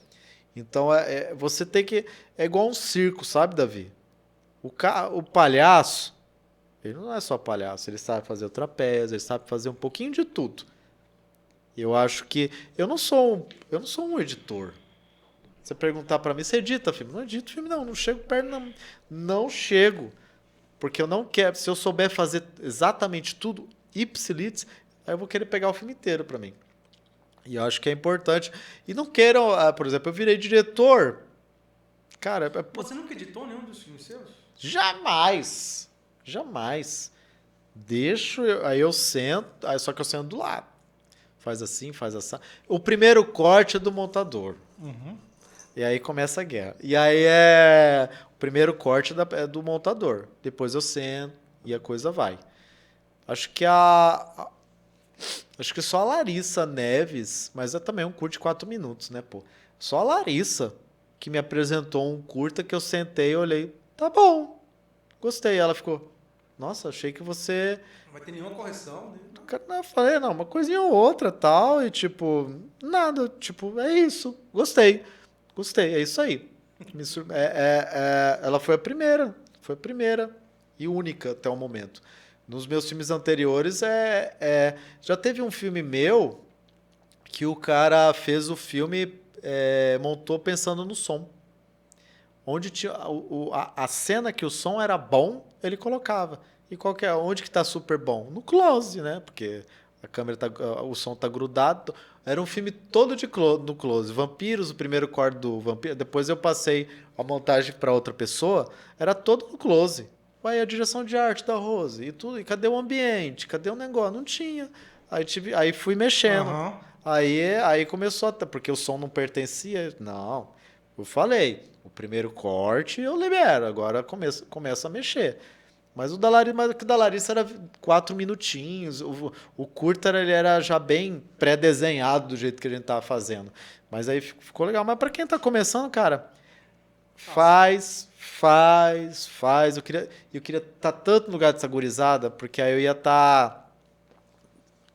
Então, você tem que... É igual um circo, sabe, Davi? O palhaço, ele não é só palhaço, ele sabe fazer o trapézio, ele sabe fazer um pouquinho de tudo. Eu acho que... Eu não sou um editor. Você perguntar para mim, você edita filme? Não edito filme, não chego perto, não chego. Porque eu não quero... Se eu souber fazer exatamente tudo, ipsilitz, aí eu vou querer pegar o filme inteiro para mim. E eu acho que é importante. E não queiram... por exemplo, eu virei diretor. Cara... Você nunca editou nenhum dos filmes seus? Jamais. Aí eu sento, só que eu sento do lado. Faz assim, faz assim. O primeiro corte é do montador. E aí começa a guerra. E aí o primeiro corte é do montador. Depois eu sento e a coisa vai. Acho que só a Larissa Neves, mas é também um curta de 4 minutos, né, pô? Só a Larissa que me apresentou um curta que eu sentei e olhei, tá bom, gostei. Ela ficou, nossa, achei que você... Não vai ter nenhuma correção, né? Eu falei, não, uma coisinha ou outra, tal, e tipo, nada, tipo, é isso, gostei, é isso aí. Ela foi a primeira e única até o momento. Nos meus filmes anteriores, já teve um filme meu que o cara fez o filme, montou pensando no som. Onde tinha a cena que o som era bom, ele colocava. E onde que tá super bom? No close, né? Porque a câmera o som tá grudado. Era um filme todo no close. Vampiros, o primeiro corte do Vampiro. Depois eu passei a montagem para outra pessoa. Era todo no close. Ué, a direção de arte da Rose e tudo. E cadê o ambiente? Cadê o negócio? Não tinha. Aí fui mexendo. Aí começou porque o som não pertencia. Não. Eu falei, o primeiro corte eu libero. Agora começa a mexer. Mas o da Larissa era 4 minutinhos. O curta ele era já bem pré-desenhado do jeito que a gente tava fazendo. Mas aí ficou legal. Mas para quem tá começando, cara, faz. Eu queria estar tanto no lugar dessa gurizada, porque aí eu ia estar,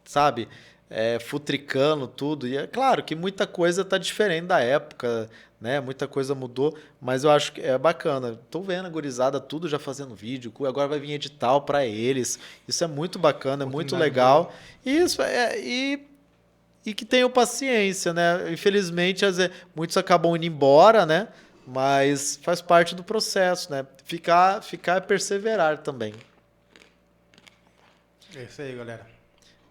sabe, futricando tudo. E é claro que muita coisa tá diferente da época, né? Muita coisa mudou, mas eu acho que é bacana. Tô vendo a gurizada tudo já fazendo vídeo, agora vai vir edital para eles. Isso é muito bacana, é muito legal. Isso e que tenham paciência, né? Infelizmente, às vezes, muitos acabam indo embora, né? Mas faz parte do processo, né? Ficar é perseverar também. É isso aí, galera.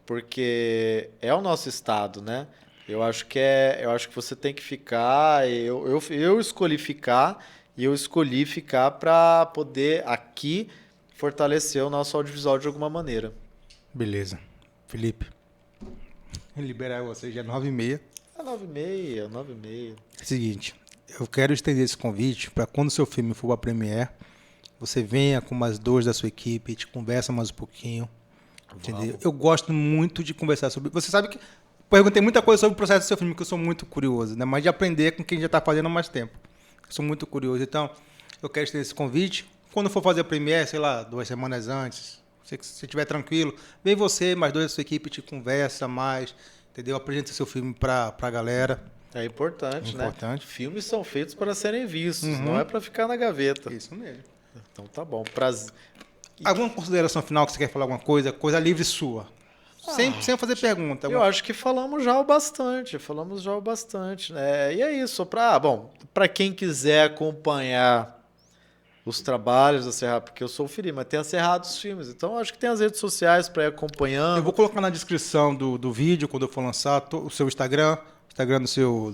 Porque é o nosso estado, né? Eu acho que você tem que ficar. Eu escolhi ficar e eu escolhi ficar para poder aqui fortalecer o nosso audiovisual de alguma maneira. Beleza. Felipe, liberar você, já é 9h30. É 9h30, 9h30. Seguinte, eu quero estender esse convite para quando o seu filme for para Premiere, você venha com mais 2 da sua equipe, te conversa mais um pouquinho. Entendeu? Eu gosto muito de conversar sobre... Você sabe que perguntei muita coisa sobre o processo do seu filme, que eu sou muito curioso, né? Mas de aprender com quem já está fazendo há mais tempo. Eu sou muito curioso. Então, eu quero estender esse convite. Quando for fazer a Premiere, sei lá, 2 semanas antes, se você estiver tranquilo, vem você, mais 2 da sua equipe, te conversa mais, entendeu? Apresenta o seu filme para a galera. É importante, né? Importante. Filmes são feitos para serem vistos, não é para ficar na gaveta. Isso mesmo. Então tá bom. Prazer. Alguma consideração final que você quer falar alguma coisa? Coisa livre sua. Sem fazer pergunta. Eu acho que falamos já o bastante, né? E é isso. Para quem quiser acompanhar os trabalhos da Cerrado, porque eu sou o Felipe, mas tem a Cerrado dos Filmes, então eu acho que tem as redes sociais para ir acompanhando. Eu vou colocar na descrição do vídeo, quando eu for lançar, o seu Instagram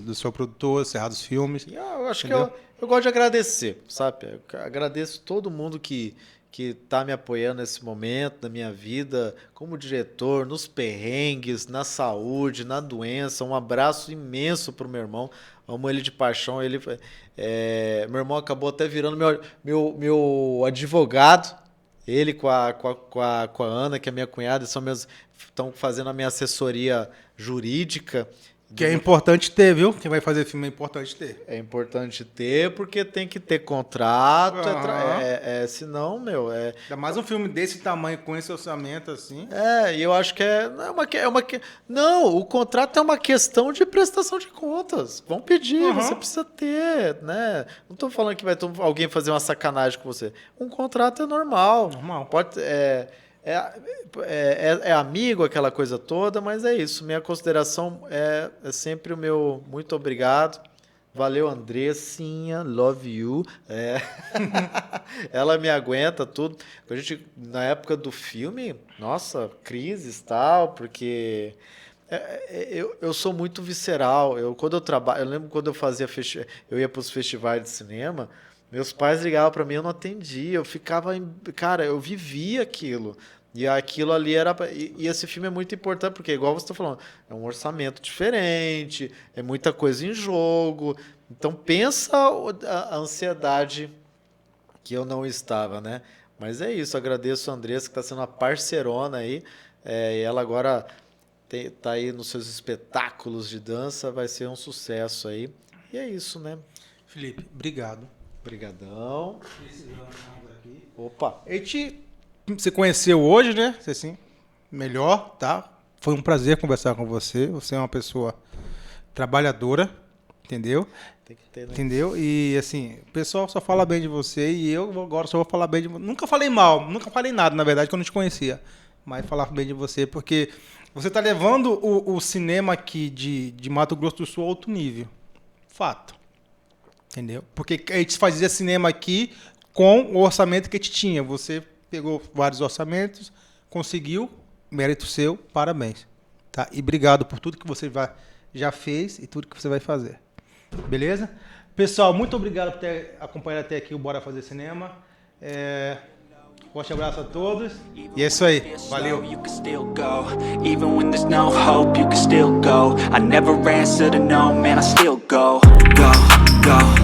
do seu produtor, Cerrados Filmes. E eu acho Entendeu? que eu gosto de agradecer, sabe? Eu agradeço todo mundo que está me apoiando nesse momento, na minha vida, como diretor, nos perrengues, na saúde, na doença. Um abraço imenso pro meu irmão. Amo ele de paixão. Meu irmão acabou até virando meu advogado. Ele com a Ana, que é minha cunhada, estão fazendo a minha assessoria jurídica. Que é importante ter, viu? Quem vai fazer filme é importante ter. É importante ter, porque tem que ter contrato. Senão, Ainda mais um filme desse tamanho, com esse orçamento assim. E eu acho que não, o contrato é uma questão de prestação de contas. Vão pedir, você precisa ter, né? Não estou falando que vai alguém fazer uma sacanagem com você. Um contrato é normal. Pode... É amigo, aquela coisa toda, mas é isso. Minha consideração é sempre o meu muito obrigado. Valeu, Andressinha, love you. Ela me aguenta tudo. Na época do filme, nossa, crises e tal, porque eu sou muito visceral. Eu lembro quando eu fazia eu ia para os festivais de cinema. Meus pais ligavam para mim, eu não atendia, eu ficava... Cara, eu vivia aquilo. E aquilo ali era... E esse filme é muito importante, porque, igual você está falando, é um orçamento diferente, é muita coisa em jogo. Então, pensa a ansiedade que eu não estava, né? Mas é isso, agradeço a Andressa, que está sendo uma parceirona aí. E ela agora está aí nos seus espetáculos de dança, vai ser um sucesso aí. E é isso, né? Felipe, obrigado. Obrigadão. Opa. Você conheceu hoje, né? Assim, melhor, tá? Foi um prazer conversar com você. Você é uma pessoa trabalhadora, entendeu? Tem que ter, né? Entendeu? E assim, o pessoal só fala bem de você e eu agora só vou falar bem de você. Nunca falei mal, nunca falei nada, na verdade, que eu não te conhecia. Mas falar bem de você, porque você tá levando o cinema aqui de Mato Grosso do Sul a outro nível. Fato. Entendeu? Porque a gente fazia cinema aqui com o orçamento que a gente tinha. Você pegou vários orçamentos, conseguiu, mérito seu, parabéns. Tá? E obrigado por tudo que você já fez e tudo que você vai fazer. Beleza? Pessoal, muito obrigado por ter acompanhado até aqui o Bora Fazer Cinema. Forte abraço a todos. E é isso aí. Valeu. You can still go. Even when there's no hope, you can still go. I never answer to no, man, I still go. Go, go.